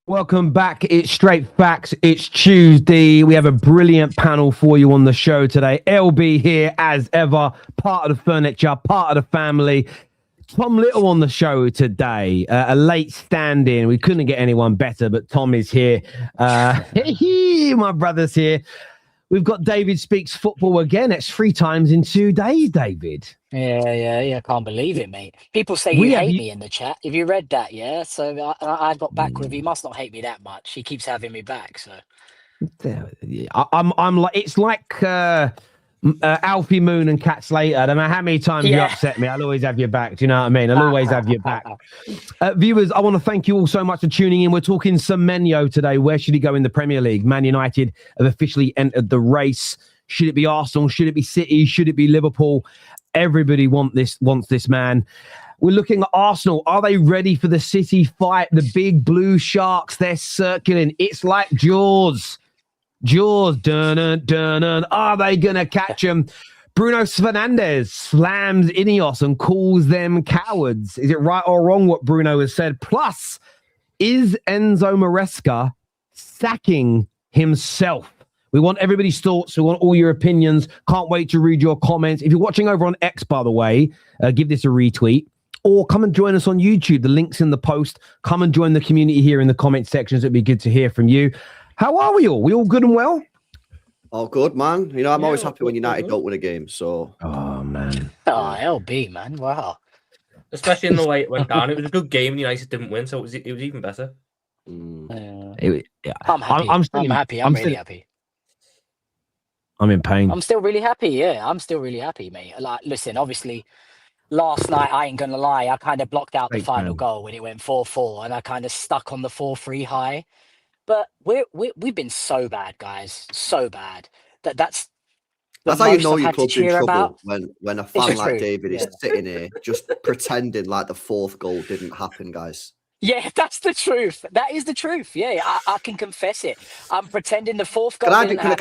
Welcome back. It's Straight Facts. It's Tuesday. We have a brilliant panel for you on the show today. LB here as ever, part of the furniture, part of the family. Tom Little on the show today, a late stand-in. We couldn't get anyone better, but Tom is here. My brother's here. We've got David Speaks Football again. It's 3 times in 2 days, David. Yeah. I can't believe it, mate. People say you hate me in the chat. Have you read that? Yeah. So I got back with. He must not hate me that much. He keeps having me back. So I'm like, it's like Alfie Moon and Cat Slater. No matter how many times you upset me, I'll always have your back. Do you know what I mean? I'll always have your back. Viewers, I want to thank you all so much for tuning in. We're talking Semenyo today. Where should he go in the Premier League? Man United have officially entered the race. Should it be Arsenal? Should it be City? Should it be Liverpool? Everybody wants this man. We're looking at Arsenal. Are they ready for the City fight? The big blue sharks, they're circling. It's like Jaws. Dun. Are they going to catch them? Bruno Fernandes slams Ineos and calls them cowards. Is it right or wrong what Bruno has said? Plus, is Enzo Maresca sacking himself? We want everybody's thoughts. We want all your opinions. Can't wait to read your comments. If you're watching over on X, by the way, give this a retweet. Or come and join us on YouTube. The link's in the post. Come and join the community here in the comment sections. It'd be good to hear from you. How are we all? We all good and well? All good, man. You know, I'm always happy when United don't win a game. So, oh man, LB, man, wow. Especially in the way it went down. It was a good game. And United didn't win, so it was even better. I'm happy. I'm really happy. I'm in pain. I'm still really happy. Yeah, I'm still really happy, mate. Like, listen, obviously, last night, I ain't going to lie, I kind of blocked out the final goal when it went 4-4, and I kind of stuck on the 4-3 high. But we've been so bad, guys. So bad. That's how you know your club's in trouble when a fan like David is sitting here just pretending like the 4th goal didn't happen, guys. Yeah, that's the truth. That is the truth. Yeah, I can confess it. I'm pretending the 4th goal. Can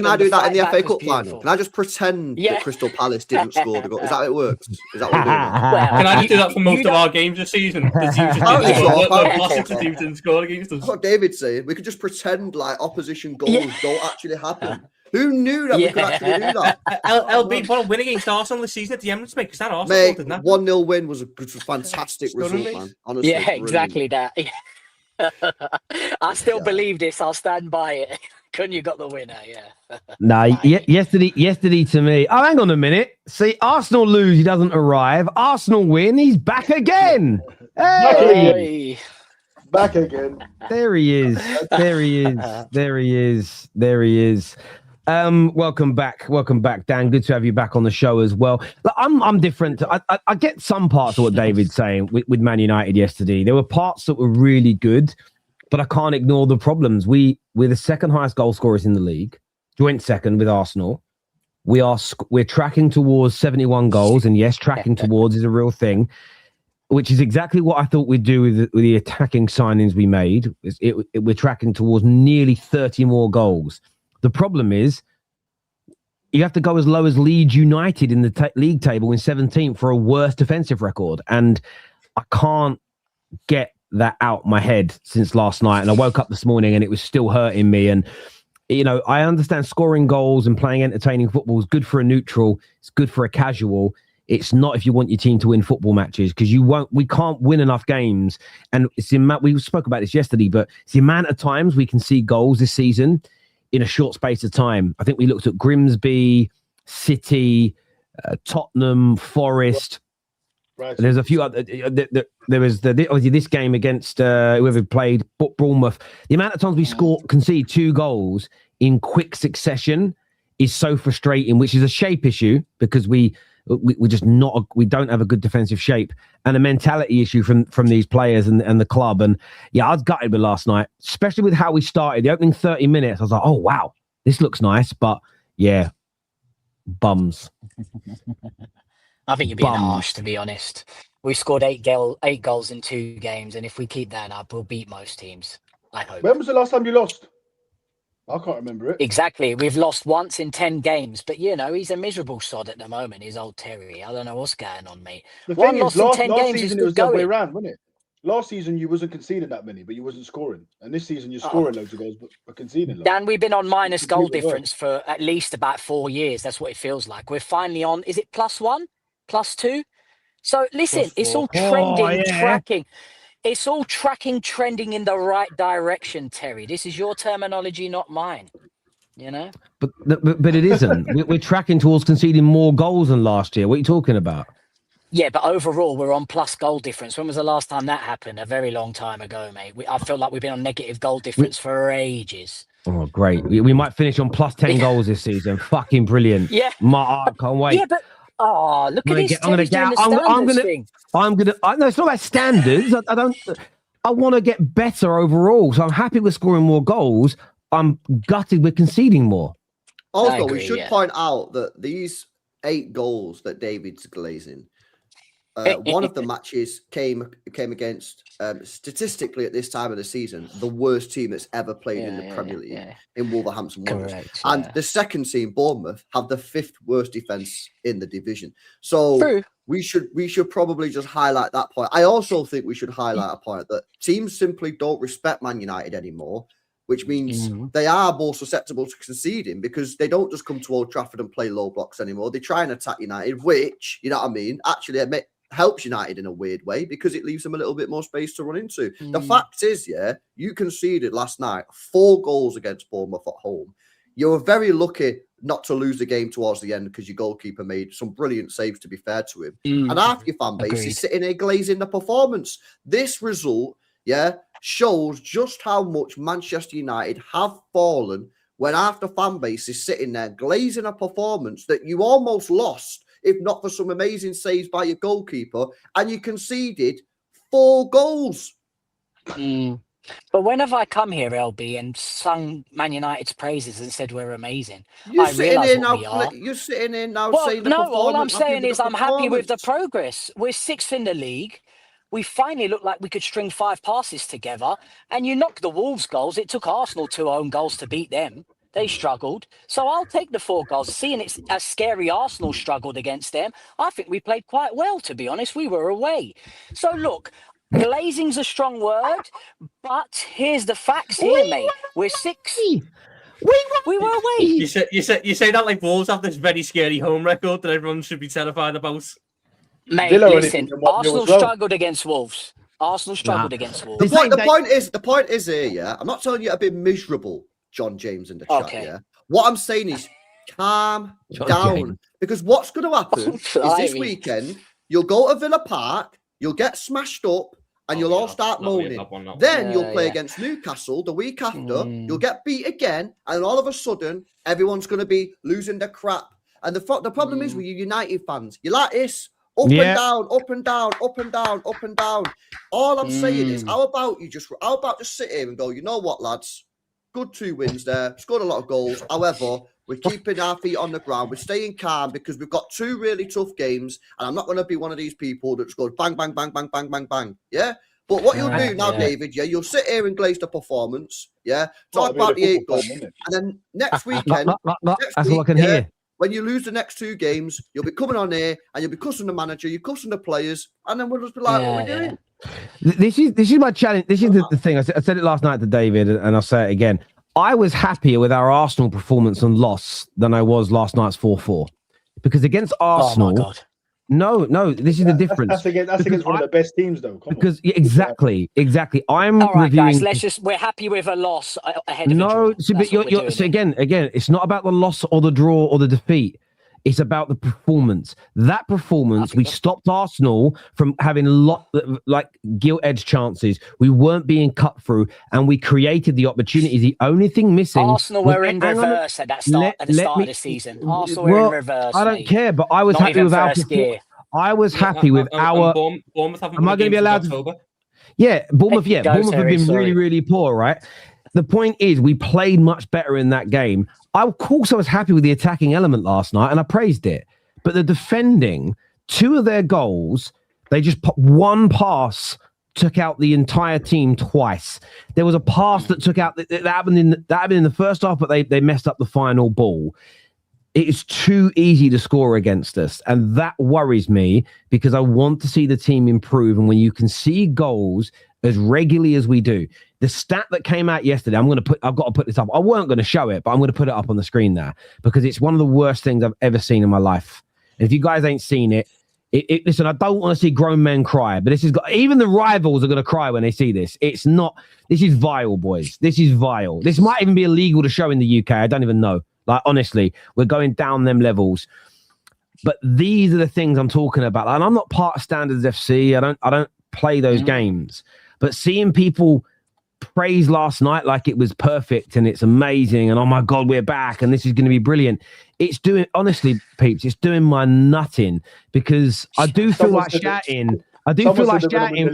I do that in the FA Cup final? Can I just pretend that Crystal Palace didn't score the goal? Is that how it works? Is that what we're doing? Can I just do that for most of our games this season? The teams didn't score against us. That's what David's saying. We could just pretend like opposition goals don't actually happen. Who knew that we could actually do that? LB won a win against Arsenal this season at the Emirates, mate, because that Arsenal didn't that? 1-0 win was a fantastic result, man. Honestly, exactly that. I still believe this. I'll stand by it. Couldn't you got the winner? Yesterday to me. Oh, hang on a minute. See, Arsenal lose, he doesn't arrive. Arsenal win, he's back again. Hey! Back again. There he is. Welcome back, Dan. Good to have you back on the show as well. Look, I'm different. I get some parts of what David's saying with Man United yesterday. There were parts that were really good, but I can't ignore the problems. We're the second highest goal scorers in the league, joint second with Arsenal. We're tracking towards 71 goals, and yes, tracking towards is a real thing, which is exactly what I thought we'd do with the attacking signings we made. We're tracking towards nearly 30 more goals. The problem is you have to go as low as Leeds United in the league table in 17th for a worse defensive record. And I can't get that out my head since last night. And I woke up this morning and it was still hurting me. And, you know, I understand scoring goals and playing entertaining football is good for a neutral. It's good for a casual. It's not if you want your team to win football matches, because we can't win enough games. And we spoke about this yesterday, but it's the amount of times we can see goals this season in a short space of time. I think we looked at Grimsby, City, Tottenham, Forest. Right. There's a few other. There was obviously this game against whoever played Bournemouth. The amount of times we concede 2 goals in quick succession is so frustrating, which is a shape issue because we're just not. We don't have a good defensive shape, and a mentality issue from these players and the club. And yeah, I was gutted with last night, especially with how we started. The opening 30 minutes, I was like, oh wow, this looks nice, but yeah, bums. I think you're being harsh, to be honest. We scored 8 goals in 2 games, and if we keep that up, we'll beat most teams. I hope. When was the last time you lost? I can't remember it. Exactly. We've lost once in 10 games, but you know, he's a miserable sod at the moment. He's old Terry. I don't know what's going on, mate. The thing is, last season it was the other way around, wasn't it? Last season, you wasn't conceding that many, but you wasn't scoring. And this season, you're scoring loads of goals, but conceding loads. Dan, we've been on minus goal difference for at least about 4 years. That's what it feels like. We're finally on, is it +1, +2? So listen, it's all trending, tracking. It's all trending in the right direction, Terry. This is your terminology, not mine. You know? But it isn't. We're tracking towards conceding more goals than last year. What are you talking about? Yeah, but overall, we're on plus goal difference. When was the last time that happened? A very long time ago, mate. I feel like we've been on negative goal difference for ages. Oh, great. We might finish on plus 10 goals this season. Fucking brilliant. Yeah. I can't wait. Yeah, but look at this. No, it's not about standards. I want to get better overall. So I'm happy we're scoring more goals. I'm gutted we're conceding more. Also, we should point out that these 8 goals that David's glazing, one of the matches came against, statistically at this time of the season, the worst team that's ever played in the Premier League in Wolverhampton Wanderers. And the second team, Bournemouth, have the 5th worst defence in the division. So we should probably just highlight that point. I also think we should highlight a point that teams simply don't respect Man United anymore, which means they are more susceptible to conceding because they don't just come to Old Trafford and play low blocks anymore. They try and attack United, which, you know what I mean, actually helps United in a weird way because it leaves them a little bit more space to run into. The fact is, you conceded last night 4 goals against Bournemouth at home. You were very lucky not to lose the game towards the end because your goalkeeper made some brilliant saves, to be fair to him. And half your fan base is sitting there glazing the performance. This result, shows just how much Manchester United have fallen when half the fan base is sitting there glazing a performance that you almost lost, if not for some amazing saves by your goalkeeper, and you conceded 4 goals. But when have I come here, LB, and sung Man United's praises and said we're amazing? You're sitting here now saying the performance. All I'm saying is I'm happy with the progress. We're 6th in the league. We finally looked like we could string 5 passes together, and you knocked the Wolves goals. It took Arsenal 2 own goals to beat them. They struggled. So I'll take the 4 goals. Seeing it's as scary Arsenal struggled against them, I think we played quite well, to be honest. We were away. So look, glazing's a strong word, but here's the facts here, mate. We're 6. We were away. You say that like Wolves have this very scary home record that everyone should be terrified about. Mate, listen, Arsenal struggled against Wolves. The point is here, I'm not telling you I've been miserable, John James in the chat, What I'm saying is calm down. Because what's going to happen is this weekend, you'll go to Villa Park, you'll get smashed up, and you'll all start moaning. Then you'll play against Newcastle the week after, you'll get beat again, and all of a sudden, everyone's going to be losing their crap. And the problem is with you United fans, you're like this. Up and down, up and down, up and down, up and down. All I'm saying is, how about just sit here and go, you know what, lads? Good 2 wins there. Scored a lot of goals. However, we're keeping our feet on the ground. We're staying calm because we've got 2 really tough games. And I'm not going to be one of these people that just goes bang, bang, bang, bang, bang, bang, bang. Yeah? But what you'll do now, David, you'll sit here and glaze the performance. Yeah? Talk about the 8 goals. And then next weekend, that's all I can hear. When you lose the next 2 games, you'll be coming on here and you'll be cussing the manager, you're cussing the players, and then we'll just be like, what are we doing? This is my challenge. This is the thing. I said it last night to David, and I'll say it again. I was happier with our Arsenal performance and loss than I was last night's 4-4. Because against Arsenal... Oh, my God. No, this is the difference. That's against one of the best teams, though. Exactly. I'm all right, reviewing... guys. We're happy with a loss ahead of a draw. So again, it's not about the loss or the draw or the defeat. It's about the performance. That performance, we stopped Arsenal from having gilt-edged chances. We weren't being cut through, and we created the opportunities. The only thing missing... Arsenal were in reverse at the start of the season. Arsenal were in reverse, I don't care, but I was happy with our... I was happy with our... Bournemouth haven't am I going to be allowed to... October? Yeah, Bournemouth have been really, really poor, right? The point is, we played much better in that game. Of course, I was happy with the attacking element last night, and I praised it. But the defending, 2 of their goals, they just put 1 pass, took out the entire team twice. There was a pass that took out that happened in the first half, but they messed up the final ball. It is too easy to score against us. And that worries me because I want to see the team improve. And when you can see goals as regularly as we do, the stat that came out yesterday, I've got to put this up. I weren't going to show it, but I'm going to put it up on the screen there because it's one of the worst things I've ever seen in my life. And if you guys ain't seen it, listen, I don't want to see grown men cry, but even the rivals are going to cry when they see this. This is vile, boys. This is vile. This might even be illegal to show in the UK. I don't even know. Like, honestly, we're going down them levels. But these are the things I'm talking about. And I'm not part of Standards FC. I don't play those games. But seeing people praise last night like it was perfect and it's amazing and oh my God, we're back and this is going to be brilliant. It's doing, honestly, peeps, it's doing my nutting because I do feel like shouting. I do feel like shouting.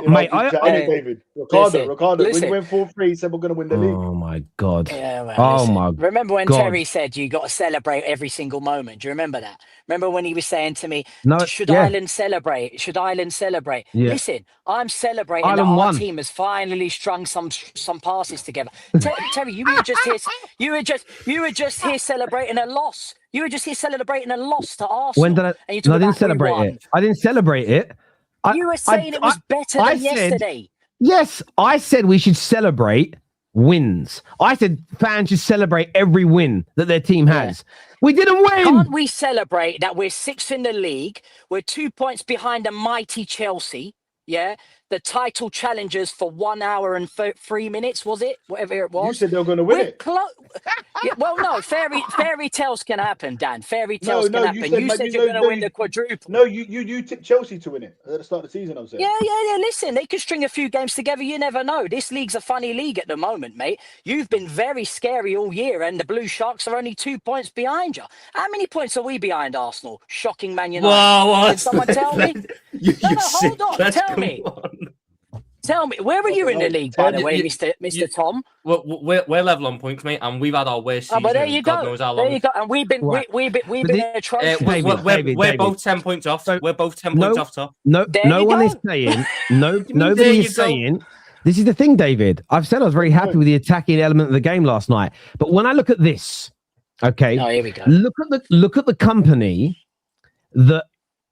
Mate, David. Ricardo, when you went 4-3, said we're going to win the league. Oh my God. Yeah, man, oh my God. Remember when Terry said you got to celebrate every single moment? Do you remember that? Remember when he was saying to me, should Ireland celebrate? Should Ireland celebrate? Yeah. Listen, I'm celebrating Ireland that our team has finally strung some passes together. Terry, you were just here celebrating a loss. You were just here celebrating a loss to Arsenal. When did I? I didn't celebrate it. I didn't celebrate it. You were saying it was better than yesterday. Yes, I said we should celebrate wins. I said fans should celebrate every win that their team has. We didn't win. Can't we celebrate that we're 6th in the league? We're 2 points behind a mighty Chelsea. Yeah, the title challengers for 1 hour and 3 minutes, was it? Whatever it was. You said they were going to win it. Well, no, fairy tales can happen, Dan. Fairy tales can happen. You said you're going to win the quadruple. No, you tipped Chelsea to win it at the start of the season, I'm saying. Yeah. Listen, they could string a few games together. You never know. This league's a funny league at the moment, mate. You've been very scary all year, and the Blue Sharks are only 2 points behind you. How many points are we behind Arsenal? Shocking Man United. Whoa, can someone tell me? Hold on. Tell me, where were you in the league, by the way, Mr. Tom? We're level on points, mate, and we've had our worst season. But there you God go. knows how long. There you go. And we've been a trophy. We're both 10 points off. We're both 10 points off top. No one is saying. Nobody is saying. This is the thing, David. I've said I was very happy with the attacking element of the game last night, but when I look at this, okay, here we go. Look at the company that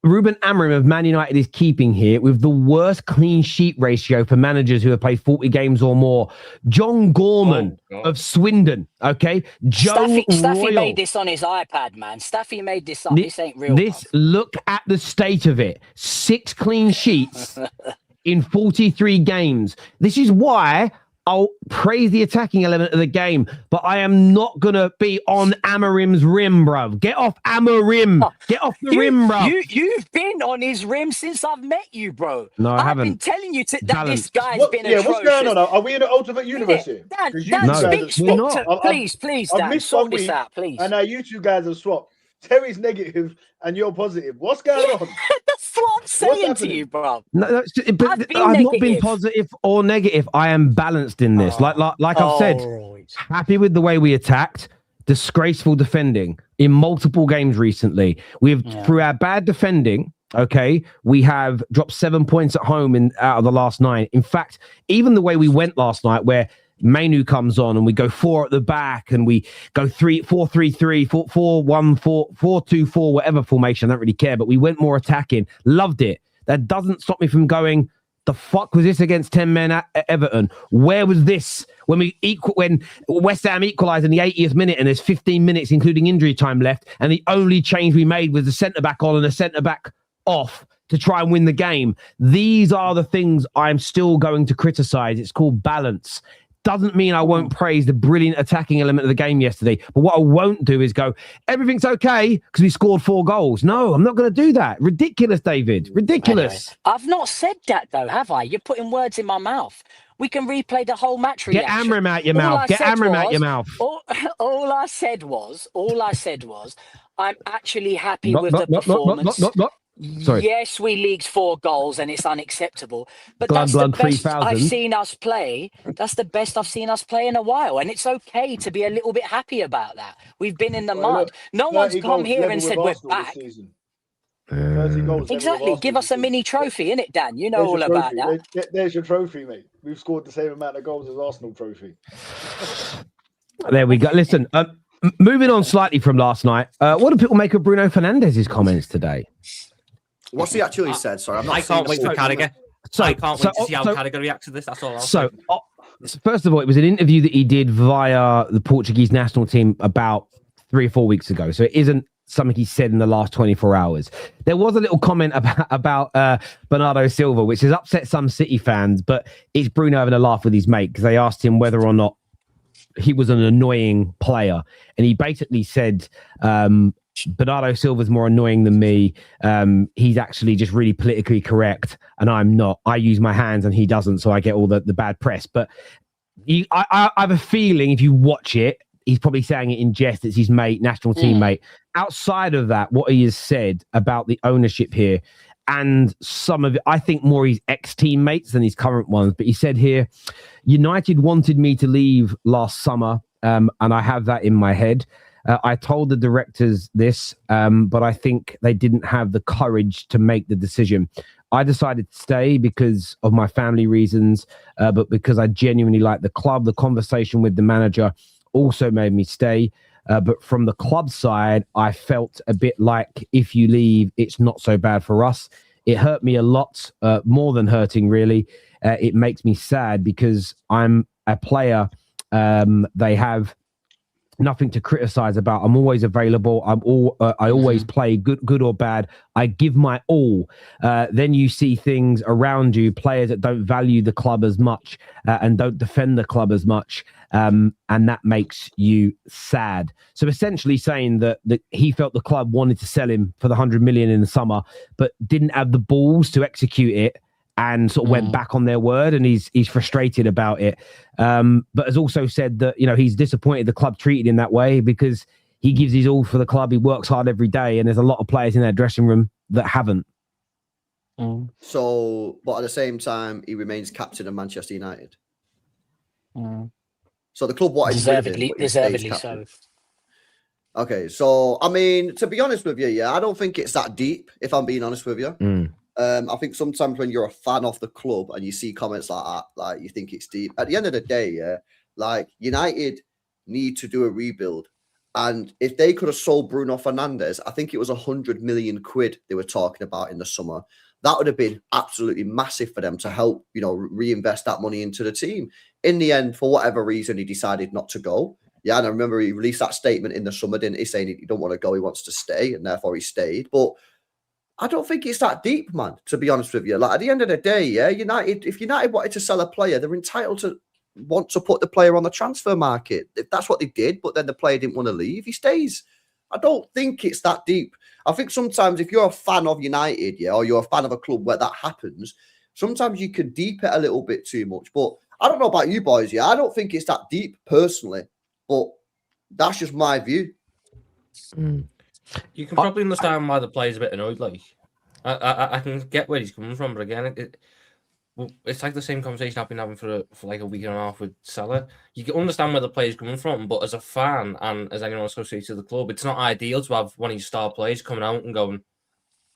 Ruben Amorim of Man United is keeping here with the worst clean sheet ratio for managers who have played 40 games or more. John Gorman of Swindon, okay? Staffy made this on his iPad, man. Staffy made this up. This ain't real. Look at the state of it. 6 clean sheets in 43 games. This is why I'll praise the attacking element of the game, but I am not going to be on Amorim's rim, bruv. Get off Amorim. Get off the rim, bruv. You've been on his rim since I've met you, bro. No, I haven't. I've been telling you that this guy's been atrocious. What's going on? Are we in an ultimate universe here? Dan, speak to, please, Dan, sort this out, please. And now you two guys have swapped. Terry's negative and you're positive. What's going on? That's what I'm saying to you, bro. No, I've not been positive or negative. I am balanced in this. Like I've said, happy with the way we attacked. Disgraceful defending in multiple games recently. Through our bad defending, okay, we have dropped 7 points at home out of the last 9. In fact, even the way we went last night, where Mainoo comes on and we go 4 at the back and we go 4-3-3, 4-1-4, 4-2-4, whatever formation. I don't really care, but we went more attacking. Loved it. That doesn't stop me from going, the fuck was this against 10 men at Everton? Where was this when West Ham equalised in the 80th minute and there's 15 minutes including injury time left, and the only change we made was the centre-back on and the centre-back off to try and win the game? These are the things I'm still going to criticise. It's called balance. Doesn't mean I won't praise the brilliant attacking element of the game yesterday. But what I won't do is go, everything's okay because we scored 4 goals. No, I'm not going to do that. Ridiculous, David. Ridiculous. Anyway, I've not said that, though, have I? You're putting words in my mouth. We can replay the whole match reaction. Get Amorim out your mouth. Get Amorim out your mouth. All I said was, I'm actually happy with the performance. Sorry. Yes, we leaked 4 goals and it's unacceptable. But that's the best I've seen us play. That's the best I've seen us play in a while. And it's okay to be a little bit happy about that. We've been in the mud. No one's come here and said we're back. Exactly. Give us a mini trophy, innit, Dan? You know all about that. There's your trophy, mate. We've scored the same amount of goals as Arsenal trophy. There we go. Listen, Moving on slightly from last night, what do people make of Bruno Fernandes' comments today? What's he actually said? Sorry, I can't wait for Carragher. I can't wait to see how Carragher reacts to this. That's all I'll say. So, first of all, it was an interview that he did via the Portuguese national team about 3 or 4 weeks ago. So it isn't something he said in the last 24 hours. There was a little comment about Bernardo Silva, which has upset some City fans, but it's Bruno having a laugh with his mate because they asked him whether or not he was an annoying player. And he basically said, Bernardo Silva's more annoying than me. He's actually just really politically correct, and I'm not. I use my hands and he doesn't, so I get all the bad press. But I have a feeling if you watch it, he's probably saying it in jest. It's his mate, national teammate. Outside of that, what he has said about the ownership here, and some of it, I think more his ex-teammates than his current ones. But he said here, United wanted me to leave last summer, and I have that in my head. I told the directors this, but I think they didn't have the courage to make the decision. I decided to stay because of my family reasons, but because I genuinely like the club. The conversation with the manager also made me stay. But from the club side, I felt a bit like if you leave, it's not so bad for us. It hurt me a lot, more than hurting, really. It makes me sad because I'm a player. They have nothing to criticize about. I'm always available. I always play, good or bad. I give my all. Then you see things around you, players that don't value the club as much and don't defend the club as much. And that makes you sad. So essentially saying that he felt the club wanted to sell him for the 100 million in the summer, but didn't have the balls to execute it, and sort of went back on their word, and he's frustrated about it. But has also said that, he's disappointed the club treated him that way because he gives his all for the club. He works hard every day, and there's a lot of players in their dressing room that haven't. So, but at the same time, he remains captain of Manchester United. So the club wanted deservedly so. Okay, so I mean, to be honest with you, I don't think it's that deep. If I'm being honest with you. I think sometimes when you're a fan of the club and you see comments like that, like you think it's deep. At the end of the day, like United need to do a rebuild. And if they could have sold Bruno Fernandes, I think it was 100 million quid they were talking about in the summer. That would have been absolutely massive for them to help, reinvest that money into the team. In the end, for whatever reason, he decided not to go. Yeah, and I remember he released that statement in the summer, didn't he, saying he don't want to go, he wants to stay, and therefore he stayed. But I don't think it's that deep, man, to be honest with you. Like, at the end of the day, if United wanted to sell a player, they're entitled to want to put the player on the transfer market. If that's what they did, but then the player didn't want to leave, he stays. I don't think it's that deep. I think sometimes if you're a fan of United, or you're a fan of a club where that happens, sometimes you can deep it a little bit too much. But I don't know about you boys, I don't think it's that deep personally, but that's just my view. You can probably understand why the player's a bit annoyed. Like, I can get where he's coming from, but again, it's like the same conversation I've been having for like a week and a half with Salah. You can understand where the player's coming from, but as a fan and as anyone associated to the club, it's not ideal to have one of your star players coming out and going,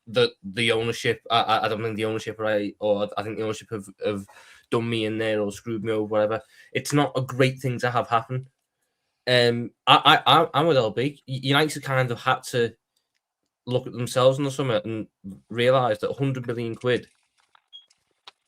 the ownership, I don't think the ownership right, or I think the ownership have done me in there or screwed me over, whatever. It's not a great thing to have happen. I'm with LB. United kind of had to look at themselves in the summer and realise that 100 million quid,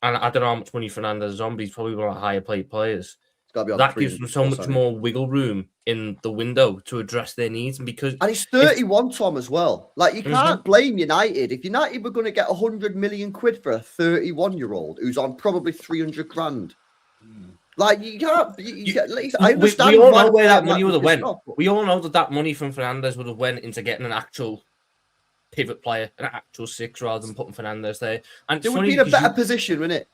and I don't know how much money Fernandes is on, but he's probably one of the higher paid players. That gives them so much more wiggle room in the window to address their needs. And he's 31, Tom, as well. Like, you can't blame United. If United were going to get 100 million quid for a 31-year-old who's on probably 300 grand. Like, you can't. I understand. We all know where that money would have went. We all know that money from Fernandes would have went into getting an actual pivot player, an actual six, rather than putting Fernandes there. And it would be in a better position, wouldn't it?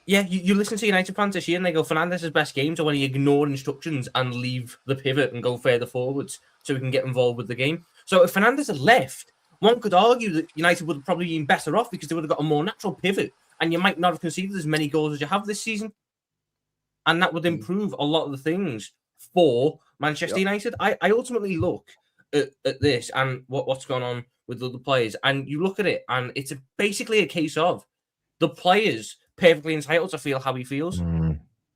Yeah, you listen to United fans this year and they go, Fernandes' best games are when he ignore instructions and leave the pivot and go further forwards so he can get involved with the game. So if Fernandes had left, one could argue that United would have probably been better off because they would have got a more natural pivot and you might not have conceded as many goals as you have this season. And that would improve a lot of the things for Manchester United. I ultimately look at this and what's going on with other players, and you look at it and it's basically a case of the players perfectly entitled to feel how he feels.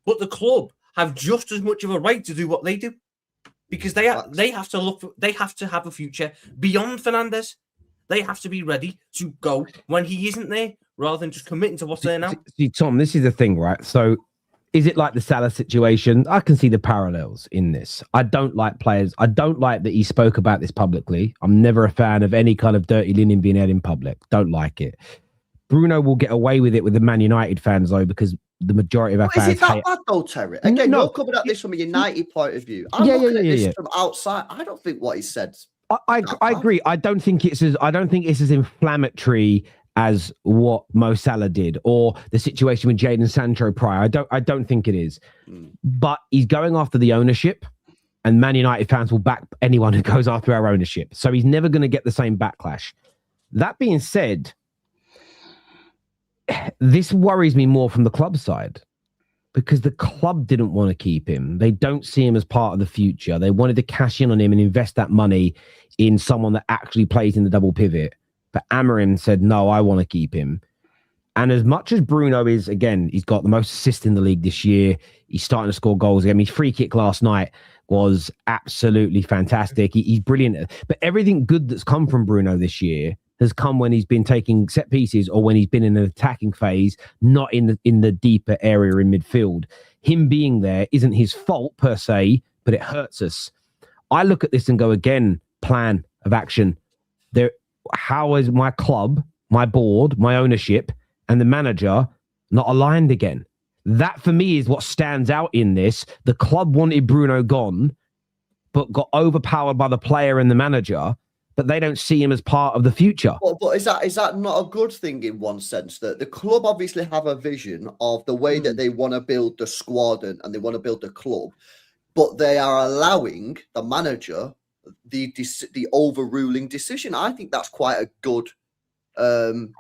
But the club have just as much of a right to do what they do. because they have to have a future beyond Fernandes. They have to be ready to go when he isn't there, rather than just committing to what's there now. See, Tom, this is the thing, right? So, is it like the Salah situation? I can see the parallels in this. I don't like players. I don't like that he spoke about this publicly. I'm never a fan of any kind of dirty linen being held in public. Don't like it. Bruno will get away with it with the Man United fans, though, because the majority of our fans is it that bad, though, Terry? Again, you're coming at this from a United point of view. I'm looking at this from outside. I don't think what he said. I agree. I don't think it's as inflammatory as what Mo Salah did or the situation with Jadon Sancho prior. I don't think it is. But he's going after the ownership, and Man United fans will back anyone who goes after our ownership. So he's never going to get the same backlash. That being said, this worries me more from the club side, because the club didn't want to keep him. They don't see him as part of the future. They wanted to cash in on him and invest that money in someone that actually plays in the double pivot. But Amorim said, no, I want to keep him. And as much as Bruno is, again, he's got the most assists in the league this year. He's starting to score goals again. His free kick last night was absolutely fantastic. He's brilliant. But everything good that's come from Bruno this year has come when he's been taking set pieces or when he's been in an attacking phase, not in the deeper area in midfield. Him being there isn't his fault per se, but it hurts us. I look at this and go, again, plan of action. How is my club, my board, my ownership, and the manager not aligned again? That for me is what stands out in this. The club wanted Bruno gone, but got overpowered by the player and the manager, but they don't see him as part of the future. But is that not a good thing in one sense? That the club obviously have a vision of the way that they want to build the squad and they want to build the club, but they are allowing the manager the overruling decision. I think that's quite a good thing.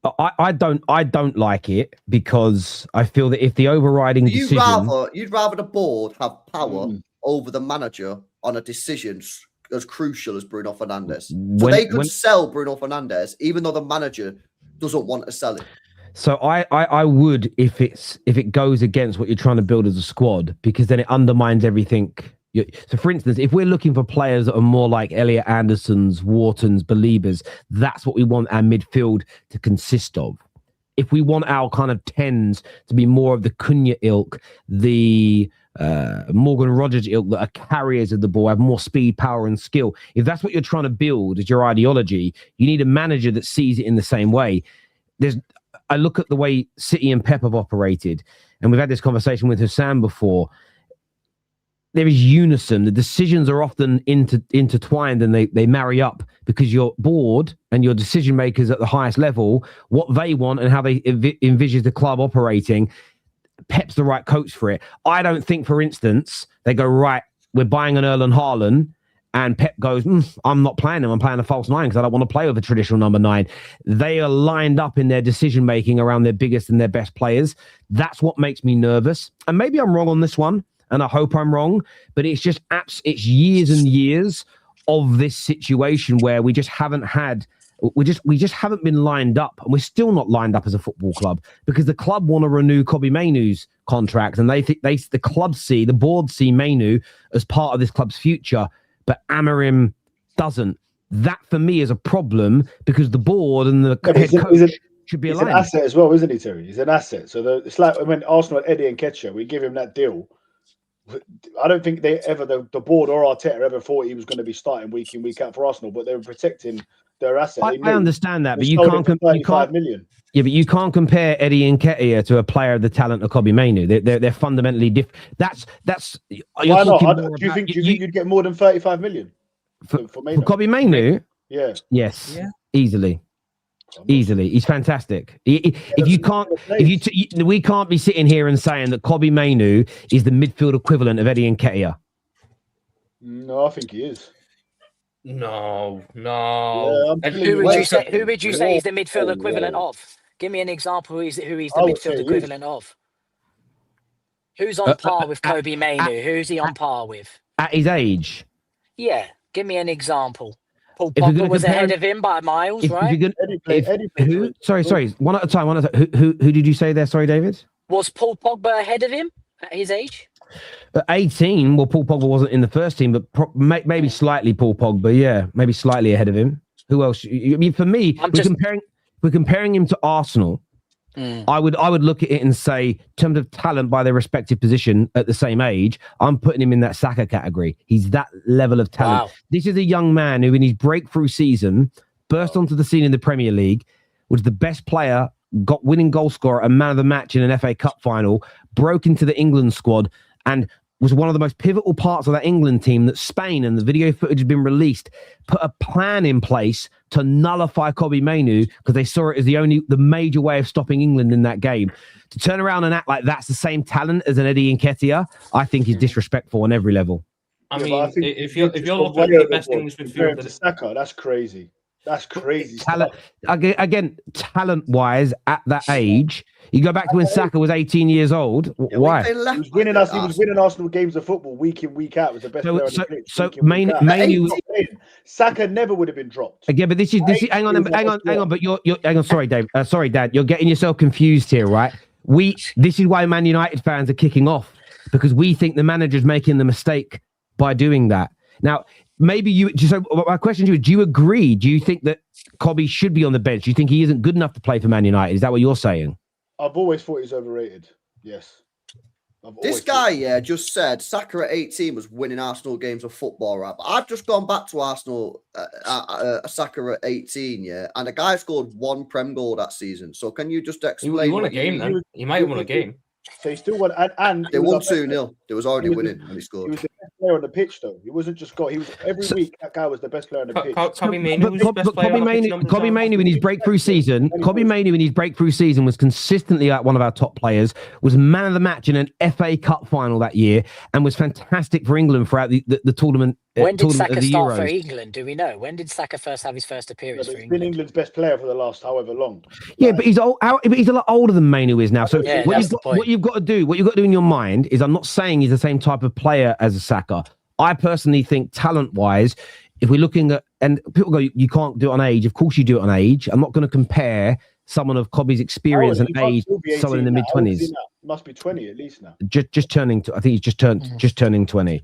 I don't like it, because I feel that if the overriding decision, you'd rather the board have power over the manager on a decision as crucial as Bruno Fernandes. So they could sell Bruno Fernandes even though the manager doesn't want to sell it. So I would, if it goes against what you're trying to build as a squad, because then it undermines everything. So, for instance, if we're looking for players that are more like Elliot Andersons, Whartons, Beliebers, that's what we want our midfield to consist of. If we want our kind of 10s to be more of the Cunha ilk, the Morgan Rogers ilk that are carriers of the ball, have more speed, power, and skill. If that's what you're trying to build as your ideology, you need a manager that sees it in the same way. I look at the way City and Pep have operated, and we've had this conversation with Hassan before. There is unison. The decisions are often intertwined, and they marry up, because your board and your decision makers at the highest level, what they want and how they envisage the club operating, Pep's the right coach for it. I don't think, for instance, they go, right, we're buying an Erling Haaland, and Pep goes, I'm not playing him. I'm playing a false 9 because I don't want to play with a traditional number 9. They are lined up in their decision making around their biggest and their best players. That's what makes me nervous. And maybe I'm wrong on this one, and I hope I'm wrong, but it's just it's years and years of this situation where we just haven't been lined up, and we're still not lined up as a football club, because the club want to renew Kobbie Mainoo's contract, and the board see Mainoo as part of this club's future, but Amorim doesn't. That for me is a problem, because the board and the head coach should be aligned. He's an asset as well, isn't he, Terry? He's an asset. So it's like when Arsenal had Eddie Nketiah, we give him that deal. I don't think the board or Arteta ever thought he was going to be starting week in, week out for Arsenal, but they were protecting their asset. I understand that, but you can't million. Yeah, but you can't compare Eddie Nketiah to a player of the talent of Kobbie Mainoo. They're fundamentally different. That's why not? Do you think you'd get more than 35 million for Mainoo? For Kobbie Mainoo? Yeah. Yes. Yeah. Easily. He's fantastic. We can't be sitting here and saying that Kobbie Mainoo is the midfield equivalent of Eddie Nketiah. No, I think he is. No. Yeah, who would you say is the midfield equivalent of? Give me an example. Who he's the midfield equivalent of? Who's on par with Kobbie Mainoo? Who's he on par with? At his age? Yeah. Give me an example. Paul Pogba was ahead of him by miles, right? Who? Sorry. One at a time. Who did you say there? Sorry, David. Was Paul Pogba ahead of him at his age? At 18, well, Paul Pogba wasn't in the first team, but maybe slightly Paul Pogba. Yeah, maybe slightly ahead of him. Who else? I mean, for me, we're comparing him to Arsenal. I would look at it and say, in terms of talent by their respective position at the same age, I'm putting him in that Saka category. He's that level of talent. Wow. This is a young man who, in his breakthrough season, burst onto the scene in the Premier League, was the best player, got winning goal scorer, and man of the match in an FA Cup final, broke into the England squad, and was one of the most pivotal parts of that England team that Spain, and the video footage had been released, put a plan in place to nullify Kobbie Mainoo because they saw it as the major way of stopping England in that game. To turn around and act like that's the same talent as an Eddie Nketiah, I think is disrespectful on every level. I mean, if you're looking at the best English midfielder, Saka, that's crazy. That's crazy. Again, talent-wise, at that age, you go back to when Saka was 18 years old. Why? He was winning Arsenal games of football week in, week out. Was the best player on the pitch. So Mainoo, Saka never would have been dropped. Again, but this is hang on. But you're hang on. Sorry, Dave. Sorry, Dad. You're getting yourself confused here, right? This is why Man United fans are kicking off, because we think the manager's making the mistake by doing that. Now, maybe so my question to you is, do you agree? Do you think that Kobbie should be on the bench? Do you think he isn't good enough to play for Man United? Is that what you're saying? I've always thought he's overrated. Yes. This guy, just said Saka at 18 was winning Arsenal games of football, right? But I've just gone back to Arsenal, Saka at 18, and the guy scored 1 Prem goal that season. So can you just explain? He won a game then. He might have won a game. So he still won, and they won 2-0. They was already winning when he scored. He was the best player on the pitch, though. He wasn't just got. He was every week. That guy was the best player on the pitch. Kobbie Mainoo in his breakthrough season. Kobbie Mainoo in his breakthrough season was consistently one of our top players. Was man of the match in an FA Cup final that year, and was fantastic for England throughout the tournament. When did Saka start for England? Do we know? When did Saka first have his first appearance for England? He's been England's best player for the last however long. Yeah, but he's old. But he's a lot older than Mainoo is now. So what you've got to do in your mind is, I'm not saying he's the same type of player as a Saka. I personally think talent-wise, if we're looking at, and people go, you can't do it on age. Of course you do it on age. I'm not going to compare someone of Kobbie's experience and age, someone in the mid-20s. He must be 20 at least now. Just turning to, I think he's just turning 20.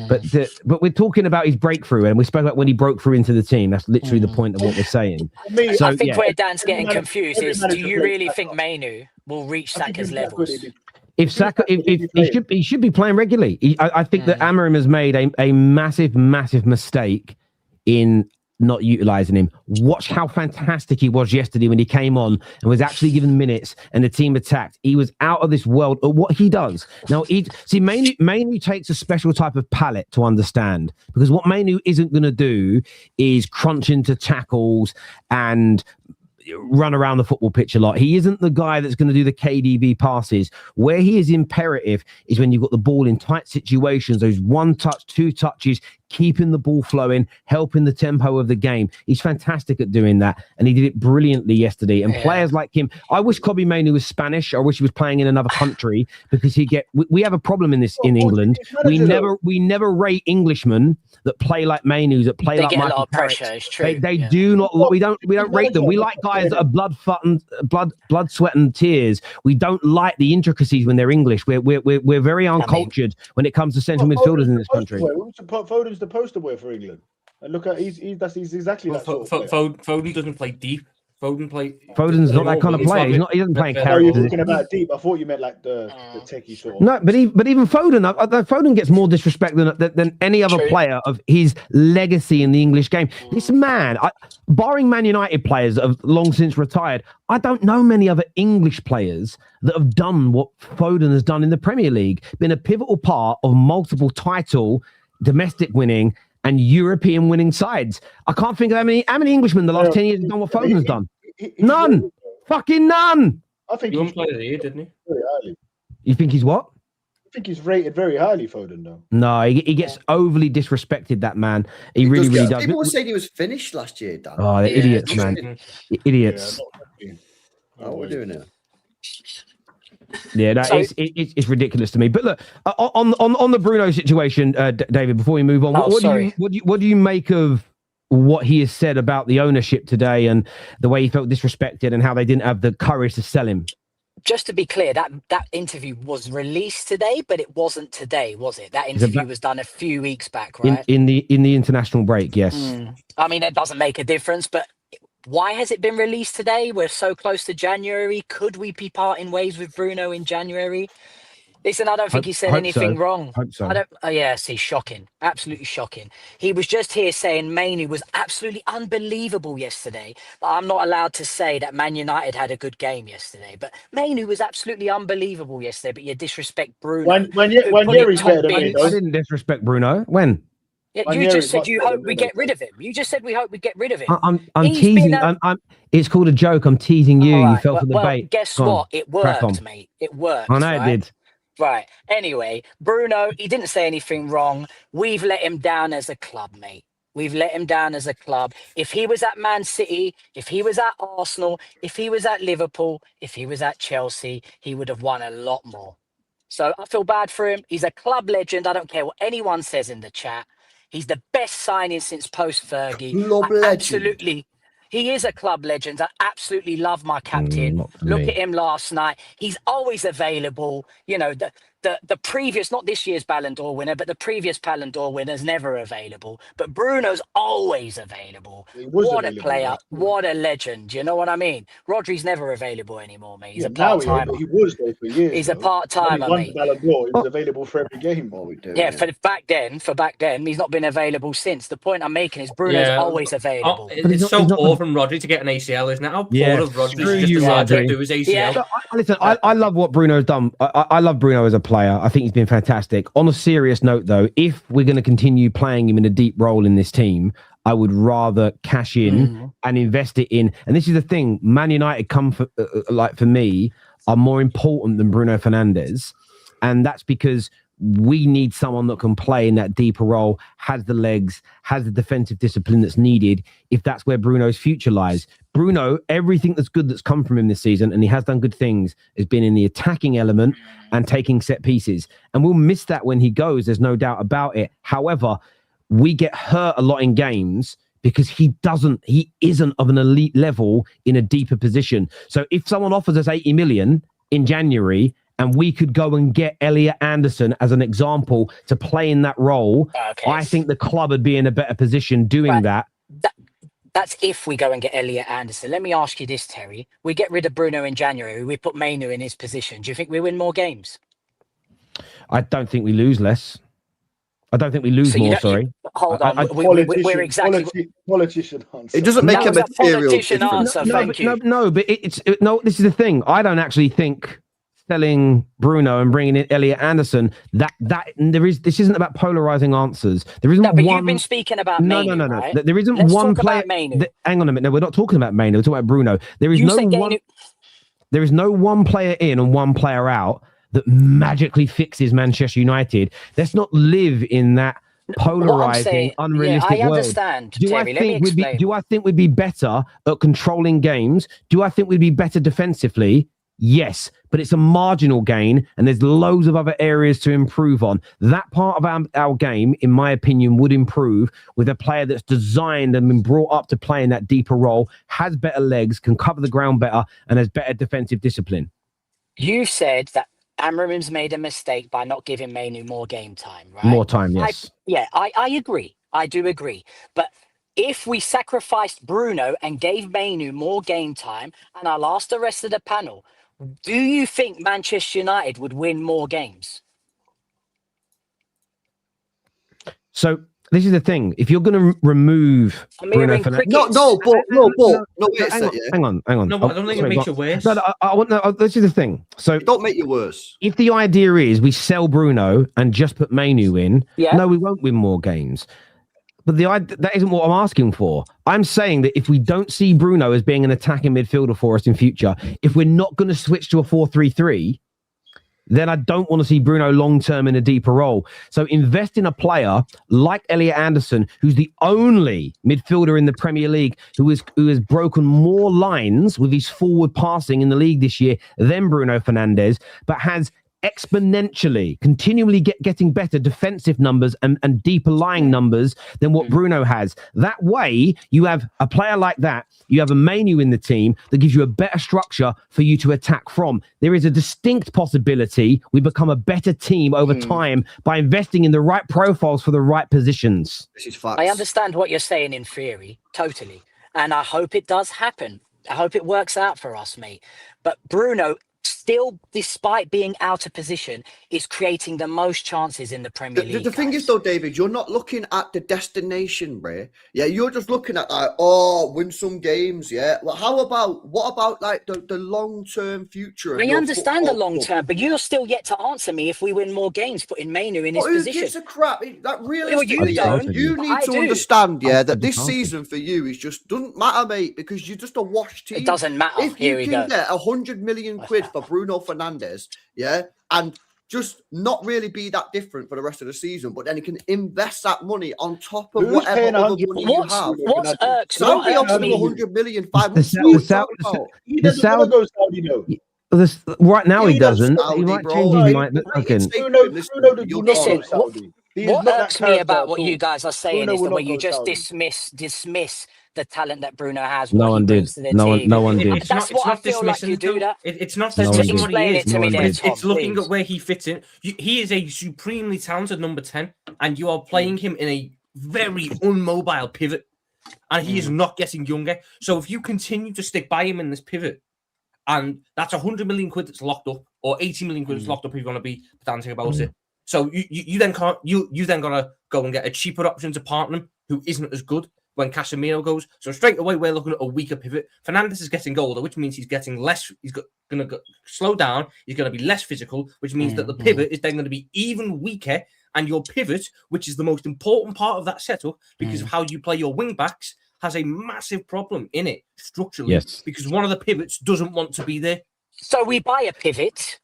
But we're talking about his breakthrough, and we spoke about when he broke through into the team. That's literally the point of what we're saying. I think where Dan's getting confused is, do you really think Mainoo will reach Saka's levels? If Saka, he should be playing regularly. I think that Amorim has made a massive mistake in not utilising him. Watch how fantastic he was yesterday when he came on and was actually given minutes and the team attacked. He was out of this world at what he does. Now, Mainoo takes a special type of palate to understand, because what Mainoo isn't going to do is crunch into tackles and run around the football pitch a lot. He isn't the guy that's going to do the KDB passes. Where he is imperative is when you've got the ball in tight situations, those 1 touch, 2 touches, keeping the ball flowing, helping the tempo of the game. He's fantastic at doing that, and he did it brilliantly yesterday. And players like him, I wish Kobbie Mainoo was Spanish. I wish he was playing in another country, because we have a problem in England. We never rate Englishmen that play like Mainoo, that play like Michael Carrick. It's true. They do not. We don't rate them. We like guys that are blood, sweat, and tears. We don't like the intricacies when they're English. We're very uncultured when it comes to central midfielders in this country. Foden's the poster boy for England, and look at he's exactly that. Foden doesn't play deep. Foden's not that kind of player. He doesn't play in character. You're talking about deep. I thought you meant like the techie sort of. No, but even Foden, Foden gets more disrespect than any other player of his legacy in the English game. This man, barring Man United players that have long since retired, I don't know many other English players that have done what Foden has done in the Premier League. Been a pivotal part of multiple title, domestic winning, and European winning sides. I can't think of how many Englishmen the last 10 years have done what Foden's done. None. Fucking none. I think he won player of the year, didn't he? Very highly. You think he's what? I think he's rated very highly, Foden, though. No, he gets overly disrespected, that man. He really does. People were saying he was finished last year, Dan. Oh, the idiots, man. The idiots. We're doing it. Yeah, it's ridiculous to me. But look, on the Bruno situation, David, before we move on, what do you make of what he has said about the ownership today and the way he felt disrespected and how they didn't have the courage to sell him? just to be clear, that interview was released today, but it wasn't today, was it? That interview was done a few weeks back, right? In the international break, yes. I mean, it doesn't make a difference, but why has it been released today? We're so close to January. Could we be parting ways with Bruno in January? Listen, I don't think he said anything wrong. Hope so. I don't. Oh, yes, he's shocking. Absolutely shocking. He was just here saying Mainoo was absolutely unbelievable yesterday. But I'm not allowed to say that Man United had a good game yesterday. But Mainoo was absolutely unbelievable yesterday. But you disrespect Bruno. When Yeri's better than me, I didn't disrespect Bruno. When? Yeah, you just said you hope we get rid of him. You just said we hope we get rid of him. I'm teasing. It's called a joke. I'm teasing you. Right. You fell for the bait. Guess what? It worked, mate. It worked. I know it did. Right. Anyway, Bruno, he didn't say anything wrong. We've let him down as a club, mate. We've let him down as a club. If he was at Man City, if he was at Arsenal, if he was at Liverpool, if he was at Chelsea, he would have won a lot more. So I feel bad for him. He's a club legend. I don't care what anyone says in the chat. He's the best signing since post-Fergie. Absolutely. He is a club legend. I absolutely love my captain. Look at him last night. He's always available. You know, the previous, not this year's Ballon d'Or winner, but the previous Ballon d'Or winner's never available. But Bruno's always available. What a player. What a legend. You know what I mean? Rodri's never available anymore, mate. He's a part-timer. He was there for years. He's a part-timer, mate. Ballon d'Or. He was available for every game. For back then, he's not been available since. The point I'm making is Bruno's always available. It's so poor from Rodri to get an ACL, isn't it? How poor of Rodri to just do his ACL. Yeah. Listen, I love what Bruno's done. I love Bruno as a player. I think he's been fantastic. On a serious note, though, if we're going to continue playing him in a deep role in this team, I would rather cash in and invest it in. And this is the thing: Man United for me, are more important than Bruno Fernandes, and that's because we need someone that can play in that deeper role, has the legs, has the defensive discipline that's needed if that's where Bruno's future lies. Bruno, everything that's good that's come from him this season, and he has done good things, has been in the attacking element and taking set pieces. And we'll miss that when he goes, there's no doubt about it. However, we get hurt a lot in games because he isn't of an elite level in a deeper position. So if someone offers us 80 million in January, and we could go and get Elliot Anderson as an example to play in that role, I think the club would be in a better position doing that. That's if we go and get Elliot Anderson. Let me ask you this, Terry. We get rid of Bruno in January. We put Mainoo in his position. Do you think we win more games? I don't think we lose less. I don't think we lose more, sorry. Hold on. We're exactly... Politician answer. It doesn't make a material politician answer, thank you. No, but this is the thing. I don't actually think selling Bruno and bringing in Elliot Anderson, this isn't about polarizing answers. There isn't but you've been speaking about Mainoo, right? There isn't one player. Hang on a minute. No, we're not talking about Mainoo. We're talking about Bruno. There is no one player in and one player out that magically fixes Manchester United. Let's not live in that polarizing, unrealistic world. I understand, Terry. Let me explain. Do I think we'd be better at controlling games? Do I think we'd be better defensively? Yes, but it's a marginal gain and there's loads of other areas to improve on. That part of our game, in my opinion, would improve with a player that's designed and been brought up to play in that deeper role, has better legs, can cover the ground better, and has better defensive discipline. You said that Amarim's made a mistake by not giving Mainoo more game time, right? More time, yes. I agree. I do agree. But if we sacrificed Bruno and gave Mainoo more game time, and I'll ask the rest of the panel, do you think Manchester United would win more games? So this is the thing. If you're going to remove Bruno Fernandes, hang on. No, I don't think it makes you worse. This is the thing. So don't make you worse. If the idea is we sell Bruno and just put Mainoo in, no, we won't win more games. But that isn't what I'm asking for. I'm saying that if we don't see Bruno as being an attacking midfielder for us in future, if we're not going to switch to a 4-3-3, then I don't want to see Bruno long-term in a deeper role. So invest in a player like Elliot Anderson, who's the only midfielder in the Premier League who has broken more lines with his forward passing in the league this year than Bruno Fernandes, but has exponentially, continually getting better defensive numbers and deeper lying numbers than what Bruno has. That way, you have a player like that, you have a Mainoo in the team that gives you a better structure for you to attack from. There is a distinct possibility we become a better team over time by investing in the right profiles for the right positions. This is facts. I understand what you're saying in theory, totally. And I hope it does happen. I hope it works out for us, mate. But Bruno, still, despite being out of position, is creating the most chances in the Premier League. The thing is, though, David, you're not looking at the destination, Ray. Yeah, you're just looking at win some games. Yeah. Well, what about like the long-term future? I understand the long-term, but you're still yet to answer me if we win more games, putting Mainoo in his position. Who gives a crap? That really. Well, you don't. You need to understand, that this season for you is just doesn't matter, mate, because you're just a wash team. It doesn't matter. If you can get 100 million quid for Bruno Fernandes, and just not really be that different for the rest of the season, but then you can invest that money on top of whatever other money you have. What's irks? Saudi offered him 100 million 5 months ago. He doesn't want to go Saudi, no. Right now he doesn't. Saudi, he might bro. change his mind. Listen, what irks me about what you guys are saying is the way you just dismiss the talent that Bruno has. No one did. No one did. That's what I feel like you do that. It's not No one did. Explain it to me then, Tom, It's looking please. at where he fits in. He is a supremely talented number 10, and you are playing him in a very unmobile pivot, and he is not getting younger. So if you continue to stick by him in this pivot, and that's 100 million quid that's locked up, or 80 million quid that's locked up if you want to be pedantic about it. So you then got to go and get a cheaper option to partner him who isn't as good when Casemiro goes. So straight away, we're looking at a weaker pivot. Fernandes is getting older, which means he's getting less. He's going to slow down. He's going to be less physical, which means that the pivot is then going to be even weaker. And your pivot, which is the most important part of that setup, because of how you play your wing backs, has a massive problem in it structurally. Because one of the pivots doesn't want to be there. So we buy a pivot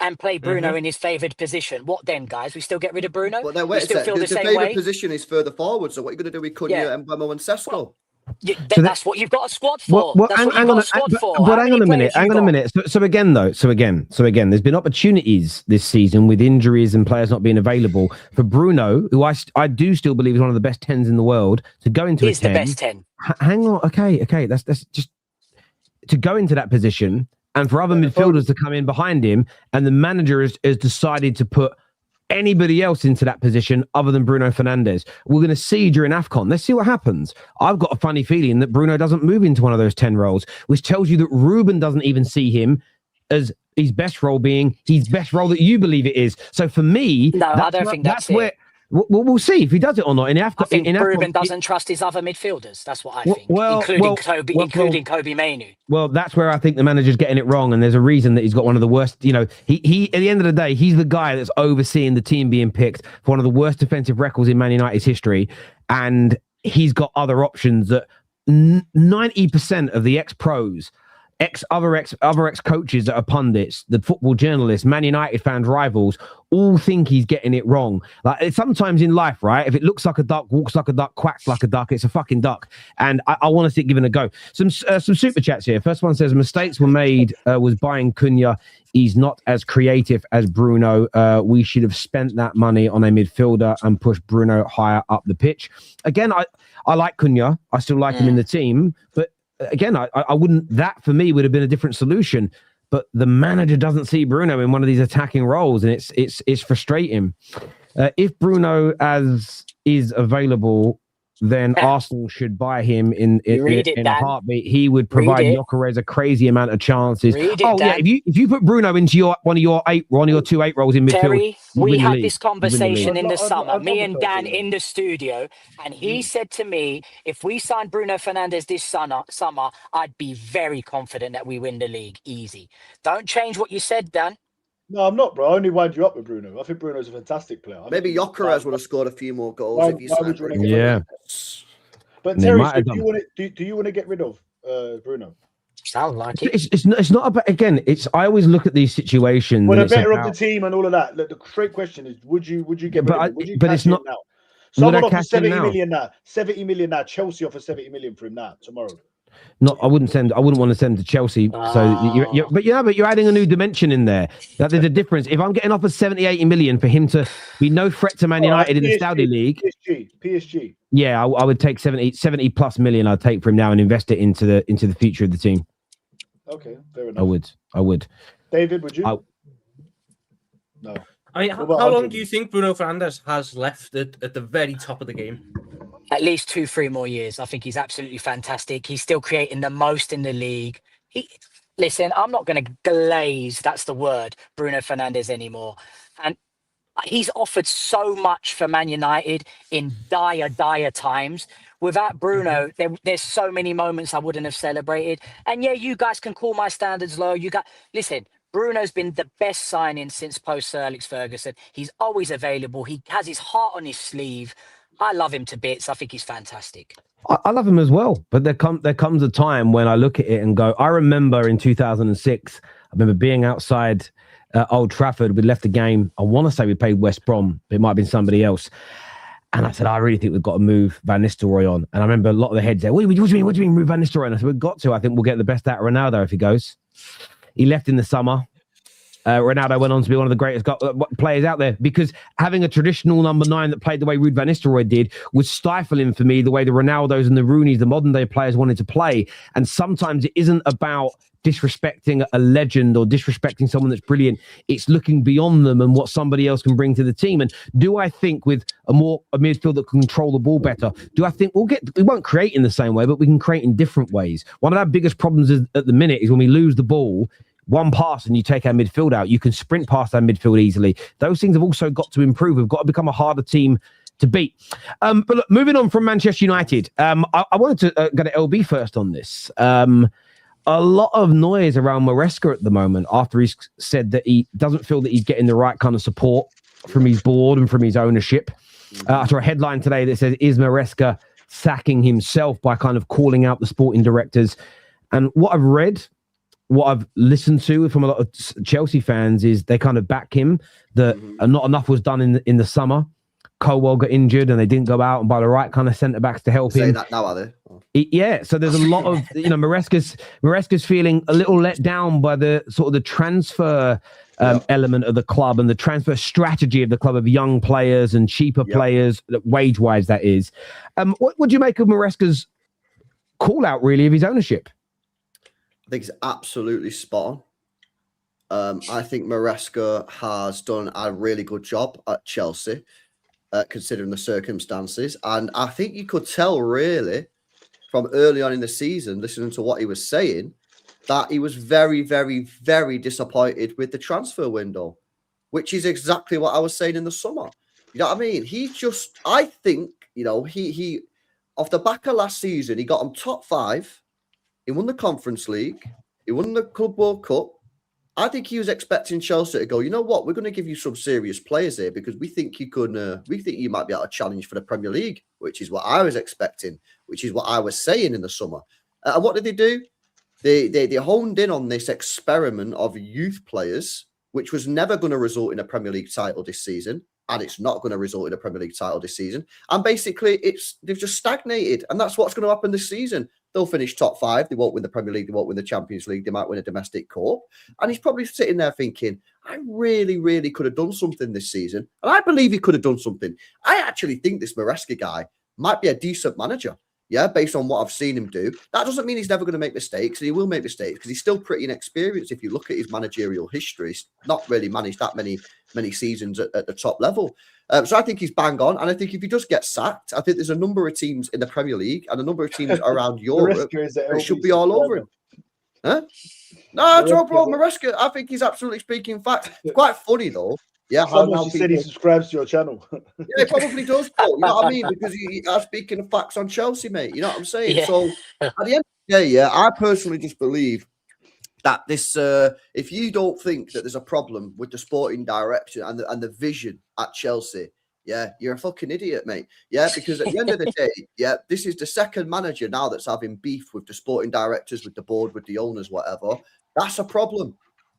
and play Bruno in his favoured position. What then, guys? We still get rid of Bruno? But then we still feel the same favoured way? position is further forward. So what are you going to do with Cunha, Mbemo, and Sesko? That's what you've got a squad for. But hang on a minute. So again, there's been opportunities this season with injuries and players not being available for Bruno, who I do still believe is one of the best 10s in the world, to go into a 10. He's the best 10. Hang on, okay. That's just to go into that position, and for other midfielders to come in behind him, and the manager has decided to put anybody else into that position other than Bruno Fernandes. We're going to see during AFCON. Let's see what happens. I've got a funny feeling that Bruno doesn't move into one of those 10 roles, which tells you that Ruben doesn't even see him as his best role being his best role that you believe it is. So for me, no, I don't think that's where. We'll see if he does it or not. In AFCON, I think Ruben doesn't trust his other midfielders. That's what I think, including Kobe Mainoo. Well, that's where I think the manager's getting it wrong, and there's a reason that he's got one of the worst. He at the end of the day, he's the guy that's overseeing the team being picked for one of the worst defensive records in Man United's history, and he's got other options that 90% of the ex-pros, other ex-coaches that are pundits, the football journalists, Man United fans, rivals, all think he's getting it wrong. Like, sometimes in life, right? If it looks like a duck, walks like a duck, quacks like a duck, it's a fucking duck. And I want to see it given a go. Some super chats here. First one says, mistakes were made, was buying Cunha. He's not as creative as Bruno. We should have spent that money on a midfielder and pushed Bruno higher up the pitch. Again, I like Cunha. I still like him in the team, but again, I wouldn't. That for me would have been a different solution. But the manager doesn't see Bruno in one of these attacking roles, and it's frustrating. If Bruno is available, then Arsenal should buy him in a heartbeat. He would provide Gyokeres a crazy amount of chances. If you put Bruno into one of your 2 8 roles in midfield, Terry, we had this conversation in the summer, me and Dan in the studio, and he said to me, if we sign Bruno Fernandes this summer, I'd be very confident that we win the league easy. Don't change what you said, Dan. No, I'm not, bro. I only wind you up with Bruno. I think Bruno's a fantastic player. Maybe Gyokeres would have scored a few more goals if you signed Bruno. Yeah. But Terry, do you want to get rid of Bruno? Sounds like it. It's not about, again, I always look at these situations. Well, the better of the team and all of that. Look, the straight question is, would you get rid of him? Would you but it's not now. Someone offers 70 million now. 70 million now. Chelsea offer 70 million for him now tomorrow. I wouldn't want to send to Chelsea. So but you're adding a new dimension in there. That there's a difference. If I'm getting offered 70, 80 million for him to be no threat to Man United in the Saudi League, PSG. Yeah, I would take 70 plus million. I'd take from now and invest it into the future of the team. Okay, fair enough. I would. David, would you? No. I mean, how long do you think Bruno Fernandes has left at the very top of the game? At least 2-3 more years. I think he's absolutely fantastic. He's still creating the most in the league. Listen, I'm not going to glaze, that's the word, Bruno Fernandes anymore. And he's offered so much for Man United in dire times. Without Bruno, there's so many moments I wouldn't have celebrated. And yeah, you guys can call my standards low. Listen, Bruno's been the best signing since post-Sir Alex Ferguson. He's always available. He has his heart on his sleeve. I love him to bits. I think he's fantastic. I love him as well. But there comes a time when I look at it and go, I remember in 2006, I remember being outside Old Trafford. We left the game. I want to say we played West Brom. But it might have been somebody else. And I said, I really think we've got to move Van Nistelrooy on. And I remember a lot of the heads there, what do you mean move Van Nistelrooy on? I said, we've got to. I think we'll get the best out of Ronaldo if he goes. He left in the summer. Ronaldo went on to be one of the greatest players out there, because having a traditional number 9 that played the way Ruud van Nistelrooy did was stifling for me the way the Ronaldos and the Rooneys, the modern day players, wanted to play. And sometimes it isn't about disrespecting a legend or disrespecting someone that's brilliant. It's looking beyond them and what somebody else can bring to the team. And do I think with a midfield that can control the ball better, do I think we won't create in the same way, but we can create in different ways? One of our biggest problems at the minute is when we lose the ball, one pass and you take our midfield out, you can sprint past our midfield easily. Those things have also got to improve. We've got to become a harder team to beat. But look, moving on from Manchester United, I wanted to go to LB first on this. A lot of noise around Maresca at the moment after he's said that he doesn't feel that he's getting the right kind of support from his board and from his ownership. After a headline today that says, is Maresca sacking himself by kind of calling out the sporting directors? And what I've read, what I've listened to from a lot of Chelsea fans is they kind of back him, that not enough was done in the summer. Colwell got injured and they didn't go out and buy the right kind of centre-backs to help him. Saying that now, are they? Yeah, so there's a lot of, Maresca's feeling a little let down by the sort of the transfer element of the club and the transfer strategy of the club of young players and cheaper players, wage-wise that is. What do you make of Maresca's call-out, really, of his ownership? I think it's absolutely spot on. I think Maresca has done a really good job at Chelsea, considering the circumstances. And I think you could tell, really, from early on in the season, listening to what he was saying, that he was very, very, very disappointed with the transfer window, which is exactly what I was saying in the summer. You know what I mean? I think, he off the back of last season, he got him top 5. He won the Conference League. He won the Club World Cup. I think he was expecting Chelsea to go, you know what, we're going to give you some serious players here because we think you might be able to challenge for the Premier League, which is what I was expecting, which is what I was saying in the summer. And what did they do? They honed in on this experiment of youth players, which was never going to result in a Premier League title this season. And it's not going to result in a Premier League title this season. And basically, they've just stagnated. And that's what's going to happen this season. They'll finish top 5. They won't win the Premier League. They won't win the Champions League. They might win a domestic cup. And he's probably sitting there thinking, I really, really could have done something this season. And I believe he could have done something. I actually think this Maresca guy might be a decent manager. Yeah, based on what I've seen him do. That doesn't mean he's never going to make mistakes, and he will make mistakes because he's still pretty inexperienced. If you look at his managerial history, he's not really managed that many seasons at the top level. So I think he's bang on, and I think if he does get sacked, I think there's a number of teams in the Premier League and a number of teams around Europe that should be all over him. Huh? No, it's all bro, Maresca. I think he's absolutely speaking facts. It's quite funny though. Yeah, someone said he subscribes to your channel. Yeah, he probably does, Paul. You know what I mean? Because you are speaking of facts on Chelsea, mate. You know what I'm saying? Yeah. So at the end of the day, I personally just believe that this, if you don't think that there's a problem with the sporting direction and the vision at Chelsea, you're a fucking idiot, mate. Yeah, because at the end of the day, this is the second manager now that's having beef with the sporting directors, with the board, with the owners, whatever. That's a problem.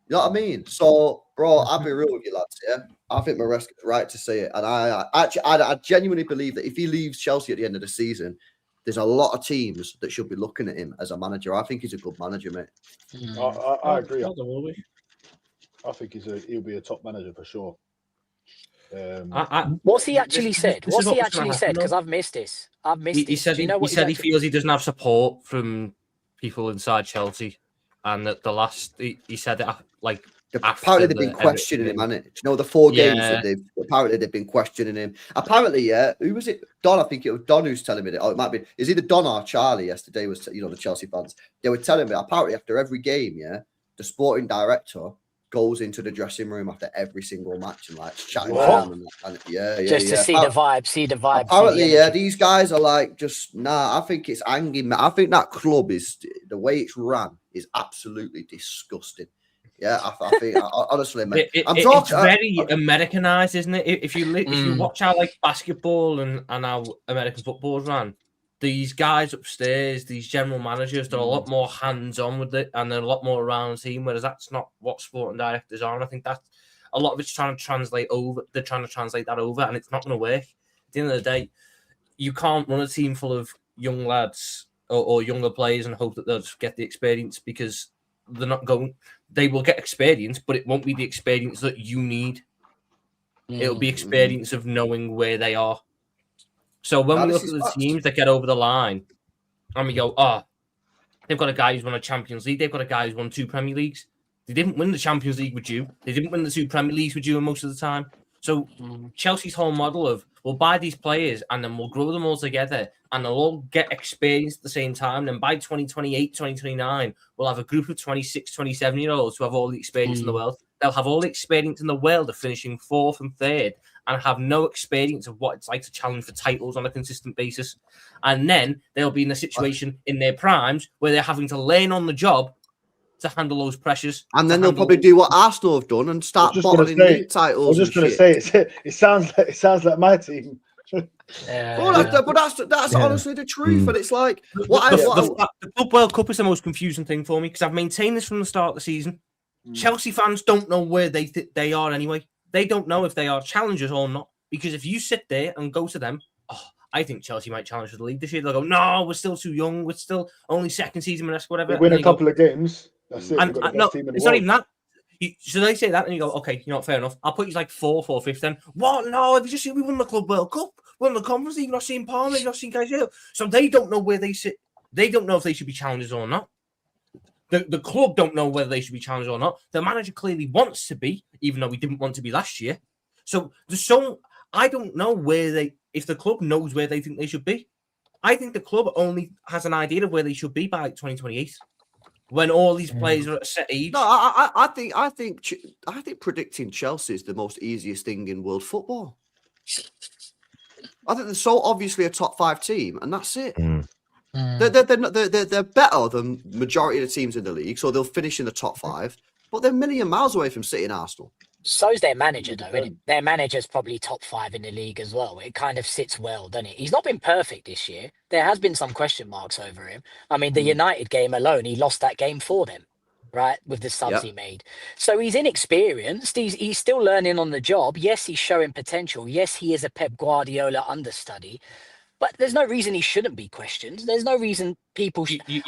You know what I mean? So, bro, I'll be real with you, lads. Yeah, I think Maresca's right to say it, and I genuinely believe that if he leaves Chelsea at the end of the season, there's a lot of teams that should be looking at him as a manager. I think he's a good manager, mate. I agree. I think he'll be a top manager for sure. What's he actually said? What's he actually said? Because I've missed this. He said he feels he doesn't have support from people inside Chelsea, and that the last he said that like apparently they've been questioning him, hasn't it? You know, the 4 games that they've been questioning him. Apparently, who was it? Don, I think it was Don who's telling me that. Oh, it might be. Is either Don or Charlie yesterday was, the Chelsea fans. They were telling me apparently after every game, the sporting director goes into the dressing room after every single match and like chatting around and just to see the vibe. Apparently, these guys are like I think it's hanging. I think that club is the way it's run is absolutely disgusting. Yeah, I think honestly, mate, it's very Americanized, isn't it? If you watch how like basketball and how American football's run, these guys upstairs, these general managers, they're a lot more hands-on with it, and they're a lot more around the team. Whereas that's not what sporting directors are. And I think that a lot of it's trying to translate over. They're trying to translate that over, and it's not going to work. At the end of the day, you can't run a team full of young lads or younger players and hope that they'll just get the experience, because they're not going. They will get experience, but it won't be the experience that you need. It'll be experience of knowing where they are. So when we look at the teams that get over the line, and we go, they've got a guy who's won a Champions League, they've got a guy who's won 2 Premier Leagues. They didn't win the Champions League with you. They didn't win the 2 Premier Leagues with you most of the time. So Chelsea's whole model of, we'll buy these players and then we'll grow them all together and they'll all get experience at the same time. And by 2028, 2029, we'll have a group of 26, 27-year-olds who have all the experience in the world. They'll have all the experience in the world of finishing 4th and 3rd and have no experience of what it's like to challenge for titles on a consistent basis. And then they'll be in a situation in their primes where they're having to learn on the job to handle those pressures. And then they'll probably do what Arsenal have done and start bottling league titles. I was just going to say, it sounds like my team. But that's honestly the truth. And it's like, the Club World Cup is the most confusing thing for me, because I've maintained this from the start of the season. Chelsea fans don't know where they are anyway. They don't know if they are challengers or not, because if you sit there and go to them, I think Chelsea might challenge for the league this year. They'll go, no, we're still too young. We're still only second season, Maresca, whatever. They win a couple of games. That's it. No, it's not even that. So they say that, and you go, okay, you know what, fair enough. I'll put you like 4th or 5th then. What? No, have you just seen we won the Club World Cup? We won the Conference League, not seen Palmer, not seen Caicedo. So they don't know where they sit. They don't know if they should be challengers or not. The club don't know whether they should be challenged or not. The manager clearly wants to be, even though he didn't want to be last year. So I don't know if the club knows where they think they should be. I think the club only has an idea of where they should be by 2028, when all these players are at a set age. No, I think predicting Chelsea is the most easiest thing in world football. I think they're so obviously a top 5 team, and that's it. They're better than majority of the teams in the league, so they'll finish in the top 5. But they're a million miles away from City and Arsenal. So's their manager, though, isn't it? Their manager's probably top 5 in the league as well. It kind of sits well, doesn't it? He's not been perfect this year. There has been some question marks over him. I mean, the United game alone, he lost that game for them, right, with the subs he made. So he's inexperienced. He's still learning on the job. Yes, he's showing potential. Yes, he is a Pep Guardiola understudy. But there's no reason he shouldn't be questioned. There's no reason people.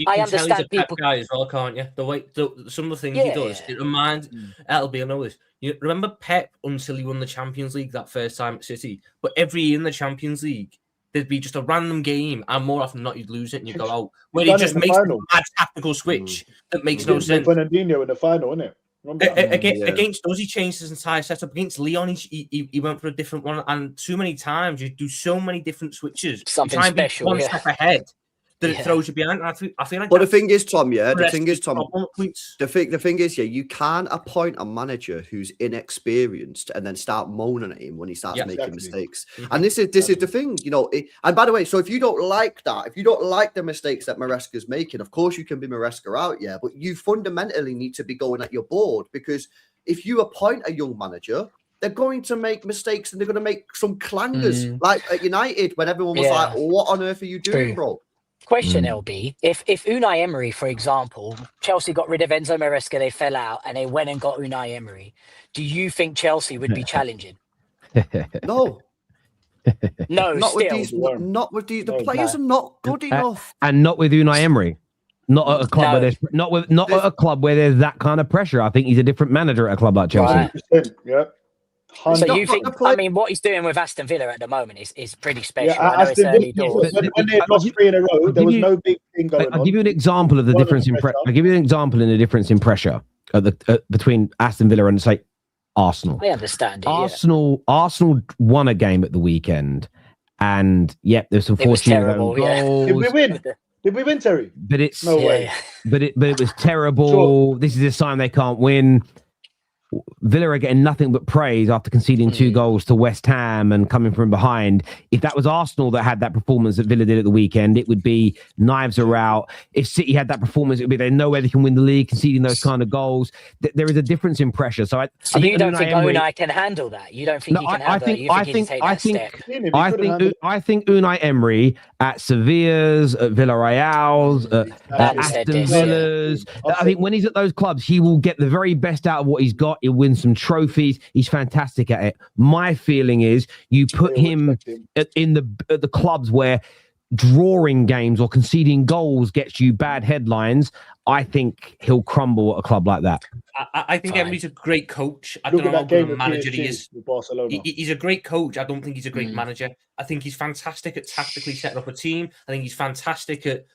I understand people. Guy as well, can't you? The way some of the things he does, it reminds. LB, I know this. You remember Pep until he won the Champions League that first time at City, but every year in the Champions League there'd be just a random game, and more often than not you'd lose it, and you go, "Oh, where he just makes a mad tactical switch that makes no sense." Fernandinho in the final, isn't it? Against us, he changed his entire setup. Against Leon, he went for a different one, and too many times you do so many different switches. Something special, one step ahead that it throws you behind. I feel like. But the thing is, Tom, the thing is, you can appoint a manager who's inexperienced and then start moaning at him when he starts making mistakes. And this is the thing, and by the way, so if you don't like that, if you don't like the mistakes that Maresca's making, of course you can be Maresca out, but you fundamentally need to be going at your board, because if you appoint a young manager, they're going to make mistakes and they're going to make some clangers, like at United when everyone was like, "What on earth are you doing, bro?" Question, LB, if Unai Emery, for example, Chelsea got rid of Enzo Maresca, they fell out, and they went and got Unai Emery, do you think Chelsea would be challenging? No. No, Not with still. these. Not with these. The No. players are not good enough. And not with Unai Emery. Not at a club where there's not at a club where there's that kind of pressure. I think he's a different manager at a club like Chelsea. Right. 100%, yeah. So you think? I mean, what he's doing with Aston Villa at the moment is pretty special. I know it's early doors. When they lost 3 in a row, there was no big thing going on. I'll give you an example of the difference in pressure. I'll give you an example in the difference in pressure between Aston Villa and, say, Arsenal. I understand it. Arsenal won a game at the weekend, and there's some fortunate goals. Did we win? Did we win, Terry? But it's no way. But it was terrible. Sure. This is a sign they can't win. Villa are getting nothing but praise after conceding 2 goals to West Ham and coming from behind. If that was Arsenal that had that performance that Villa did at the weekend, it would be knives are out. If City had that performance, it would be they know where they can win the league, conceding those kind of goals. There is a difference in pressure. So I think you don't think Unai can handle that? You don't think he can handle it? You think he can take that step? I think Unai Emery at Sevilla's, at Villarreal's, at Aston Villa's. I think when he's at those clubs, he will get the very best out of what he's got. He'll win some trophies. He's fantastic at it. My feeling is you put him at the clubs where drawing games or conceding goals gets you bad headlines. I think he'll crumble at a club like that. I think Emery's a great coach. I don't know how good a manager he is. He's a great coach. I don't think he's a great manager. I think he's fantastic at tactically setting up a team. I think he's fantastic at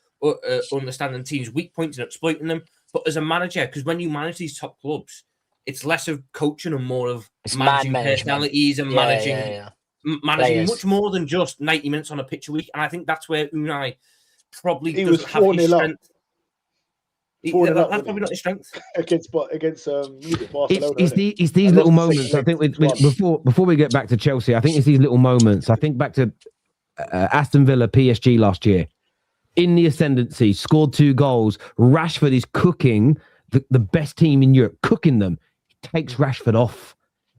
understanding teams' weak points and exploiting them. But as a manager, because when you manage these top clubs, it's less of coaching and more of managing personalities and managing much more than just 90 minutes on a pitch a week. And I think that's where Unai probably doesn't have his strength. That's probably not his strength against Barcelona. It's these little moments. I think before we get back to Chelsea, I think it's these little moments. I think back to Aston Villa, PSG last year, in the ascendancy, scored 2 goals. Rashford is cooking the best team in Europe, cooking them. He takes Rashford off.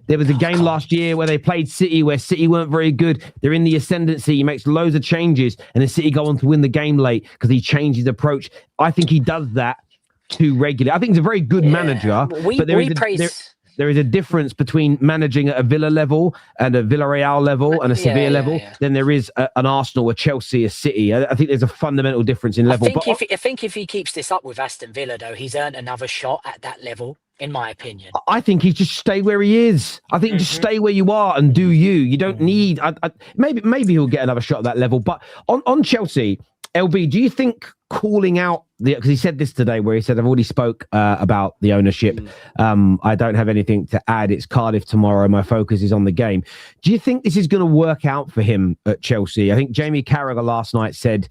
There was a game last year where they played City, where City weren't very good. They're in the ascendancy. He makes loads of changes, and then City go on to win the game late because he changed his approach. I think he does that too regularly. I think he's a very good manager, but there is a difference between managing at a Villa level and a Villarreal level and a Sevilla level than there is an Arsenal, a Chelsea, a City. I think there's a fundamental difference in level. I think if he keeps this up with Aston Villa, though, he's earned another shot at that level, in my opinion. I think he just stay where he is. I think just stay where you are and do you. You don't need... maybe he'll get another shot at that level. But on Chelsea, LB, do you think calling out because he said this today where he said, I've already spoke about the ownership. I don't have anything to add. It's Cardiff tomorrow. My focus is on the game. Do you think this is going to work out for him at Chelsea? I think Jamie Carragher last night said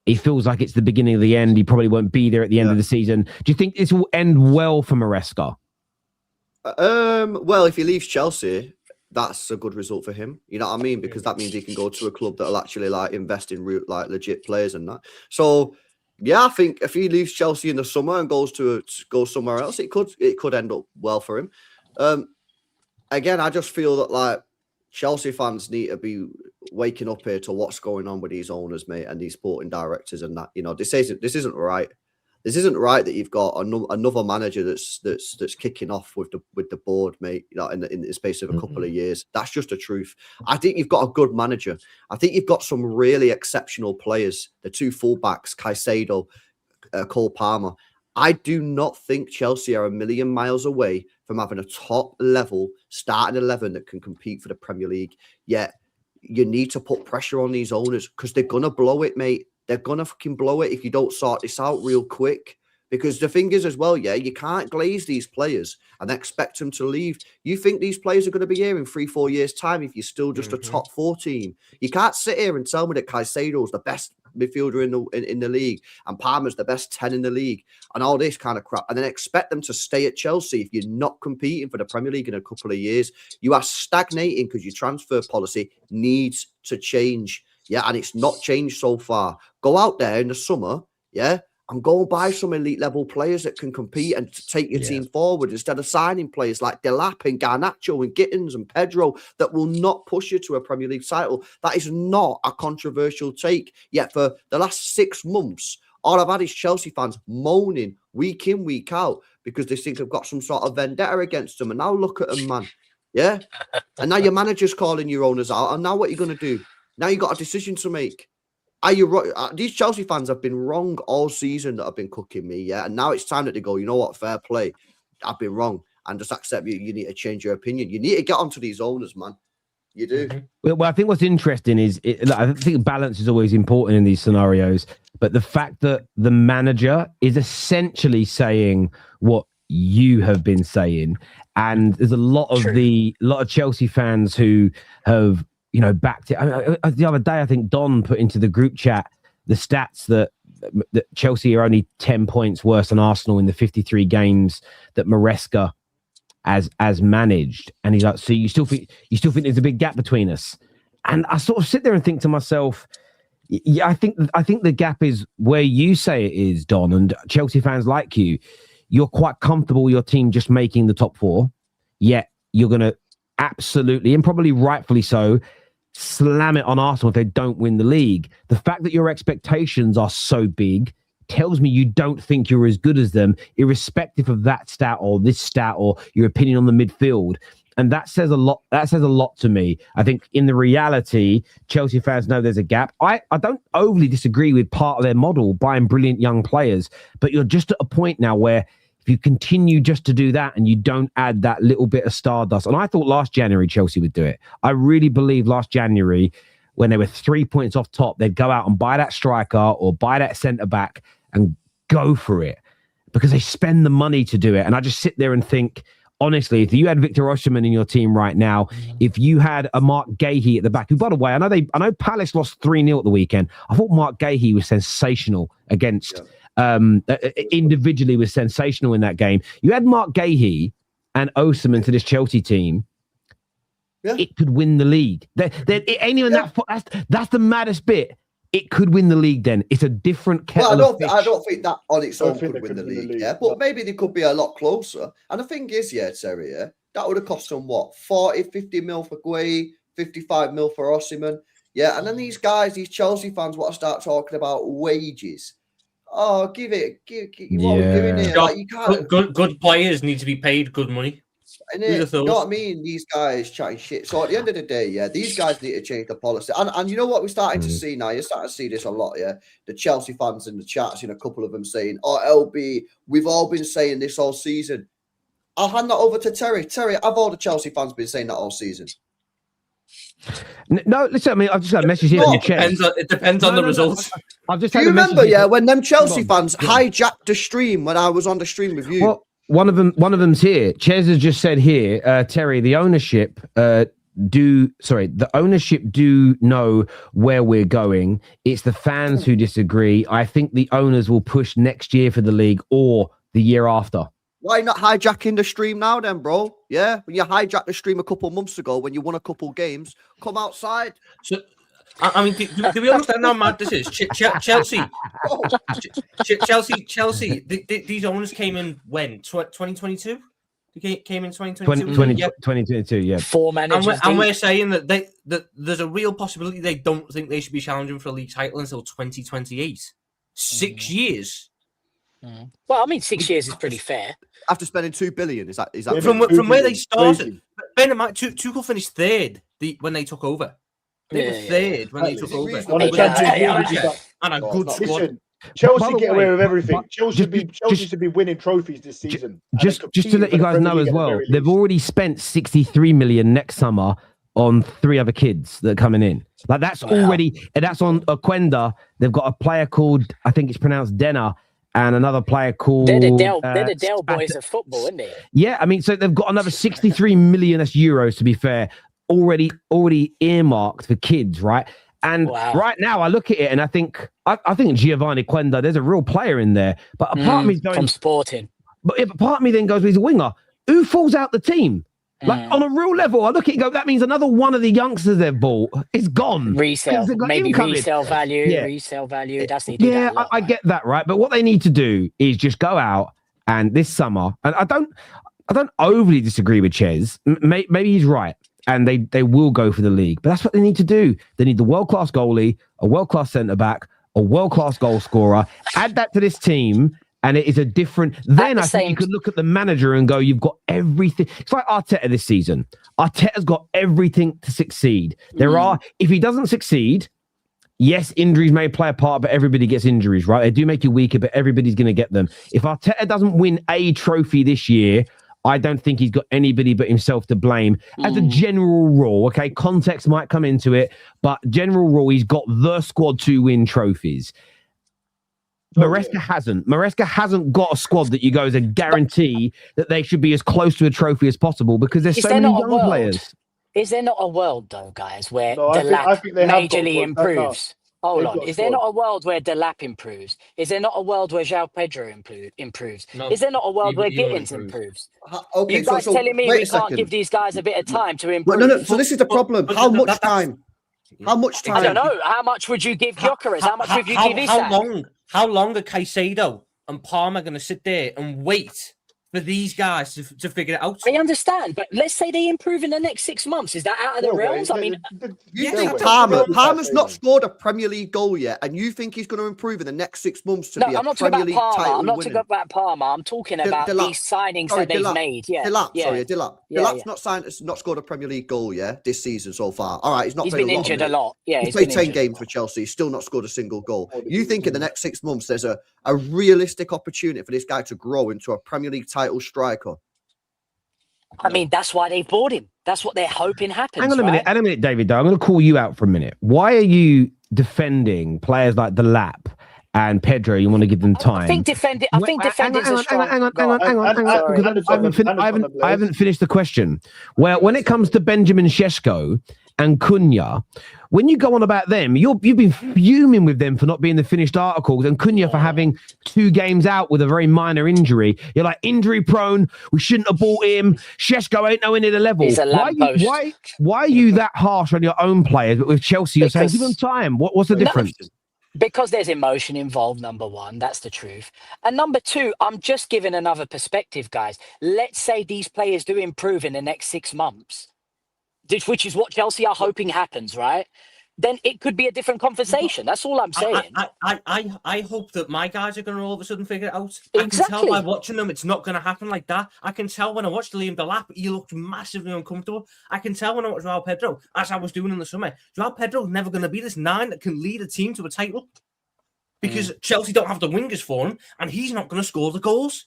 he feels like it's the beginning of the end. He probably won't be there at the end of the season. Do you think this will end well for Maresca? Well, if he leaves Chelsea, that's a good result for him. You know what I mean? Because that means he can go to a club that'll actually invest in legit players and that. So yeah, I think if he leaves Chelsea in the summer and goes somewhere else, it could end up well for him. Again, I just feel that Chelsea fans need to be waking up here to what's going on with these owners, mate, and these sporting directors and that. You know, this isn't right. This isn't right that you've got another manager that's kicking off with the board, mate. You know, in the space of a couple of years. That's just the truth. I think you've got a good manager. I think you've got some really exceptional players. The 2 fullbacks, Caicedo, Cole Palmer. I do not think Chelsea are a million miles away from having a top level starting 11 that can compete for the Premier League. Yet you need to put pressure on these owners because they're gonna blow it, mate. They're going to fucking blow it if you don't sort this out real quick. Because the thing is as well, you can't glaze these players and expect them to leave. You think these players are going to be here in 3-4 years' time if you're still just a top 4 team. You can't sit here and tell me that Caicedo's the best midfielder in the league and Palmer's the best 10 in the league and all this kind of crap and then expect them to stay at Chelsea if you're not competing for the Premier League in a couple of years. You are stagnating because your transfer policy needs to change. Yeah, and it's not changed so far. Go out there in the summer, and go and buy some elite level players that can compete and take your team forward instead of signing players like Delaps and Garnacho and Gittins and Pedro that will not push you to a Premier League title. That is not a controversial take. Yet for the last 6 months, all I've had is Chelsea fans moaning week in, week out because they think they've got some sort of vendetta against them. And now look at them, man. Yeah. And now your manager's calling your owners out. And now what are you going to do? Now you got a decision to make. Are you right? These Chelsea fans have been wrong all season that have been cooking me. Yeah. And now it's time that they go, you know what? Fair play. I've been wrong. And just accept you need to change your opinion. You need to get onto these owners, man. You do. Well, I think what's interesting is I think balance is always important in these scenarios. But the fact that the manager is essentially saying what you have been saying, and there's a lot of Chelsea fans who have backed it. The other day, I think Don put into the group chat the stats that Chelsea are only 10 points worse than Arsenal in the 53 games that Maresca as managed, and he's like, so you still think there's a big gap between us? And I sort of sit there and think to myself, yeah, I think the gap is where you say it is, Don, and Chelsea fans like you're quite comfortable with your team just making the top four, yet you're going to absolutely, and probably rightfully so, slam it on Arsenal if they don't win the league. The fact that your expectations are so big tells me you don't think you're as good as them, irrespective of that stat or this stat or your opinion on the midfield. And that says a lot. That says a lot to me. I think in the reality, Chelsea fans know there's a gap. I don't overly disagree with part of their model, buying brilliant young players, but you're just at a point now where if you continue just to do that and you don't add that little bit of stardust, and I thought last January Chelsea would do it. I really believe last January, when they were 3 points off top, they'd go out and buy that striker or buy that centre-back and go for it because they spend the money to do it. And I just sit there and think, honestly, if you had Victor Osimhen in your team right now, if you had a Mark Gahey at the back, who, by the way, I know Palace lost 3-0 at the weekend. I thought Mark Gahey was sensational against, individually was sensational in that game. You had Mark Gahey and Osimhen to this Chelsea team. Yeah. It could win the league. That's the maddest bit. It could win the league then. It's a different kettle of fish. I don't think that on its own could win the league. Yeah, but maybe they could be a lot closer. And the thing is, Terry, that would have cost them what? 40, 50 mil for Gueye, 55 mil for Osimhen. Yeah, and then these Chelsea fans want to start talking about wages. Oh, give it. What are we doing here? Like, you can't... Good players need to be paid good money. You know what I mean? These guys chatting shit. So at the end of the day, these guys need to change the policy. And you know what we're starting to see now? You're starting to see this a lot, the Chelsea fans in the chats, a couple of them saying, oh, LB, we've all been saying this all season. I'll hand that over to Terry. Terry, have all the Chelsea fans been saying that all season? No, listen, I mean, I've just got a message here in the chat. It depends on the results. I've just Do you remember, when them Chelsea fans hijacked the stream when I was on the stream with you? Well, one of them's here. Ches has just said here, Terry, the ownership do know where we're going. It's the fans who disagree. I think the owners will push next year for the league or the year after. Why not hijacking the stream now then, bro? Yeah, when you hijacked the stream a couple months ago when you won a couple games, come outside. So, I mean, do we understand how mad this is? Chelsea. Chelsea. These owners came in when? 2022? They came in 2022? 2022, yeah. 4 managers. And we're saying that there's a real possibility they don't think they should be challenging for a league title until 2028. 6 years. Well, I mean, 6 years is pretty fair. After spending $2 billion, is that from where they started? Ben and Mike, Tuchel finished third when they took over. They were third when they took over. And a good squad. Listen, Chelsea get away with everything. Chelsea should be winning trophies this season. Just to let you guys know as well, they've already spent 63 million next summer on 3 other kids that are coming in. Like that's already, and that's on Aquenda. They've got a player called, I think it's pronounced Denner, and another player called... They're the Dell boys of football, isn't they? Yeah, I mean, so they've got another 63 million euros, to be fair, already earmarked for kids, right? And right now, I look at it and I think Giovanni Quenda, there's a real player in there. But a part of me's going... From Sporting. But part of me then goes, he's a winger. Who falls out the team? Like, on a real level, I look at it and go, that means another one of the youngsters they've bought is gone. Resale. Maybe resale value. Yeah. Resale value. That's need to do that a lot, I get that, right? But what they need to do is just go out and this summer, and I don't overly disagree with Ches. Maybe he's right. And they will go for the league. But that's what they need to do. They need the world-class goalie, a world-class centre-back, a world-class goal scorer. Add that to this team, and it is a different. Then I think you could look at the manager and go, "You've got everything." It's like Arteta this season. Arteta's got everything to succeed. If he doesn't succeed, yes, injuries may play a part, but everybody gets injuries, right? They do make you weaker, but everybody's going to get them. If Arteta doesn't win a trophy this year, I don't think he's got anybody but himself to blame. As a general rule, okay, context might come into it, but general rule, he's got the squad to win trophies. Maresca hasn't. Maresca hasn't got a squad that you go as a guarantee that they should be as close to a trophy as possible because there's so many young players. Is there not a world, though, guys, where Delap majorly improves? Hold on. Is there not a world where Delap improves? Is there not a world where João Pedro improves? No, is there not a world where Gittins improves? Okay, you guys telling me we can't give these guys a bit of time to improve? No. So this is the problem. How much time? How much time? I don't know. How much would you give Gyokeres? How much would you give Isak? How long are Caicedo and Palmer going to sit there and wait for these guys to figure it out? I understand, but let's say they improve in the next 6 months. Is that out of the realms? I mean, you think Palmer's not scored a Premier League goal yet, and you think he's going to improve in the next 6 months to be a Premier League title winner? I'm not talking about Palmer. I'm talking about these signings that they've made. Delap. Delap's not scored a Premier League goal this season so far. All right, he's been injured a lot. Yeah, he's played 10 games for Chelsea. He's still not scored a single goal. You think in the next 6 months there's a realistic opportunity for this guy to grow into a Premier League title striker? I mean, that's why they bought him. That's what they're hoping happens. Hang on a minute, David. I'm going to call you out for a minute. Why are you defending players like Delap and Pedro? You want to give them time? I think defending is strong. Hang on. I haven't finished the question. Well, when it comes to Benjamin Šeško and Cunha, when you go on about them, you've been fuming with them for not being the finished articles, and Cunha for having 2 games out with a very minor injury. You're like, injury prone. We shouldn't have bought him. Šeško ain't nowhere near the level. Why are you that harsh on your own players? But with Chelsea, you're saying give them time. What's the difference? Because there's emotion involved, number one. That's the truth. And number two, I'm just giving another perspective, guys. Let's say these players do improve in the next 6 months, which is what Chelsea are hoping happens, right? Then it could be a different conversation. That's all I'm saying. I hope that my guys are going to all of a sudden figure it out. Exactly. I can tell by watching them, it's not going to happen like that. I can tell when I watched Liam Delap, he looked massively uncomfortable. I can tell when I watched João Pedro, as I was doing in the summer. João Pedro's never going to be this 9 that can lead a team to a title because Chelsea don't have the wingers for him, and he's not going to score the goals.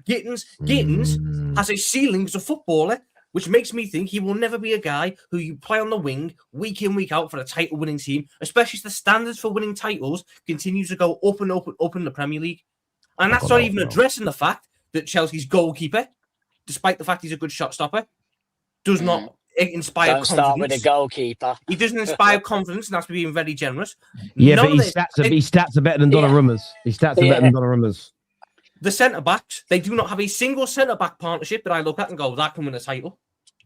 Gittins has a ceiling as a footballer, which makes me think he will never be a guy who you play on the wing week in, week out for a title-winning team, especially as the standards for winning titles continue to go up and up in the Premier League. And that's not even addressing the fact that Chelsea's goalkeeper, despite the fact he's a good shot stopper, does not inspire confidence. Don't start with a goalkeeper. He doesn't inspire confidence, and that's being very generous. Yeah, but his stats are better than Donnarumma's. His stats are better than Donnarumma's. The centre-backs, they do not have a single centre-back partnership that I look at and go, that can win a title.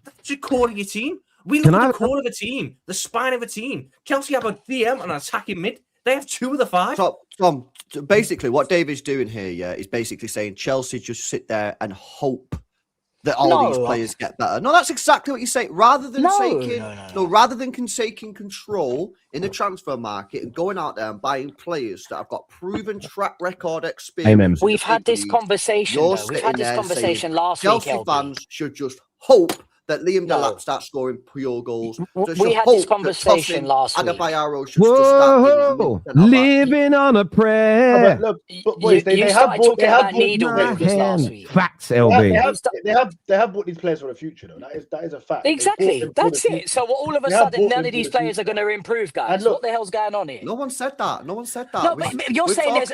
That's the core of your team. We look at the core of a team, the spine of a team. Chelsea have a DM and an attacking mid. They have 2 of the 5. Tom, basically what David's doing here, is basically saying Chelsea just sit there and hope that all these players get better. No, that's exactly what you say. Rather than taking control in the transfer market and going out there and buying players that have got proven track record experience. Amen. We've had this conversation. We've had this conversation last week. Chelsea fans should just hope that Liam Delap starts scoring pure goals. We had this conversation last week. Whoa, living on a prayer. Look, boys, they have bought needle movers last week. Facts, LB. They have bought these players for the future, though. That is a fact. Exactly. That's it. So all of a sudden, none of these players are going to improve, guys. What the hell's going on here? No one said that. No, but you're saying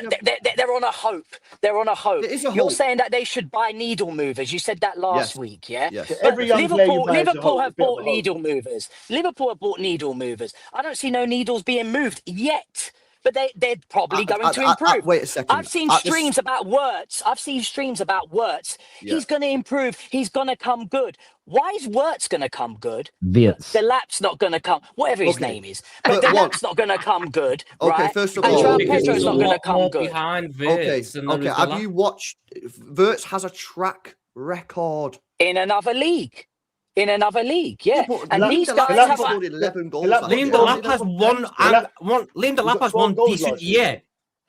they're on a hope. They're on a hope. You're saying that they should buy needle movers. You said that last week, yeah? Yes. Liverpool have bought needle movers. Liverpool have bought needle movers. I don't see no needles being moved yet, but they're probably going to improve. Wait a second. I've seen streams about Wirtz. Yeah. He's going to improve. He's going to come good. Why is Wirtz going to come good? Delap's not going to come, whatever his name is. But Delap's not going to come good, right? Okay, first of all, and João Pedro's not going to come good. Behind Wirtz okay. Have you watched? Wirtz has a track record in another league. Yeah. And these guys have 11 goals. Liam Delap has one decent year.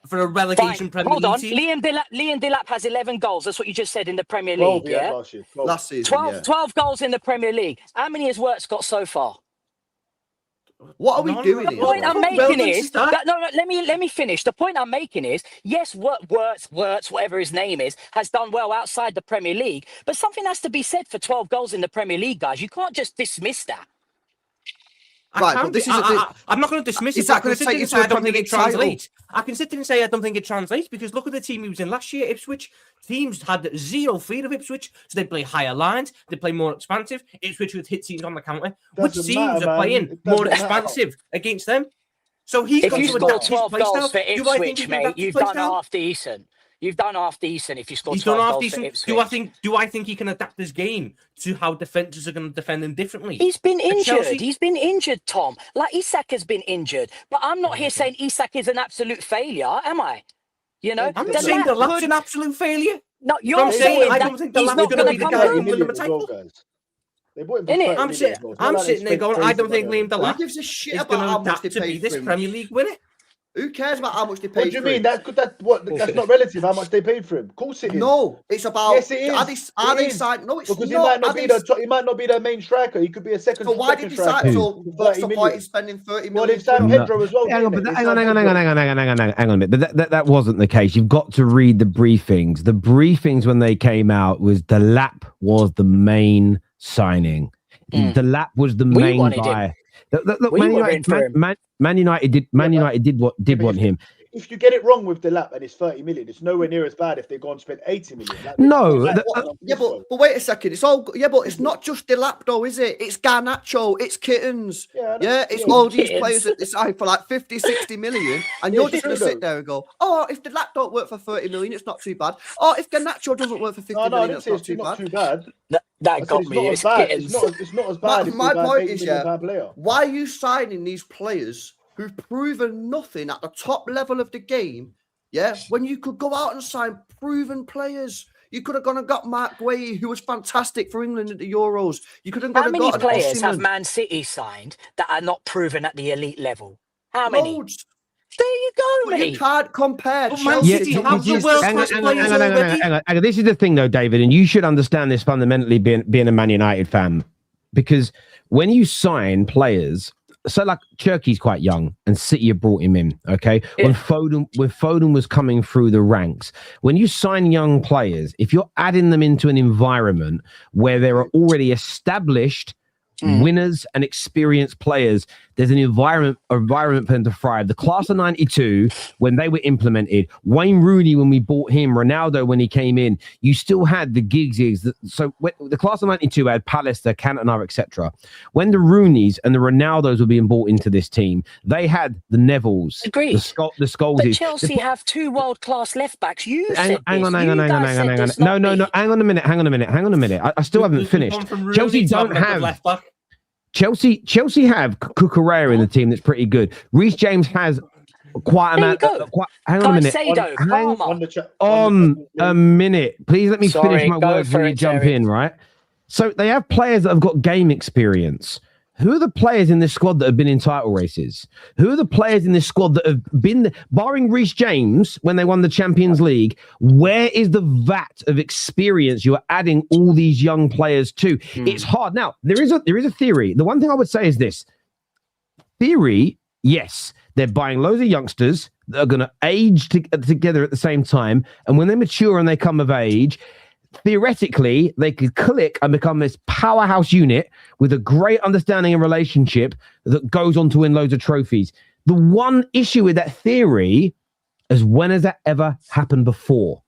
for a relegation Premier Hold on. League team. Liam Delap has 11 goals. That's what you just said in the Premier League, yeah? Last season, 12 goals in the Premier League. How many has Wirtz got so far? What are we doing here? The point I'm making is no. Let me finish. The point I'm making is yes, Wirtz, whatever his name is, has done well outside the Premier League, but something has to be said for 12 goals in the Premier League, guys. You can't just dismiss that. I'm not going to dismiss it. I can sit there and say I don't think it translates. I can sit there and say I don't think it translates because look at the team he was in last year, Ipswich. Teams had zero fear of Ipswich, so they play higher lines, they play more expansive. Ipswich would hit teams on the counter. Which teams are playing more expansive against them? So he's if you score 12 goals for Ipswich, mate, you've done half decent. You've done half decent if you score 12 goals for Ipswich. Do I think he can adapt his game to how defenders are going to defend him differently? He's been injured. He's been injured, Tom. Like Isak has been injured. But I'm not here saying Isak is an absolute failure, am I? You know, I'm not saying Delap's an absolute failure. No, you're saying I don't think Delap's going to be the guy who wins the title. I'm sitting there going, I don't think Liam Delap is going to adapt to be this Premier League winner. Who cares about how much they paid? What do you mean? That's not relative. How much they paid for him? Of course it is. No, it's about. Yes, it is. Are they signed? No, it's because not. He might not be their main striker. He could be a second. So why did he sign? So what's the point in spending 30 million? Well, it's Sam Pedro as well. Hang on a minute. But that wasn't the case. You've got to read the briefings. The briefings when they came out was Delap was the main signing. Delap was the main guy. Look, Man United did want him. If you get it wrong with Delap and it's 30 million, it's nowhere near as bad if they go and spend 80 million. But wait a second. It's all but it's not just Delap though, is it? It's Garnacho, it's Kittens. It's all these players that decide for like 50, 60 million, and you're just gonna sit there and go, oh, if Delap don't work for 30 million, it's not too bad. Oh, if Garnacho doesn't work for 50 million, it's not too bad. That got me. It's not as bad. My point is, why are you signing these players who've proven nothing at the top level of the game? When you could go out and sign proven players. You could have gone and got Mark Guehi, who was fantastic for England at the Euros. You could have gone How many players have Man City signed that are not proven at the elite level? How many? Loads. There you go, mate. You can't compare. This is the thing, though, David, and you should understand this fundamentally being a Man United fan, because when you sign players, so like Cherky's quite young, and City have brought him in. Okay, when Foden was coming through the ranks, when you sign young players, if you're adding them into an environment where there are already established winners and experienced players, there's an environment for them to thrive. The class of 92, when they were implemented, Wayne Rooney, when we bought him, Ronaldo, when he came in, you still had the Giggs. So the class of 92 had Pallister, Cantona, etc. When the Rooneys and the Ronaldos were being bought into this team, they had the Nevilles, agreed, the Scholes. But Chelsea have two world-class left-backs. Hang on. No. Hang on a minute. I still haven't finished. Chelsea don't have left back. Chelsea have Cucurella in the team that's pretty good. Reece James has quite a amount. Hang on a minute. On a minute. Please let me finish my words when you jump in, right? So they have players that have got game experience. Who are the players in this squad that have been in title races? Who are the players in this squad that have been, barring Reece James when they won the Champions League? Where is the vat of experience you are adding all these young players to? It's hard. Now, there is a theory. The one thing I would say is this. Theory, yes, they're buying loads of youngsters that are going to age together at the same time. And when they mature and they come of age, theoretically, they could click and become this powerhouse unit with a great understanding and relationship that goes on to win loads of trophies. The one issue with that theory is, when has that ever happened before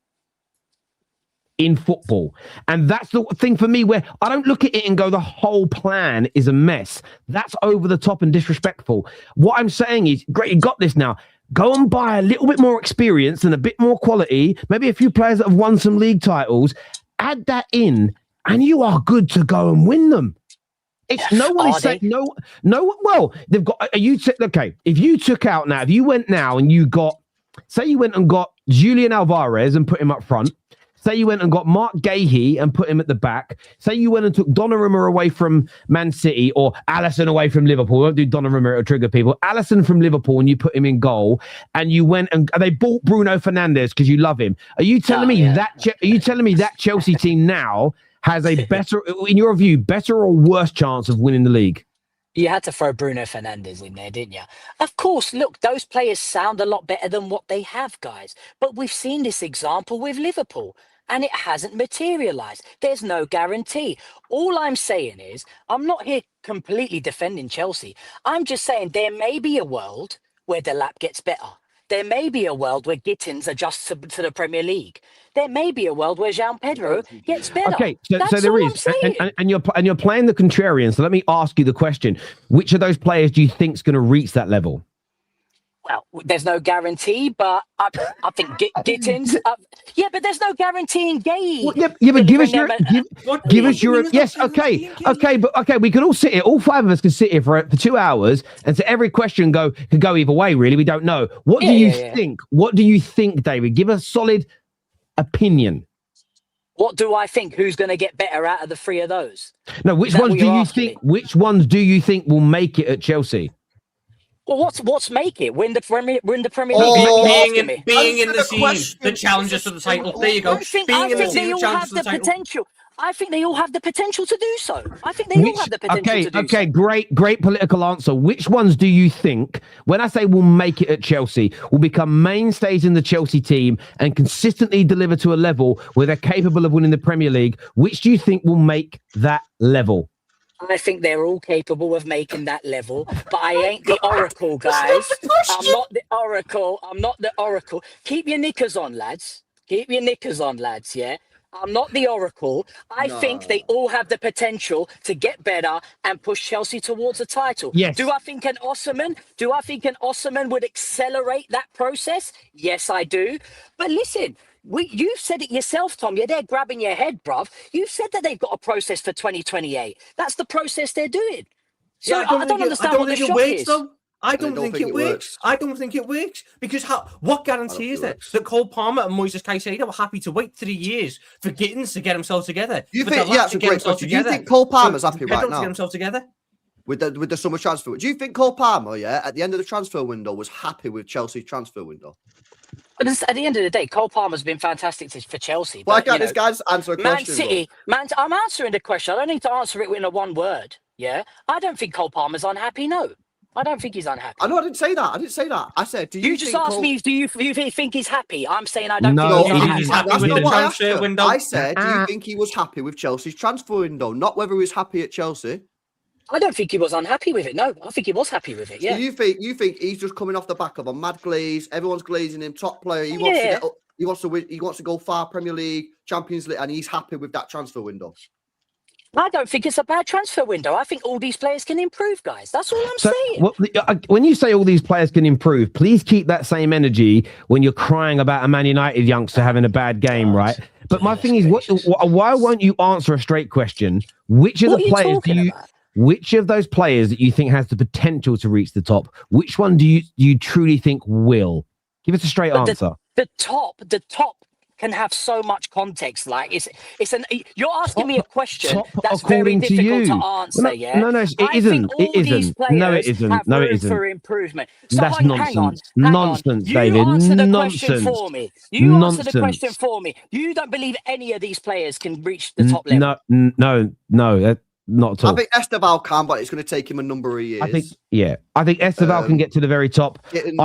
in football? And that's the thing for me, where I don't look at it and go, the whole plan is a mess. That's over the top and disrespectful. What I'm saying is, great, you got this now. Go and buy a little bit more experience and a bit more quality, maybe a few players that have won some league titles, add that in, and you are good to go and win them. It's no one is saying no. Well, they've got, okay, if you took out now, if you went now and you got, say you went and got Julian Alvarez and put him up front, Say you went and got Mark Gahey and put him at the back. Say you went and took Donnarumma away from Man City or Alisson away from Liverpool. Don't do Donnarumma, it'll trigger people. Alisson from Liverpool, and you put him in goal. And you went and they bought Bruno Fernandes because you love him. Are you telling me that Chelsea team now has a better, in your view, better or worse chance of winning the league? You had to throw Bruno Fernandes in there, didn't you? Of course, look, those players sound a lot better than what they have, guys. But we've seen this example with Liverpool, and it hasn't materialised. There's no guarantee. All I'm saying is, I'm not here completely defending Chelsea. I'm just saying there may be a world where Delaps gets better. There may be a world where Gittins adjusts to the Premier League. There may be a world where João Pedro gets better. Okay, so there is, and you're playing the contrarian. So let me ask you the question: which of those players do you think's going to reach that level? Well, there's no guarantee, but I think Gittins. Yeah, but there's no guarantee in Gay. Well, but give us your yes. Okay, but we can all sit here. All five of us can sit here for 2 hours, and so every question could go either way. Really, we don't know. What do you think? What do you think, David? Give a solid opinion. What do I think? Who's going to get better out of the three of those? No, which ones do you think? Which ones do you think will make it at Chelsea? Well, what's make it? Win the Premier League? Being in the team that challenges for the title. There you go. I think they all have the potential. I think they all have the potential to do so. I think they all have the potential to do so. Okay, great political answer. Which ones do you think, when I say will make it at Chelsea, will become mainstays in the Chelsea team and consistently deliver to a level where they're capable of winning the Premier League? Which do you think will make that level? I think they're all capable of making that level, but I ain't the oracle, guys. I'm not the oracle. Keep your knickers on, lads. Yeah. I'm not the oracle. I think they all have the potential to get better and push Chelsea towards a title. Yes. Do I think an Osimhen would accelerate that process? Yes, I do. But listen, you've said it yourself, Tom. You're there grabbing your head, bruv. You've said that they've got a process for 2028. That's the process they're doing. So I don't understand what the shock is. I don't think it works. I don't think it works because what guarantee is there that Cole Palmer and Moises Caicedo were happy to wait 3 years for Gittins to get himself together? Do you think Cole Palmer's happy right now? To get himself together with the summer transfer. Do you think Cole Palmer, at the end of the transfer window, was happy with Chelsea's transfer window? But at the end of the day, Cole Palmer's been fantastic for Chelsea. Why can't this guy answer a question? I'm answering the question. I don't need to answer it in a one word. Yeah, I don't think Cole Palmer's unhappy. No. I don't think he's unhappy. I know I didn't say that. I said, do you just asked me, do you think he's happy? I'm saying I don't think he's happy. That's not what I asked. I said, do you think he was happy with Chelsea's transfer window? Not whether he was happy at Chelsea. I don't think he was unhappy with it. No, I think he was happy with it. Yeah. So you think he's just coming off the back of a mad glaze? Everyone's glazing him, top player. He wants to get up, he wants to win, he wants to go far, Premier League, Champions League, and he's happy with that transfer window. I don't think it's a bad transfer window. I think all these players can improve, guys. That's all I'm saying. When you say all these players can improve, please keep that same energy when you're crying about a Man United youngster having a bad game, right? But my thing is, why won't you answer a straight question? Which of those players that you think has the potential to reach the top, which one do you truly think will? Give us a straight answer. The top can have so much context. Like you're asking me a question that's very difficult to answer. No, it isn't. No, it isn't. No, it isn't. For improvement. So that's nonsense. Nonsense, David. You answer the question for me. Answer the question for me. You don't believe any of these players can reach the top level? No. Not at all. I think Esteval can, but it's going to take him a number of years. I think Esteval can get to the very top. Gittins,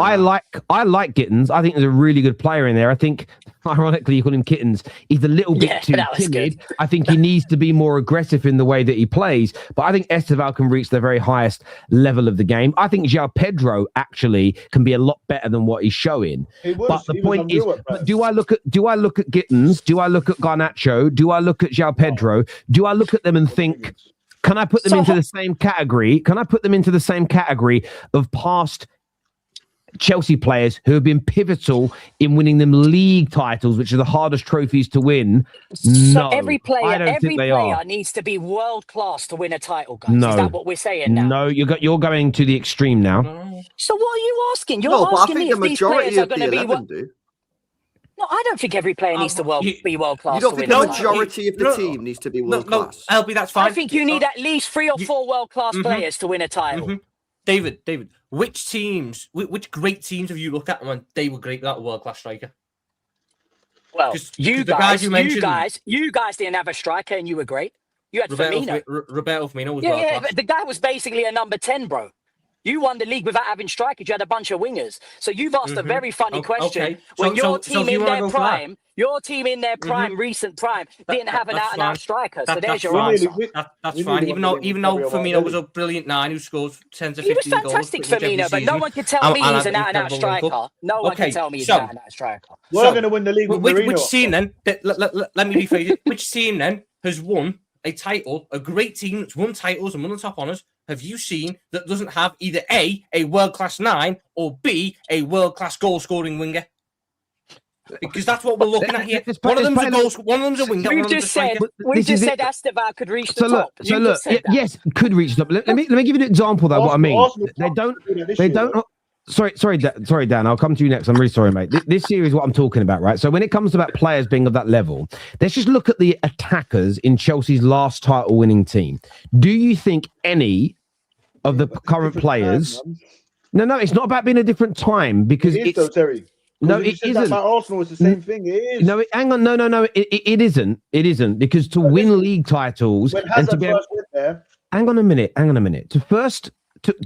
I like Gittins. I think there's a really good player in there. I think, ironically, you call him Kittens. He's a little bit too timid. I think he needs to be more aggressive in the way that he plays. But I think Esteval can reach the very highest level of the game. I think João Pedro actually can be a lot better than what he's showing. But the point is, do I look at Gittins? Do I look at Garnacho? Do I look at João Pedro? Do I look at them and think, can I put them into the same category? Can I put them into the same category of past Chelsea players who have been pivotal in winning them league titles, which are the hardest trophies to win? So every player needs to be world class to win a title, guys. Is that what we're saying now? No, you're going to the extreme now. So what are you asking? You're asking me if these players are going to be No, I don't think every player needs to be world class. You don't think the majority of the team needs to be world class? No, LB, that's fine. I think you need at least 3 or 4 world class players to win a title. David, which great teams have you looked at when they were great without a world class striker? Well, you guys didn't have a striker and you were great. You had Firmino. Roberto Firmino was world class. But the guy was basically a number 10, bro. You won the league without having strikers. You had a bunch of wingers. So you've asked a very funny question. Okay. When your team in their prime, recent prime, didn't have an out-and-out striker. So there's your answer. That's fine. Even though Firmino was a brilliant 9 who scores 10 to 15 goals. He was fantastic, Firmino, but no one can tell me he's an out-and-out striker. No one can tell me he's an out-and-out striker. We're going to win the league with Marino. Which team then? Let me rephrase it. Which team then has won a title, a great team that's won titles and won the top honours, have you seen that doesn't have either A world-class 9, or B, a world-class goal-scoring winger? Because that's what we're looking at here. One of them's a winger. We just said Esteval could reach the top. Yes, could reach the top. Let me give you an example though. What I mean, they don't. Sorry, Dan. I'll come to you next. I'm really sorry, mate. This series is what I'm talking about, right? So when it comes about players being of that level, let's just look at the attackers in Chelsea's last title-winning team. Do you think any of the current players? No, it's not about being a different time because it's though, Terry. No, it isn't. About Arsenal is the same thing. It is. No, hang on. No. It isn't. It isn't because to win league titles and to be able, hang on a minute.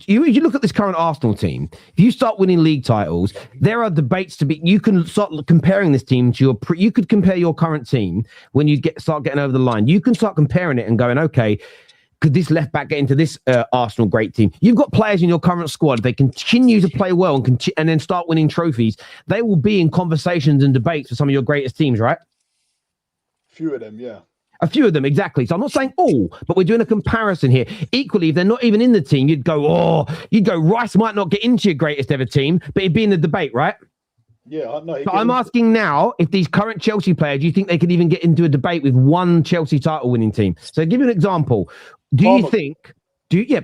You look at this current Arsenal team. If you start winning league titles, there are debates to be. You can start comparing this team to you could compare your current team when you start getting over the line. You can start comparing it and going, okay, could this left back get into this Arsenal great team? You've got players in your current squad. They continue to play well and then start winning trophies. They will be in conversations and debates for some of your greatest teams, right? A few of them, yeah. A few of them, exactly. So I'm not saying all, but we're doing a comparison here. Equally, if they're not even in the team, you'd go, Rice might not get into your greatest ever team, but he'd be in the debate, right? Yeah, no. So I'm asking now, if these current Chelsea players, do you think they could even get into a debate with one Chelsea title winning team? So give you an example.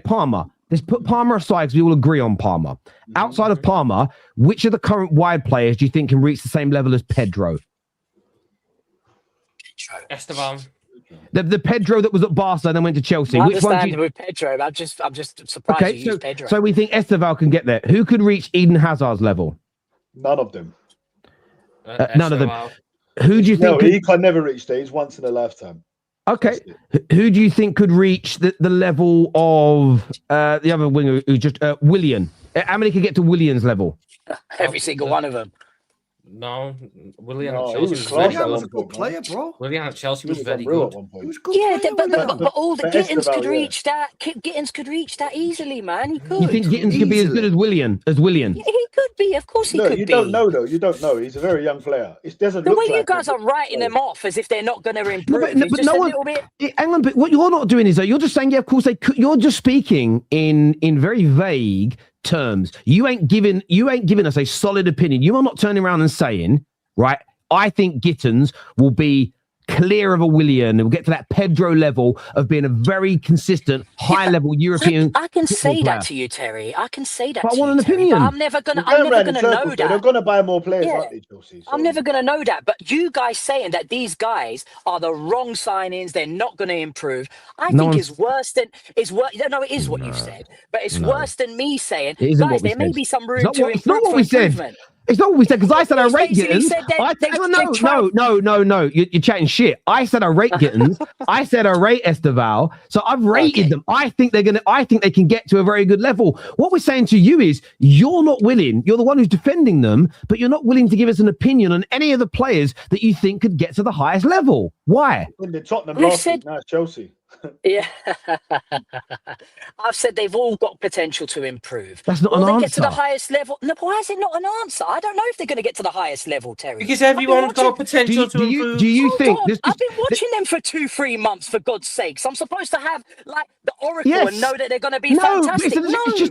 Palmer. Let's put Palmer aside because we all agree on Palmer. Outside of Palmer, which of the current wide players do you think can reach the same level as Pedro? Esteban. The Pedro that was at Barca and then went to Chelsea. Which one with Pedro? I'm just surprised you used Pedro. So we think Esteval can get there. Who could reach Eden Hazard's level? None of them. None of them. Who do you think? No, he can never reach there. He's once in a lifetime. Okay. Who do you think could reach the level of the other winger who just Willian? How many could get to Willian's level? Every single one of them. No, Willian at Chelsea was a good player, bro. Willian at Chelsea was very good. He was good. Yeah, but all the Gittins could reach that. Gittins could reach that easily, man. He could. You think Gittins could be as good as Willian? Yeah, he could be. Of course, he could be. You don't know though. You don't know. He's a very young player. It doesn't. The way you guys are writing them off as if they're not going to improve. But no one. Hang on, but what you're not doing is that you're just saying, yeah, of course they could. You're just speaking in very vague terms. You ain't giving us a solid opinion. You are not turning around and saying, right, I think Gittins will be clear of a Willian and will get to that Pedro level of being a very consistent, high-level European. I can say that to you, Terry. I can say that. But I want an opinion. I'm never gonna know that. They're gonna buy more players, aren't they, Chelsea? So. I'm never gonna know that. But you guys saying that these guys are the wrong signings, they're not gonna improve. I think is worse than No, it is what you said, but it's worse than me saying, guys, there may be some room to improve. It's not what we said. It's not what we said because I said I rate Gittins. No. You're chatting shit. I said I rate Gittins. I said I rate Esteval. So I've rated them. I think they can get to a very good level. What we're saying to you is you're not willing. You're the one who's defending them, but you're not willing to give us an opinion on any of the players that you think could get to the highest level. Why? When the Tottenham last week, now Chelsea. Yeah, I've said they've all got potential to improve. That's not an answer. They get to the highest level. No, why is it not an answer? I don't know if they're going to get to the highest level, Terry. Because everyone's got potential to improve. Do you think? I've been watching them for 2-3 months. For God's sakes, I'm supposed to have like the oracle and know that they're going to be fantastic.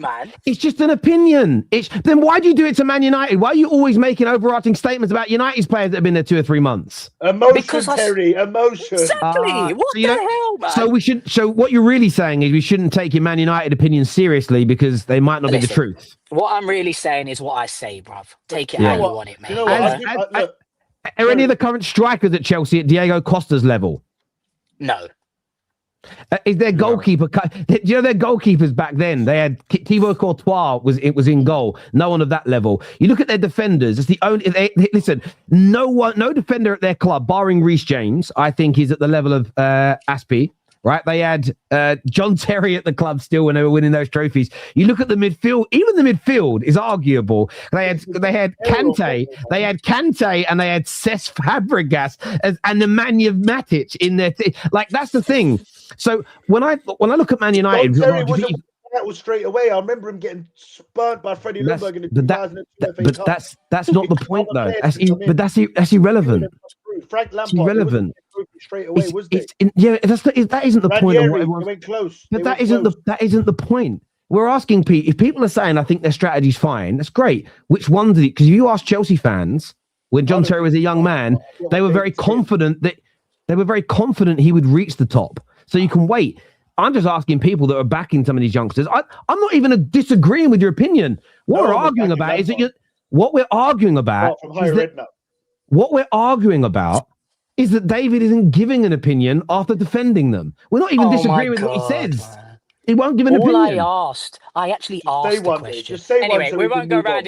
Man, it's just an opinion. Then why do you do it to Man United? Why are you always making overarching statements about United's players that have been there 2 or 3 months? Emotion, Terry. Emotion. Exactly. What the hell, man? So what you're really saying is we shouldn't take your Man United opinion seriously because they might not be the truth. What I'm really saying is what I say, bruv. Take it how you want it, mate. You know what? Are any of the current strikers at Chelsea at Diego Costa's level? No. Is their goalkeeper? Do you know their goalkeepers back then? They had Thibaut Courtois was in goal. No one of that level. You look at their defenders. It's the only. Listen, no defender at their club, barring Reece James, I think is at the level of Aspie. Right? They had John Terry at the club still when they were winning those trophies. You look at the midfield. Even the midfield is arguable. They had Kante, and they had Cesc Fabregas and Nemanja Matic in their team. Like that's the thing. So when I look at Man United, that was straight away. I remember him getting burnt by Freddie Ljungberg in the 2002 But that's not the point though. That's irrelevant. Frank Lampard, it's irrelevant. Straight away, was it? That isn't the point of what it went close. But that isn't the point. We're asking people, if people are saying I think their strategy's fine, that's great. Which one did it? Because if you ask Chelsea fans, when John Terry was a young man, they were very confident he would reach the top. So you can wait. I'm just asking people that are backing some of these youngsters. I'm not even disagreeing with your opinion. What we're arguing about is that David isn't giving an opinion after defending them. We're not even disagreeing with what he says. He won't give an opinion. I actually asked the question. Anyway, we won't go around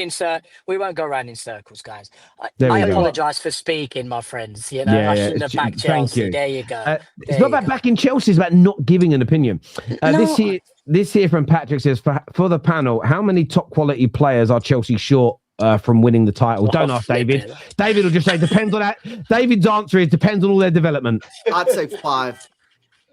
in circles, guys. I apologise for speaking, my friends. You know, I shouldn't have backed Chelsea. There you go. It's not about backing Chelsea. It's about not giving an opinion. This here from Patrick says, for the panel, how many top quality players are Chelsea short from winning the title? Don't ask David. David will just say depends on that. David's answer is depends on all their development. I'd say 5.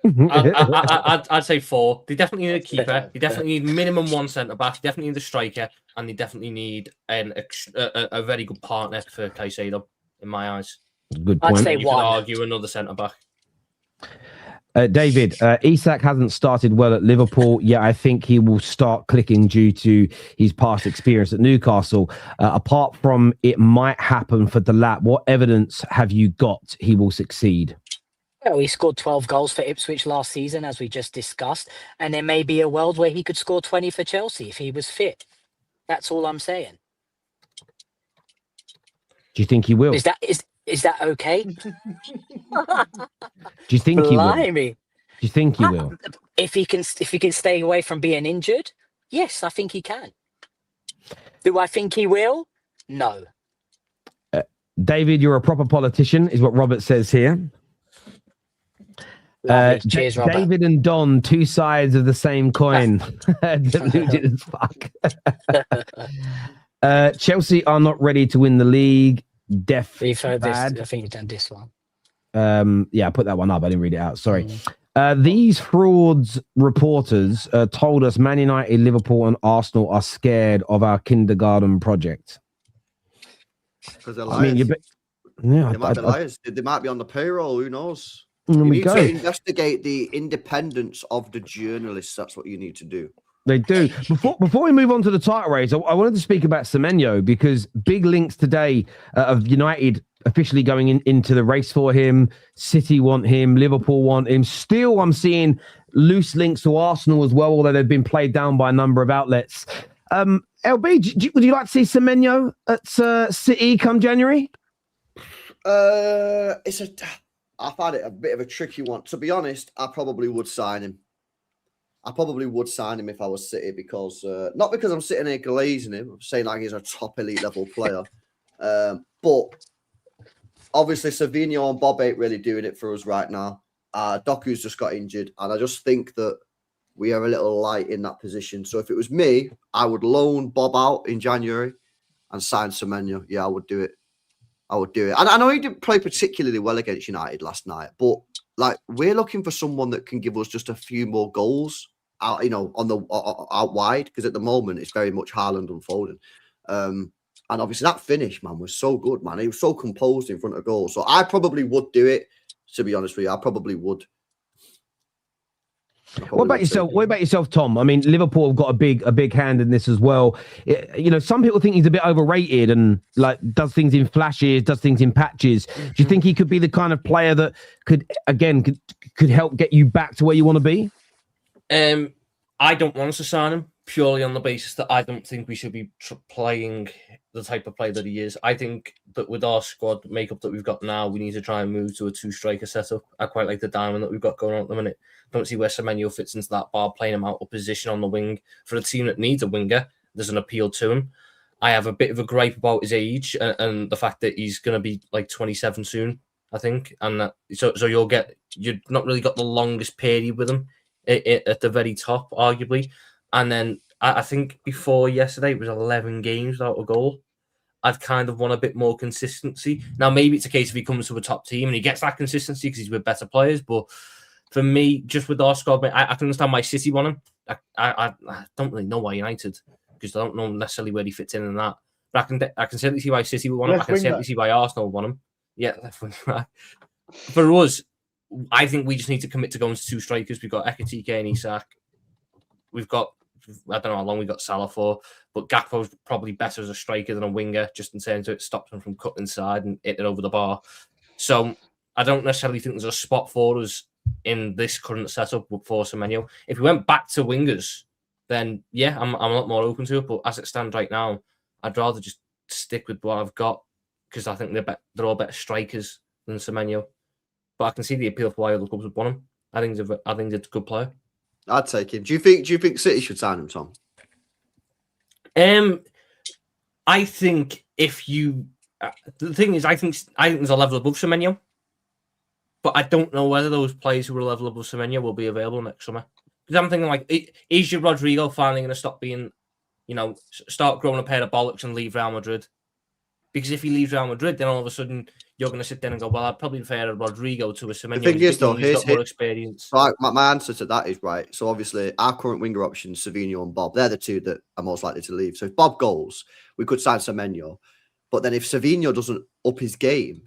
I'd say 4. They definitely need a keeper. They definitely need minimum 1 centre back. They definitely need a striker, and they definitely need a very good partner for Caicedo. In my eyes, good point. I'd say you 1. could argue another centre back. David, Isak hasn't started well at Liverpool, yet I think he will start clicking due to his past experience at Newcastle. Apart from it might happen for Delaps, what evidence have you got he will succeed? Well, he scored 12 goals for Ipswich last season, as we just discussed, and there may be a world where he could score 20 for Chelsea if he was fit. That's all I'm saying. Do you think he will? Is that okay? Do you think he will? Do you think he will? If he can stay away from being injured, yes, I think he can. Do I think he will? No. David, you're a proper politician, is what Robert says here. Cheers, Robert. David and Don, two sides of the same coin. Deluded as fuck. Chelsea are not ready to win the league. We've heard this. I think you've done this one. Yeah, I put that one up. I didn't read it out. Sorry. These frauds reporters told us Man United, Liverpool, and Arsenal are scared of our kindergarten project. Because they're liars. They might be liars. They might be on the payroll. Who knows? You need to investigate the independence of the journalists. That's what you need to do. They do. Before we move on to the title race, I wanted to speak about Semenyo because big links today of United officially going into the race for him. City want him. Liverpool want him. Still, I'm seeing loose links to Arsenal as well, although they've been played down by a number of outlets. LB, would you like to see Semenyo at City come January? I find it a bit of a tricky one. To be honest, I probably would sign him. If I was City because not because I'm sitting here glazing him. I'm saying like he's a top elite level player. But obviously Semenyo and Bob ain't really doing it for us right now. Doku's just got injured, and I just think that we are a little light in that position. So if it was me, I would loan Bob out in January and sign Semenyo. Yeah, I would do it. And I know he didn't play particularly well against United last night, but like we're looking for someone that can give us just a few more goals out, on the out wide, because at the moment it's very much Haaland unfolding. And obviously that finish, man, was so good, man. He was so composed in front of goal. So I probably would do it. To be honest with you, I probably would. What about yourself, Tom? I mean, Liverpool have got a big hand in this as well. Some people think he's a bit overrated and like does things in flashes, does things in patches. Do you think he could be the kind of player that could help get you back to where you want to be? I don't want to sign him purely on the basis that I don't think we should be playing the type of play that he is. I think that with our squad makeup that we've got now, we need to try and move to a 2-striker setup. I quite like the diamond that we've got going on at the minute. Don't see where Semenyo fits into that bar, playing him out of position on the wing. For a team that needs a winger, there's an appeal to him. I have a bit of a gripe about his age and the fact that he's going to be like 27 soon, I think. And so you've not really got the longest period with him at the very top, arguably. And then I think before yesterday, it was 11 games without a goal. I'd kind of want a bit more consistency. Now, maybe it's a case if he comes to a top team and he gets that consistency because he's with better players. But for me, just with our squad, I can understand why City want him. I don't really know why United, because I don't know necessarily where he fits in that. But I can certainly see why City would want him. I can certainly see why Arsenal would want him. Yeah, left wing back. For us, I think we just need to commit to going to 2 strikers. We've got Ekitike and Isak. We've got, I don't know how long we got Salah for, but Gakpo's probably better as a striker than a winger, just in terms of it stops him from cutting inside and hitting it over the bar. So I don't necessarily think there's a spot for us in this current setup for Semenyo. If we went back to wingers, then yeah, I'm a lot more open to it. But as it stands right now, I'd rather just stick with what I've got, because I think they're all better strikers than Semenyo. But I can see the appeal for why other clubs would want him. I think he's a good player. I'd take him. Do you think City should sign him, Tom? I think if you, the thing is, I think there's a level above Semenyo, but I don't know whether those players who are a level above Semenyo will be available next summer. Because I'm thinking, like, is your Rodrigo finally going to stop being, start growing a pair of bollocks and leave Real Madrid? Because if he leaves Real Madrid, then all of a sudden you're going to sit there and go, well, I'd probably prefer a Rodrigo to a Semenyo. The thing is, though, he's got more experience. Right, my answer to that is right. So obviously, our current winger options, Savinho and Bob, they're the two that are most likely to leave. So if Bob goes, we could sign Semenyo. But then if Savinho doesn't up his game,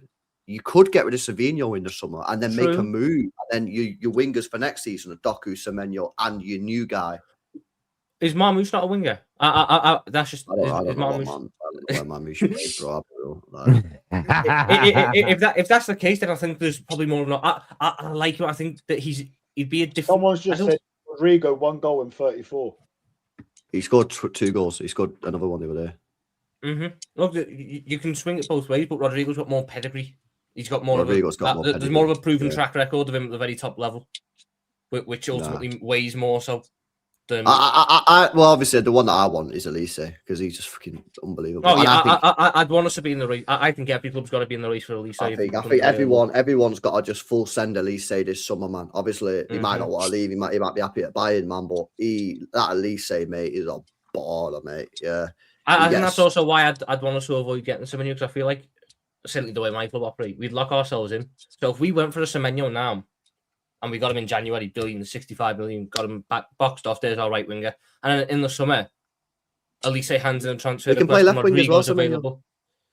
you could get rid of Savinho in the summer and then make a move. And then your wingers for next season are Doku, Semenyo, and your new guy. Is Marmoush not a winger? That's just. I don't know where Marmoush should play, bro. If that's the case, then I think there's probably more of not. I like him. I think that he'd be a different. Someone's just said Rodrigo 1 goal in 34. He scored 2 goals. He scored another one the other day. Mm-hmm. Look, you can swing it both ways, but Rodrigo's got more pedigree. He's got more. There's more of a proven track record of him at the very top level, which ultimately weighs more so. Well, obviously the one that I want is Elise, because he's just fucking unbelievable. Oh yeah, I'd want us to be in the race. I think every club's got to be in the race for Elise. I think everyone's got to just full send Elise this summer, man. Obviously, he might not want to leave. He might be happy at Bayern, man. But that Elise, mate, is a baller, mate. Yeah, I think that's also why I'd want us to avoid getting Semenyo, because I feel like certainly the way my club operate, we'd lock ourselves in. So if we went for a Semenyo now, and we got him in January, 65 million, got him back boxed off. There's our right winger. And then in the summer, Elise hands in a transfer. He can play left wing as well. Available.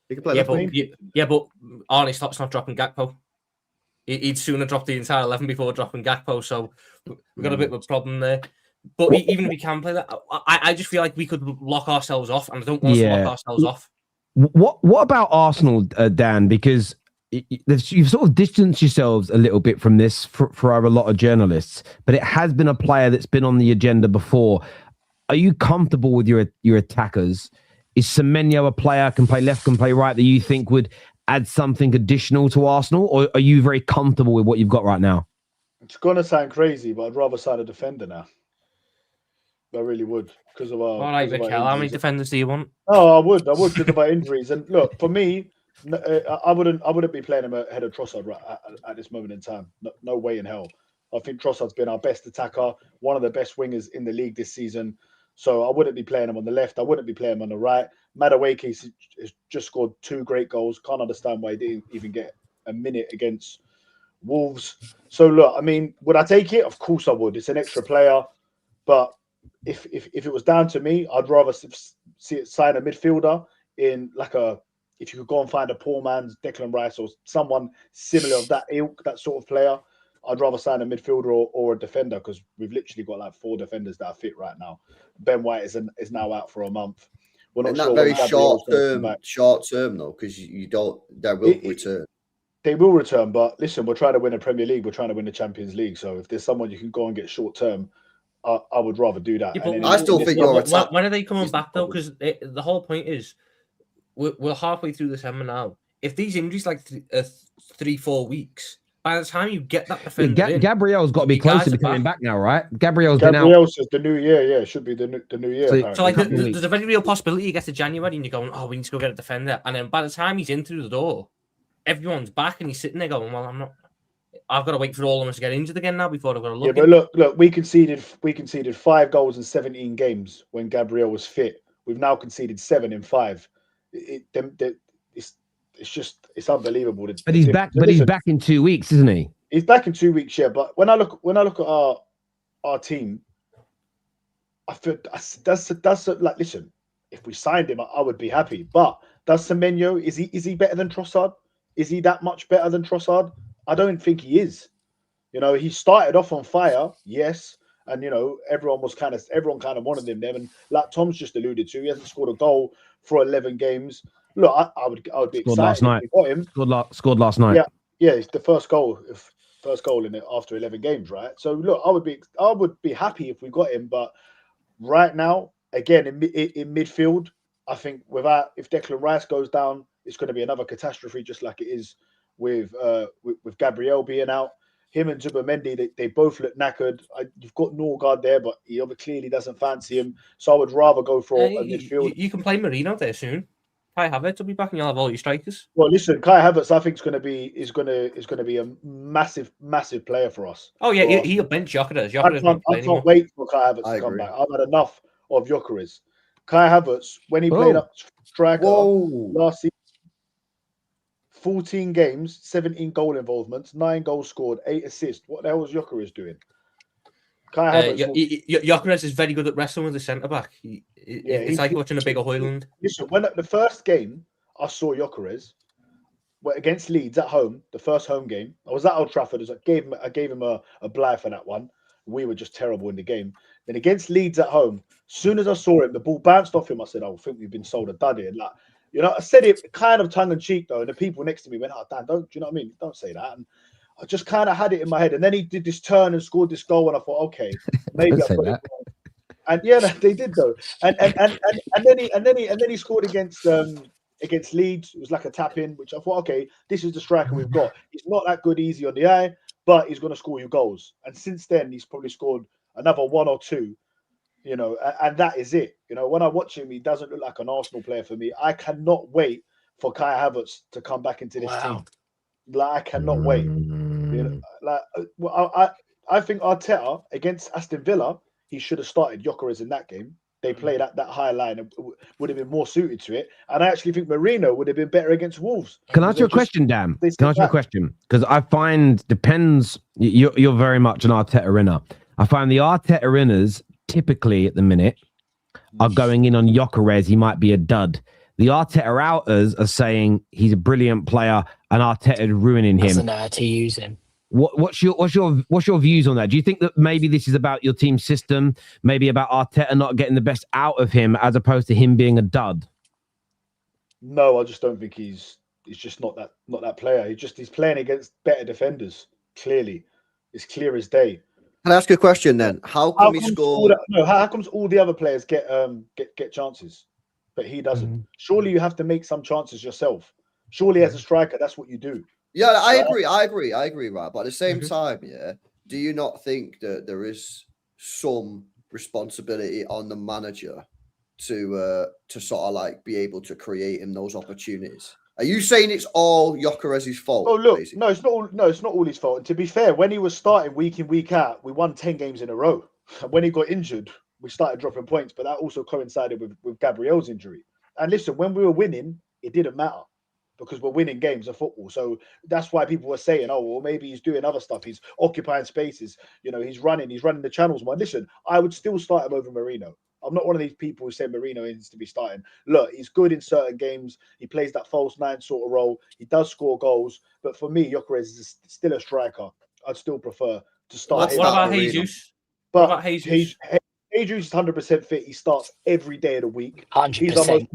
He can play left wing. But Arnie Slot's not dropping Gakpo. He'd sooner drop the entire 11 before dropping Gakpo. So we've got a bit of a problem there. But even if we can play that, I just feel like we could lock ourselves off, and I don't want us to lock ourselves off. What about Arsenal, Dan? Because you've sort of distanced yourselves a little bit from this for a lot of journalists, but it has been a player that's been on the agenda before. Are you comfortable with your attackers? Is Semenyo a player, can play left, can play right, that you think would add something additional to Arsenal, or are you very comfortable with what you've got right now? It's going to sound crazy, but I'd rather sign a defender now. I really would, because of our. All right, Mikel, how many defenders do you want? Oh, I would because of our injuries. And look, for me, I wouldn't be playing him ahead of Trossard at this moment in time. No way in hell. I think Trossard's been our best attacker, one of the best wingers in the league this season. So I wouldn't be playing him on the left. I wouldn't be playing him on the right. Madueke has just scored 2 great goals. Can't understand why he didn't even get a minute against Wolves. So look, I mean, would I take it? Of course I would. It's an extra player. But if it was down to me, I'd rather see it sign a midfielder in if you could go and find a poor man's Declan Rice or someone similar of that ilk, that sort of player, I'd rather sign a midfielder or a defender, because we've literally got like 4 defenders that are fit right now. Ben White is now out for a month. We're not sure. Very short term though, because they will return. They will return, but listen, we're trying to win a Premier League. We're trying to win the Champions League. So if there's someone you can go and get short term, I would rather do that. Yeah, but I still think your attack. When are they coming back though? Because the whole point is we're halfway through December now. If these injuries like 3-4 weeks, by the time you get that defender in, Gabriel's got to be closer to coming back now, right? Gabriel says the new year. Yeah, it should be the new year. So like, there's a very real possibility you get to January and you're going, oh, we need to go get a defender, and then by the time he's in through the door, everyone's back and he's sitting there going, well, I've got to wait for all of us to get injured again now before I've got to look. Yeah, but look, we conceded 5 goals in 17 games when Gabriel was fit. We've now conceded 7 in 5. It's unbelievable. But he's back. But he's back in 2 weeks, isn't he? He's back in 2 weeks, yeah. But when I look at our team, I feel that's like, listen, if we signed him, I would be happy. But does Semenyo, is he better than Trossard? Is he that much better than Trossard? I don't think he is. You know, he started off on fire, yes, and you know everyone kind of wanted him there. And like Tom's just alluded to, he hasn't scored a goal for 11 games. Look, I would be excited last night. if we got him. Scored last night. Yeah, it's the first goal in it after 11 games, right? So look, I would be happy if we got him, but right now, again in midfield, I think if Declan Rice goes down, it's going to be another catastrophe, just like it is with Gabriel being out. Him and Zubimendi, they both look knackered. You've got Norgard there, but he clearly doesn't fancy him. So I would rather go for a midfield. You can play Marino there soon. Kai Havertz will be back, and you'll have all your strikers. Well, listen, Kai Havertz, I think is going to be a massive player for us. Oh yeah, he'll bench Gyokeres. I can't wait for Kai Havertz to come back. I've had enough of Gyokeres. Kai Havertz, when he played up striker last season, 14 games, 17 goal involvements, 9 goals scored, 8 assists. What the hell was Gyokeres doing? Gyokeres is very good at wrestling with the centre back. It's like watching a bigger Hoyland. Listen, when the first game I saw Gyokeres against Leeds at home, the first home game, I was at Old Trafford. I gave him a bly for that one. We were just terrible in the game. Then against Leeds at home, soon as I saw him, the ball bounced off him. I said, "I think we've been sold a dud here." Like, you know, I said it kind of tongue in cheek though, and the people next to me went, "Oh, Dan, don't you know what I mean? Don't say that." And I just kind of had it in my head, and then he did this turn and scored this goal, and I thought, okay, maybe I put it wrong. And yeah, they did though. And then he scored against Leeds. It was like a tap in, which I thought, okay, this is the striker we've got. He's not that good easy on the eye, but he's going to score you goals. And since then, he's probably scored another 1 or 2. You know, and that is it. You know, when I watch him, he doesn't look like an Arsenal player for me. I cannot wait for Kai Havertz to come back into this team. Like, I cannot wait. You know, I think Arteta against Aston Villa, he should have started Gyokeres in that game. They played at that high line and would have been more suited to it. And I actually think Marino would have been better against Wolves. Can I ask you a question, Dan? Can I ask you a question? Because I find depends. You're very much an Arteta winner. I find the Arteta winners typically at the minute are going in on Gyokeres. He might be a dud. The Arteta outers are saying he's a brilliant player and Arteta ruining him. Doesn't know how to use him. What's your views on that? Do you think that maybe this is about your team system, maybe about Arteta not getting the best out of him as opposed to him being a dud? No, I just don't think he's just not that player. He's playing against better defenders. Clearly, it's clear as day. Can I ask you a question then? How come he scored? How comes all the other players get chances, but he doesn't? Surely you have to make some chances yourself. Surely as a striker, that's what you do. Yeah, I agree, right? But at the same time, yeah, do you not think that there is some responsibility on the manager to sort of like be able to create him those opportunities? Are you saying it's all Gyokeres' fault? Oh, look, basically? No, it's not all his fault. And to be fair, when he was starting week in, week out, we won 10 games in a row. And when he got injured, we started dropping points, but that also coincided with Gabriel's injury. And listen, when we were winning, it didn't matter because we're winning games of football. So that's why people were saying, oh, well, maybe he's doing other stuff. He's occupying spaces. You know, he's running the channels more. Listen, I would still start him over Marino. I'm not one of these people who say Marino needs to be starting. Look, he's good in certain games. He plays that false 9 sort of role. He does score goals. But for me, Gyokeres is still a striker. I'd still prefer to start him. What about Jesus? But what about Jesus? Jesus is 100% fit. He starts every day of the week. 100%.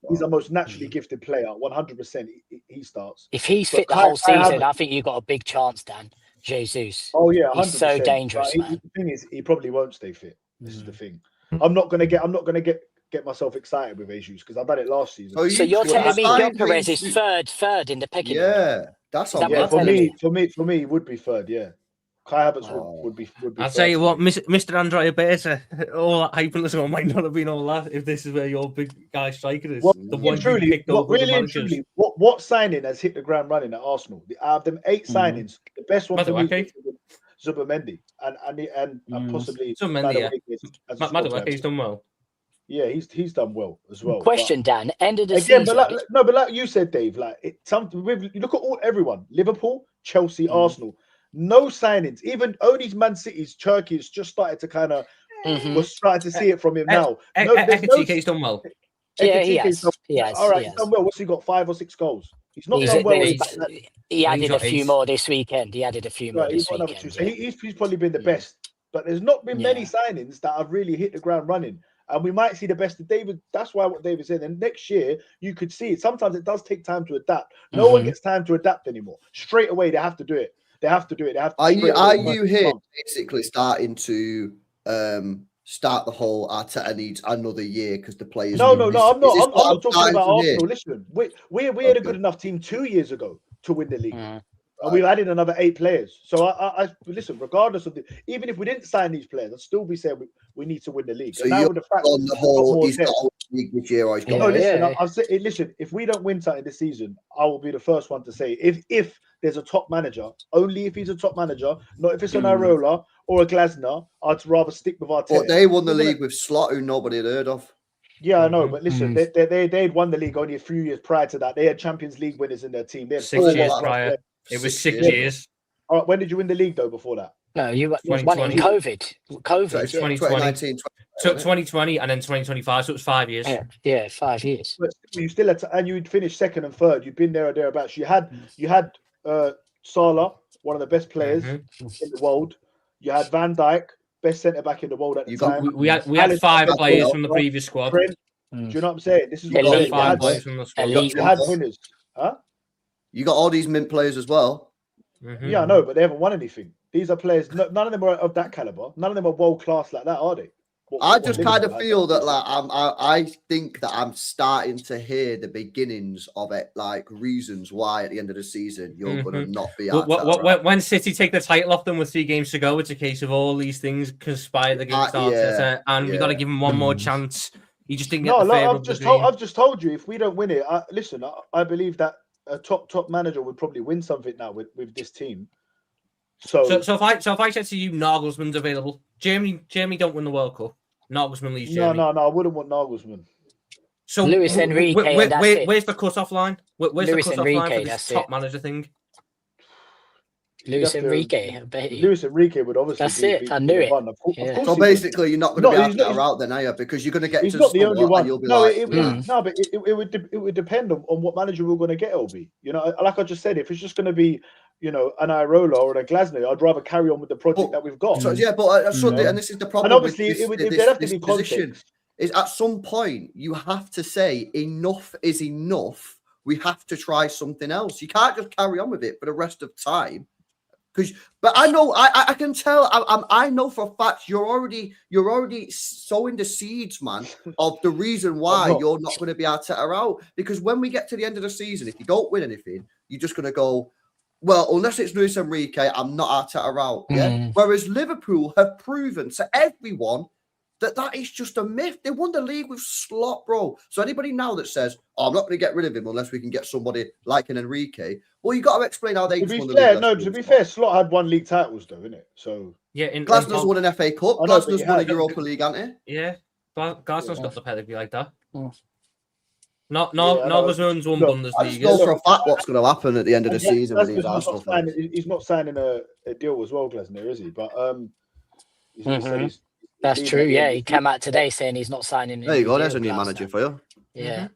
He's the most naturally gifted player. 100% he starts. If he's fit the whole season, I think you've got a big chance, Dan. Jesus. Oh, yeah. 100%. He's so dangerous, man. The thing is, he probably won't stay fit. This is the thing. I'm not gonna get myself excited with Jesus because I've done it last season. So you're telling me Gyokeres is third in the picking order? Yeah, that's that yeah. what you're For me, it would be third. Yeah, Kai Havertz would be. I'll tell you what, Mr. Andrea Beta, all that hype and listening might not have been all that if this is where your big guy striker is. Well, the one you picked over the managers. Truly, what signing has hit the ground running at Arsenal? Out of them 8 signings, the best one for me is Zubomendi and possibly Madueke's done well. Yeah, he's done well as well. Question, Dan. End of the season. But like you said, Dave, like you look at everyone: Liverpool, Chelsea, Arsenal. No signings. Even only Man City's Turkey has just started to kind of. We're starting to see it from him now. Ekatiké's done well. Yeah, he has. All right, he's done well. What's he got? 5 or 6 goals. He's not done well. He added a few more this weekend. He added a few more this weekend. So he's probably been the best. But there's not been many signings that have really hit the ground running. And we might see the best of David. That's why what David said. And next year, you could see it. Sometimes it does take time to adapt. No one gets time to adapt anymore. Straight away, they have to do it. They have to do it. Are you here basically starting to start the whole Arteta needs another year because the players? No, I'm not. I'm talking about Arsenal. Listen, we had a good enough team 2 years ago to win the league. And we've added another 8 players. So I listen, regardless of even if we didn't sign these players, I'd still be saying we need to win the league. So you're on the whole, he's got the league this year. Listen, if we don't win something this season, I will be the first one to say if there's a top manager, only if he's a top manager, not if it's an Irola or a Glasner, I'd rather stick with Arteta. But they won the league with Slot, who nobody had heard of. Yeah, I know, but listen, they'd won the league only a few years prior to that. They had Champions League winners in their team. They had 6 years prior. It was 6 years. All right, when did you win the league though? Before that? No, you won in COVID. 2020, and then 2025. So it was 5 years. Yeah, 5 years. But you still had and you'd finished second and third. You'd been there or thereabouts. You had Salah, one of the best players in the world. You had Van Dijk, best centre back in the world at the time. We had 5 players from the previous squad. Do you know what I'm saying? This is what elite, 5 players from the squad. You had winners, huh? You got all these mint players as well. Yeah, I know, but they haven't won anything. These are players. None of them are of that caliber. None of them are world class like that, are they? I just kind of feel that, like, I think that I'm starting to hear the beginnings of it, like reasons why at the end of the season you're going to not be. When City take the title off them with 3 games to go, it's a case of all these things conspired against Arteta, and we got to give him one more chance. He just didn't get the favour. I've just told you, if we don't win it, listen, I believe that a top manager would probably win something now with this team. So if I said to you, Nagelsmann's available, Germany don't win the World Cup. Nagelsmann leaves Germany. No, I wouldn't want Nagelsmann. So Luis Enrique, where's the cut-off line? Where's the cut-off line for this top manager thing? Luis Enrique, I bet you. Luis Enrique would obviously. That's it. I knew it. So basically, you're not going to be out there out then, are you? Because you're going to get. He's not the only one. But it would depend on what manager we're going to get. LB, like I just said, if it's just going to be, an Irola or a Glasner, I'd rather carry on with the project that we've got. And this is the problem. And obviously, it would have to be position. Is at some point you have to say enough is enough. We have to try something else. You can't just carry on with it for the rest of time. But I know I can tell. I know for a fact you're already sowing the seeds, man, of the reason why you're not going to be Arteta out. Because when we get to the end of the season, if you don't win anything, you're just going to go, well, unless it's Luis Enrique, I'm not Arteta out. Yeah. Whereas Liverpool have proven to everyone that is just a myth. They won the league with Slot, bro. So anybody now that says, I'm not going to get rid of him unless we can get somebody like an Enrique, well, you got to explain how they won the league. To be fair, Slot had 1 league titles, though, innit? So Glasner's won an FA Cup. Glasner's won a Europa League, hasn't he? Yeah, Glasner's got the pedigree like that. Nagelsmann's won Bundesliga. I just know for a fact what's going to happen at the end of the season with these Arsenal fans. He's not signing a deal as well, Glasner, is he? But that's true. Yeah, he came out today saying he's not signing. There you go. There's a new manager for you. Yeah.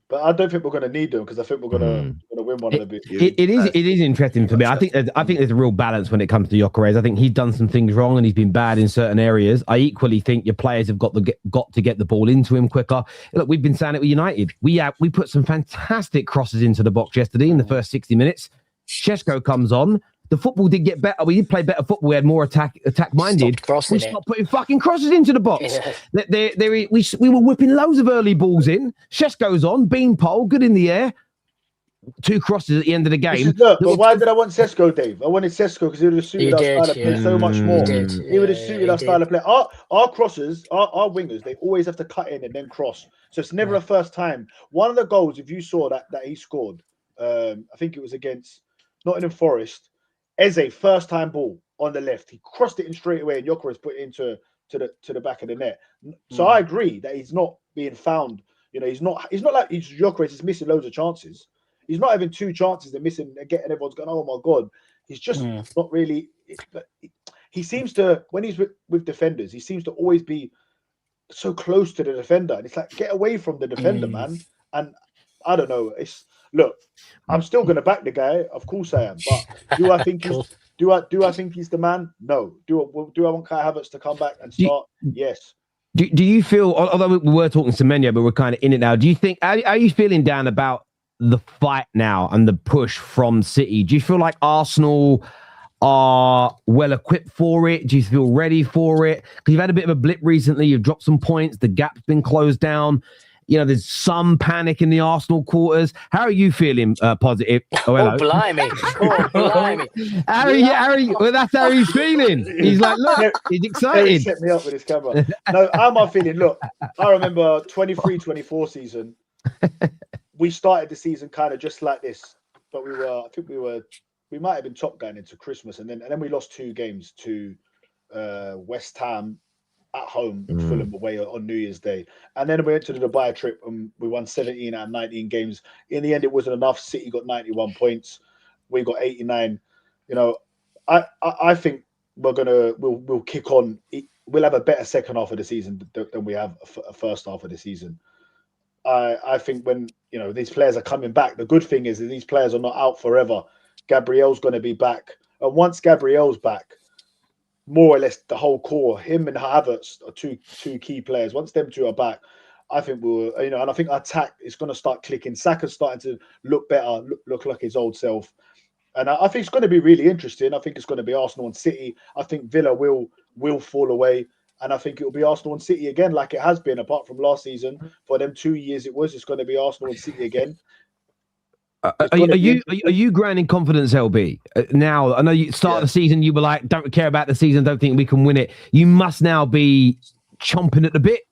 But I don't think we're going to need them because I think we're going to win one of the big. It is interesting for me. I think there's a real balance when it comes to Gyokeres. I think he's done some things wrong and he's been bad in certain areas. I equally think your players have got to get the ball into him quicker. Look, we've been saying it with United. We put some fantastic crosses into the box yesterday in the first 60 minutes. Šeško comes on the football did get better. We did play better football. We had more attack minded. We stopped putting fucking crosses into the box. Yeah. We were whipping loads of early balls in. Sesko's on, beanpole, good in the air. 2 crosses at the end of the game. But why did I want Sesko, Dave? I wanted Sesko because he would have suited our style of play so much more. He would have suited our style of play. Our crosses, our wingers, they always have to cut in and then cross. So it's never a first time. One of the goals, if you saw that he scored, I think it was against Nottingham Forest, Eze, first time ball on the left. He crossed it in straight away and Gyokeres put it into the back of the net. So I agree that he's not being found. You know, he's not like Gyokeres is missing loads of chances. He's not having 2 chances and missing and getting everyone's going, oh my God. He's just not really. He seems to, when he's with defenders, he seems to always be so close to the defender. And it's like, get away from the defender, man. And I don't know. Look, I'm still going to back the guy. Of course I am. But do I think I think he's the man? No. Do I want Kai Havertz to come back and start? Yes. Do you feel, although we were talking to Semenyo, but we're kind of in it now, do you think, are you feeling down about the fight now and the push from City? Do you feel like Arsenal are well equipped for it? Do you feel ready for it? Because you've had a bit of a blip recently. You've dropped some points. The gap's been closed down. You know, there's some panic in the Arsenal quarters. How are you feeling? Positive? Oh, blimey. Harry, well, that's how he's feeling. He's like, look, he's excited. He set me up with his camera. No, how am I feeling? Look, I remember 23-24 season. We started the season kind of just like this, but we might have been top going into Christmas, and then we lost 2 games to West Ham at home, Fulham away on New Year's Day, and then we went to the Dubai trip and we won 17 out of 19 games. In the end, it wasn't enough. City got 91 points, we got 89. You know, I think we'll kick on. We'll have a better second half of the season than we have a first half of the season. I think when, you know, these players are coming back, the good thing is that these players are not out forever. Gabriel's going to be back. And once Gabriel's back, more or less the whole core, him and Havertz are two key players. Once them 2 are back, I think we'll, you know, and I think our attack is going to start clicking. Saka's starting to look better, look like his old self. And I think it's going to be really interesting. I think it's going to be Arsenal and City. I think Villa will fall away. And I think it will be Arsenal and City again, like it has been, apart from last season. For them 2 years, it's going to be Arsenal and City again. Are you grinding confidence, LB? Now, I know you start the season, you were like, don't care about the season, don't think we can win it. You must now be chomping at the bit.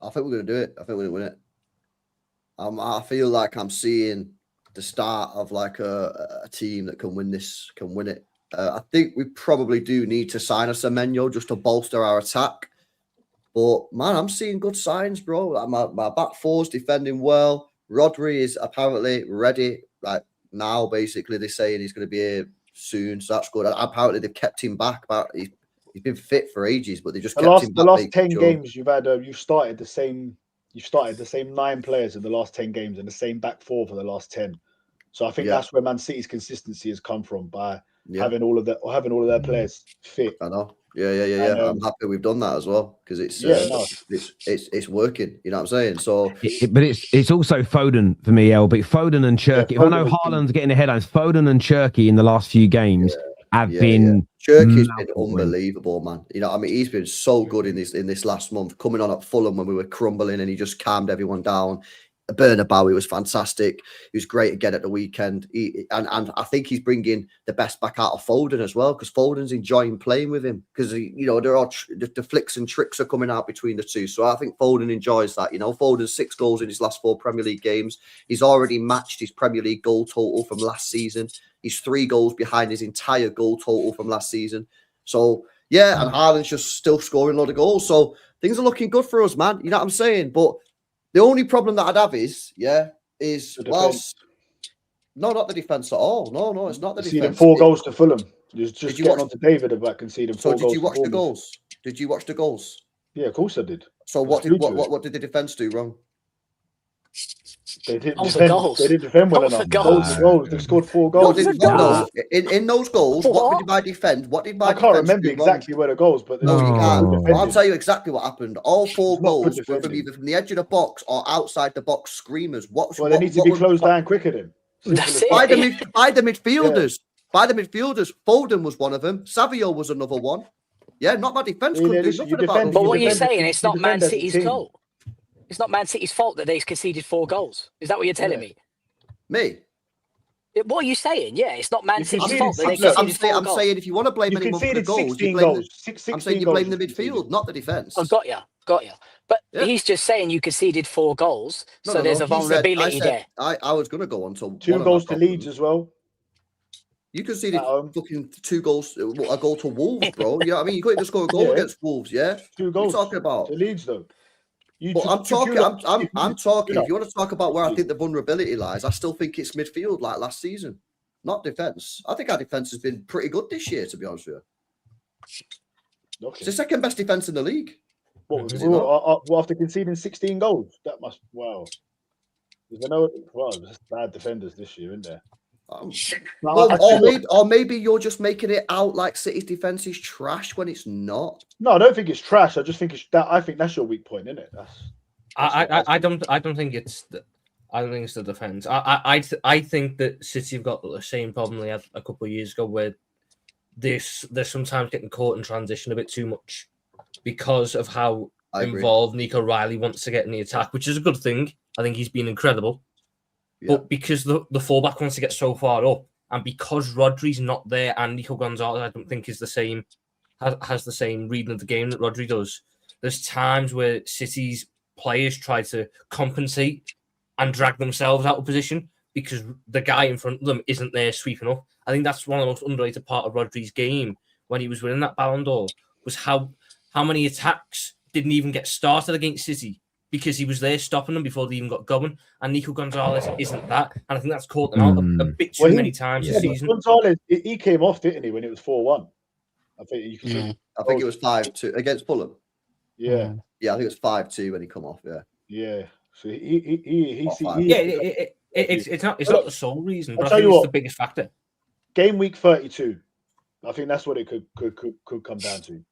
I think we're going to do it. I think we're going to win it. I feel like I'm seeing the start of like a team that can win this, can win it. I think we probably do need to sign a Semenyo just to bolster our attack. But, man, I'm seeing good signs, bro. Like my back four's defending well. Rodri is apparently ready right now, basically. They're saying he's going to be here soon, so that's good. Apparently, they've kept him back. But he's been fit for ages, but they just kept him back. The last 10 games you've had, you've started the same 9 players in the last 10 games and the same back 4 for the last 10. So I think that's where Man City's consistency has come from, by having all of their players fit. I know. Yeah. And, I'm happy we've done that as well, because it's working. You know what I'm saying? So, but it's also Foden for me, LB. Foden and Cherky. If I know Haaland's getting the headlines, Foden and Cherky in the last few games have been. Cherky's been unbelievable, man. You know, I mean, he's been so good in this last month. Coming on at Fulham when we were crumbling, and he just calmed everyone down. Bernabeu was fantastic. He was great again at the weekend. And I think he's bringing the best back out of Foden as well, because Foden's enjoying playing with him, because, you know, there are the flicks and tricks are coming out between the two. So I think Foden enjoys that. You know, Foden's 6 goals in his last 4 Premier League games. He's already matched his Premier League goal total from last season. He's 3 goals behind his entire goal total from last season. So, yeah, and Haaland's just still scoring a lot of goals. So things are looking good for us, man. You know what I'm saying? But the only problem that I'd have is whilst not the defence at all. No, it's not the defence. Conceding 4 goals to Fulham. Just getting on to David about conceding 4 goals. So did you watch the goals? Did you watch the goals? Yeah, of course I did. So what did the defence do wrong? They didn't defend well enough. Goals. They scored 4 goals. In those goals, what did I defend? I can't remember exactly where the goals, but no, you can't. I'll tell you exactly what happened. All 4 goals were from either from the edge of the box or outside the box screamers. They need to be closed down quicker then. By the midfielders. by the midfielders. Foden was one of them. Savio was another one. Yeah, not my defense could do nothing about them. But what you're saying, it's not Man City's fault. It's not Man City's fault that they conceded 4 goals. Is that what you're telling me? Me? What are you saying? Yeah, it's not Man City's fault that they conceded 4 goals. I'm saying if you want to blame anyone for the goals, I'm saying you blame the midfield, not the defense. Oh, got you. But he's just saying you conceded 4 goals, so there's a vulnerability there. I was going to go on to 2 goals to Leeds as well. You conceded fucking 2 goals, a goal to Wolves, bro. You know what I mean? You couldn't just score a goal against Wolves, yeah? 2 goals. What are you talking about? To Leeds, though. I'm talking. If you want to talk about where I think the vulnerability lies, I still think it's midfield like last season, not defense. I think our defense has been pretty good this year, to be honest with you. Okay. It's the second best defense in the league. After conceding 16 goals, that must there's bad defenders this year, isn't there? Or maybe you're just making it out like City's defense is trash when it's not. No, I don't think it's trash. I just think I think that's your weak point, isn't it? I don't think it's the defense. I think that City have got the same problem they had a couple of years ago, where they're sometimes getting caught in transition a bit too much because of how involved Nico Riley wants to get in the attack, which is a good thing. I think he's been incredible. Yeah. But because the fullback wants to get so far up, and because Rodri's not there, and Nico Gonzalez, I don't think has the same reading of the game that Rodri does. There's times where City's players try to compensate and drag themselves out of position because the guy in front of them isn't there sweeping up. I think that's one of the most underrated part of Rodri's game when he was winning that Ballon d'Or, was how many attacks didn't even get started against City because he was there stopping them before they even got going. And Nico Gonzalez isn't that. And I think that's caught them out a bit too many times this season. Gonzalez, he came off, didn't he, when it was 4-1? I think you can see. I think it was 5-2 against Fulham. Yeah. Yeah, I think it was 5-2 when he come off, yeah. Yeah. So it's not the sole reason, but I think it's the biggest factor. Game week 32. I think that's what it could come down to.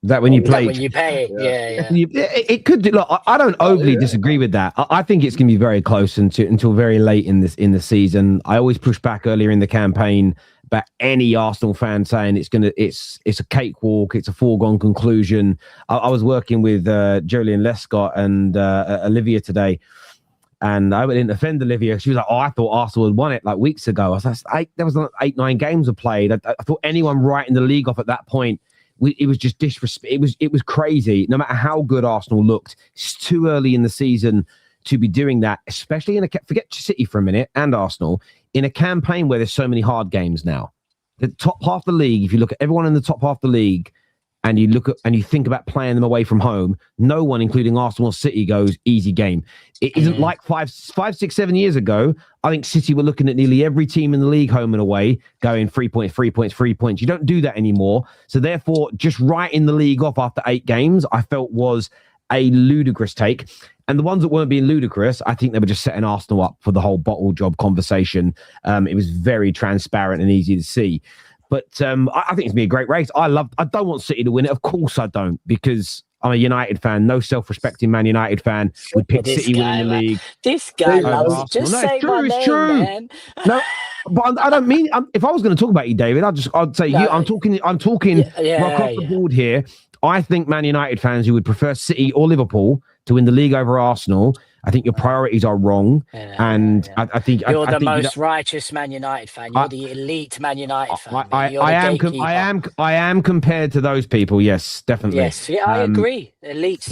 That when you play, when you pay, yeah. It could do. Look, I don't overly disagree with that. I think it's going to be very close until very late in the season. I always push back earlier in the campaign about any Arsenal fan saying it's a cakewalk, it's a foregone conclusion. I was working with Jolien Lescott and Olivia today, and I didn't offend Olivia. She was like, "Oh, I thought Arsenal had won it like weeks ago." I was like, "There was 8-9 games were played." I thought anyone writing the league off at that point. It was just disrespect. It was crazy. No matter how good Arsenal looked, it's too early in the season to be doing that, especially forget City for a minute and Arsenal, in a campaign where there's so many hard games now. The top half of the league, if you look at everyone in the top half of the league and you look at and you think about playing them away from home, no one, including Arsenal or City, goes easy game. It isn't like 5, 6, 7 years ago. I think City were looking at nearly every team in the league, home and away, going 3 points, 3 points, 3 points. You don't do that anymore. So therefore, just writing the league off after 8 games, I felt was a ludicrous take. And the ones that weren't being ludicrous, I think they were just setting Arsenal up for the whole bottle job conversation. It was very transparent and easy to see. But I think it's going to be a great race. I don't want City to win it. Of course I don't, because I'm a United fan. No self-respecting Man United fan would pick City winning the league. This guy loves just say my name, man. No, but I don't mean. If I was going to talk about you, David, I'd say you. I'm talking across the board here. I think Man United fans who would prefer City or Liverpool to win the league over Arsenal, I think your priorities are wrong. I think you're the most righteous Man United fan. You're the elite Man United fan. I am compared to those people. Yes, definitely. Yes, I agree. Elite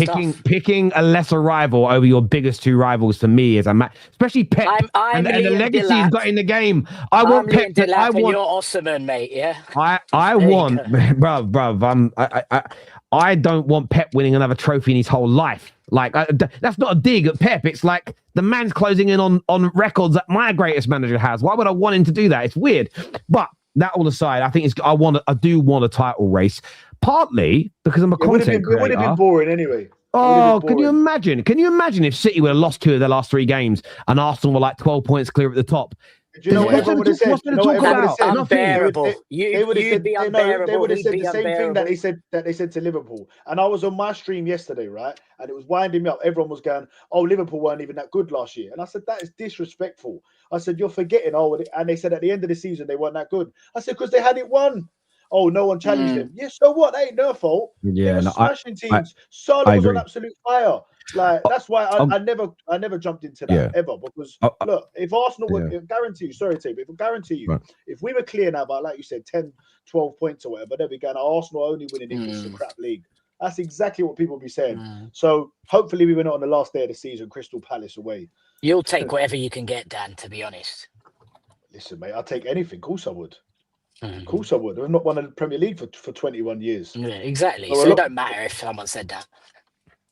picking a lesser rival over your biggest 2 rivals for me is especially Pep and the legacy he's got in the game. I want Pep. I want you're Osman, mate. Yeah. I want, bruv. I don't want Pep winning another trophy in his whole life. Like, that's not a dig at Pep. It's like the man's closing in on records that my greatest manager has. Why would I want him to do that? It's weird. But that all aside, I think I do want a title race. Partly because I'm a content creator. It would have been boring anyway. Oh, can you imagine? Can you imagine if City would have lost 2 of their last 3 games and Arsenal were like 12 points clear at the top? Do you know what everyone would have said? What's there to talk about? Unbearable. You'd be unbearable. They would have said the same thing that unbearable. they said to Liverpool. And I was on my stream yesterday, right? And it was winding me up. Everyone was going, "Oh, Liverpool weren't even that good last year." And I said, "That is disrespectful." I said, "You're forgetting." Oh, and they said at the end of the season they weren't that good. I said, "Because they had it won." Oh, no one challenged them. Yeah, so what? That ain't their fault. Yeah, they were smashing teams. Salah was on absolute fire. Like that's why I never jumped into that ever, because look, if Arsenal would guarantee you, sorry, Tim, if we were clear now by, like you said, 10, 12 points or whatever, then we go, Arsenal only winning equals the crap league. That's exactly what people be saying. So hopefully we were not on the last day of the season, Crystal Palace away. You'll take whatever you can get, Dan, to be honest. Listen, mate, I'll take anything. Of course I would. Of course I would. I've not won the Premier League for 21 years. Yeah, exactly. So it don't matter if someone said that.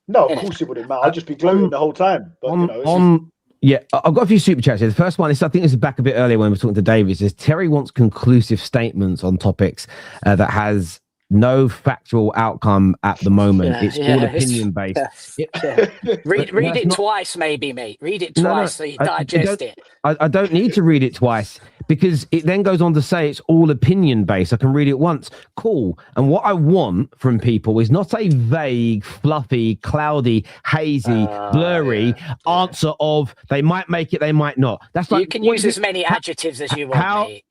No, of course it wouldn't matter. I'd just be gloating the whole time. But I've got a few super chats here. The first one is, I think this is back a bit earlier when we were talking to David. It says Terry wants conclusive statements on topics that has no factual outcome at the moment. It's all opinion based. Read it twice, maybe, mate. Read it twice so you digest it. I don't need to read it twice, because it then goes on to say it's all opinion based. I can read it once. Cool. And what I want from people is not a vague, fluffy, cloudy, hazy, blurry answer of they might make it, they might not. That's like, you can use as many adjectives as you want. Mate.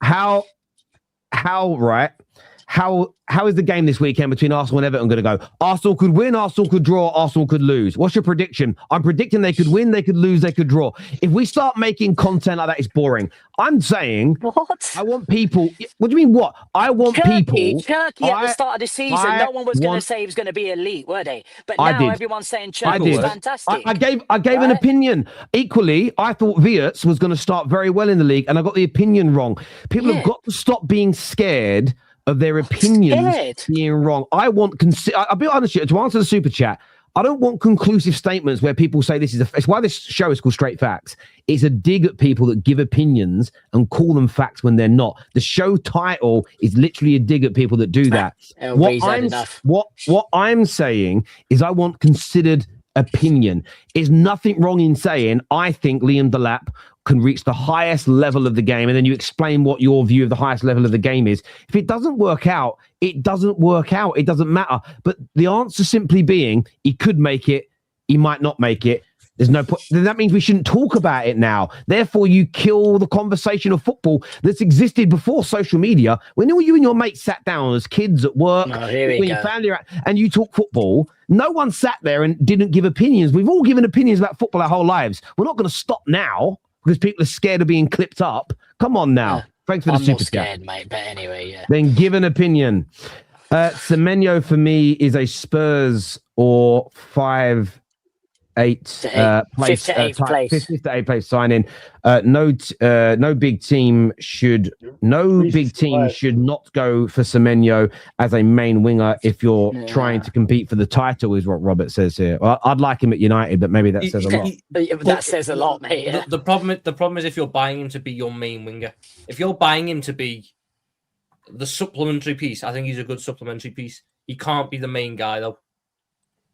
How is the game this weekend between Arsenal and Everton going to go? Arsenal could win, Arsenal could draw, Arsenal could lose. What's your prediction? I'm predicting they could win, they could lose, they could draw. If we start making content like that, it's boring. I'm saying, what? I want people. What do you mean, what? I want people. Turkey at the start of the season, no one was going to say it was going to be elite, were they? But now everyone's saying Turkey was fantastic. I gave an opinion. Equally, I thought Wirtz was going to start very well in the league, and I got the opinion wrong. People have got to stop being scared of their opinions being wrong. I want, I'll be honest with you, to answer the super chat, I don't want conclusive statements where people say this is it's why this show is called Straight Facts. It's a dig at people that give opinions and call them facts when they're not. The show title is literally a dig at people that do that. What I'm saying is I want considered opinion. There's nothing wrong in saying I think Liam Delap can reach the highest level of the game, and then you explain what your view of the highest level of the game is. If it doesn't work out, it doesn't work out. It doesn't matter. But the answer simply being he could make it, he might not make it. There's no point. Then that means we shouldn't talk about it now. Therefore, you kill the conversation of football that's existed before social media. When you and your mates sat down as kids at work, when your family are, and you talk football, no one sat there and didn't give opinions. We've all given opinions about football our whole lives. We're not going to stop now because people are scared of being clipped up. Come on now. Thanks for the super chat, mate. But anyway, Then give an opinion. Semenyo for me is a Spurs or 5-8 place, 5th to 8th place sign in. No big team should not go for Semenyo as a main winger if you're trying to compete for the title, is what Robert says here. Well, I'd like him at United, but maybe that says a lot. That says a lot, mate. The problem is if you're buying him to be your main winger. If you're buying him to be the supplementary piece, I think he's a good supplementary piece. He can't be the main guy though.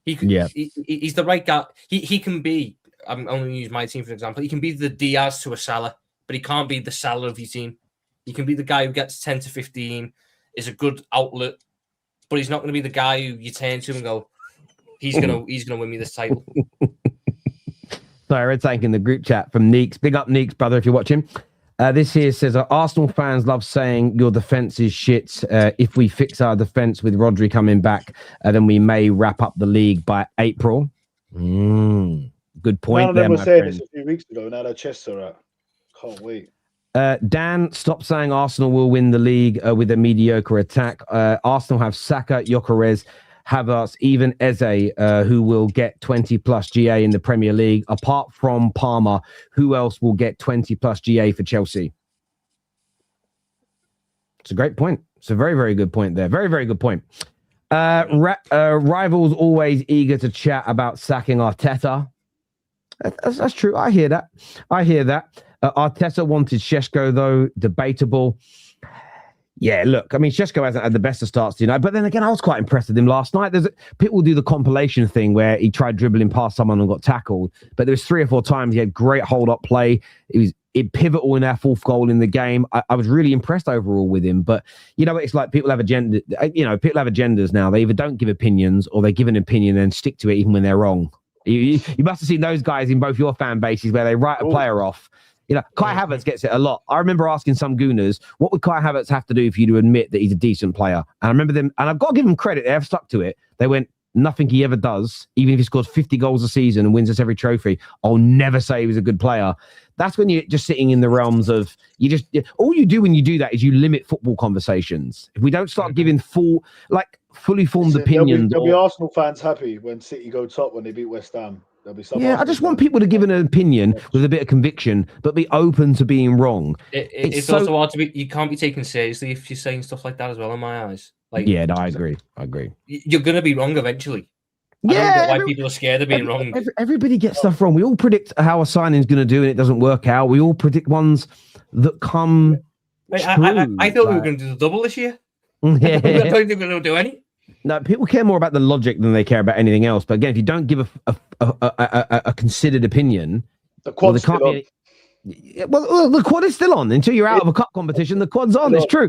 He's the right guy. He can be. I'm only going to use my team for example. He can be the Diaz to a Salah, but he can't be the Salah of your team. He can be the guy who gets 10 to 15, is a good outlet, but he's not going to be the guy who you turn to and go, he's gonna win me this title. Sorry, Red Tank in the group chat from Neeks. Big up Neeks, brother, if you're watching. This here says, Arsenal fans love saying your defence is shit. If we fix our defence with Rodri coming back, then we may wrap up the league by April. Good point. None of them were saying this a few weeks ago. Now their chests are out. Can't wait. Dan, stop saying Arsenal will win the league with a mediocre attack. Arsenal have Saka, Gyokeres, Havertz, even Eze, who will get 20 plus GA in the Premier League. Apart from Palmer, who else will get 20 plus GA for Chelsea? It's a great point. It's a very, very good point there. Very, very good point. Rivals always eager to chat about sacking Arteta. That's true. I hear that. Arteta wanted Šeško, though. Debatable. Yeah, look, I mean, Šeško hasn't had the best of starts, but then again, I was quite impressed with him last night. People do the compilation thing where he tried dribbling past someone and got tackled, but there was 3 or 4 times he had great hold-up play. pivotal in our fourth goal in the game. I was really impressed overall with him. But you know, it's like people have agenda. You know, people have agendas now. They either don't give opinions or they give an opinion and stick to it even when they're wrong. You must have seen those guys in both your fan bases where they write a player off. You know, Kai Havertz gets it a lot. I remember asking some gooners, what would Kai Havertz have to do for you to admit that he's a decent player? And I remember them, and I've got to give them credit. They have stuck to it. They went, nothing he ever does, even if he scores 50 goals a season and wins us every trophy, I'll never say he was a good player. That's when you're just sitting in the realms of, all you do when you do that is you limit football conversations. If we don't start giving fully formed opinions. There'll be Arsenal fans happy when City go top when they beat West Ham. There'll be some. Yeah, I just want people to give an opinion with a bit of conviction, but be open to being wrong. It's also hard to be. You can't be taken seriously if you're saying stuff like that as well. In my eyes, I agree. You're gonna be wrong eventually. Yeah, I don't get why people are scared of being wrong. Everybody gets stuff wrong. We all predict how a signing's going to do, and it doesn't work out. We all predict ones that come. I thought we were going to do the double this year. Yeah. I don't think we're going to do any. No, people care more about the logic than they care about anything else. But again, if you don't give a considered opinion, the quad's still on. Well, the quad is still on until you're out of a cup competition. The quad's on. It's true.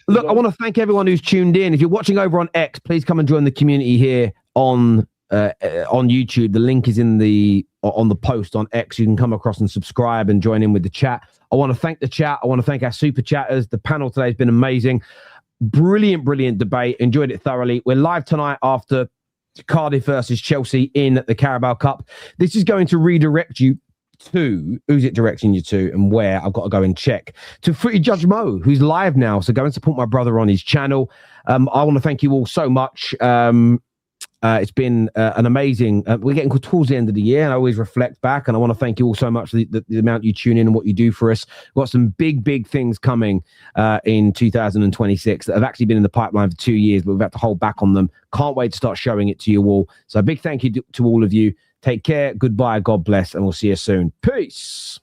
Look, I want to thank everyone who's tuned in. If you're watching over on X, please come and join the community here on YouTube. The link is on the post on X. You can come across and subscribe and join in with the chat. I want to thank the chat. I want to thank our super chatters. The panel today has been amazing. Brilliant debate. Enjoyed it thoroughly. We're live tonight after Cardiff versus Chelsea in the Carabao Cup. This is going to redirect you to, who's it directing you to and where? I've got to go and check. To Footy Judge Mo, who's live now. So go and support my brother on his channel. I want to thank you all so much. It's been an amazing, we're getting towards the end of the year and I always reflect back, and I want to thank you all so much for the amount you tune in and what you do for us. We've got some big things coming in 2026 that have actually been in the pipeline for 2 years, but we've had to hold back on them. Can't wait to start showing it to you all. So a big thank you to all of you. Take care. Goodbye. God bless. And we'll see you soon. Peace.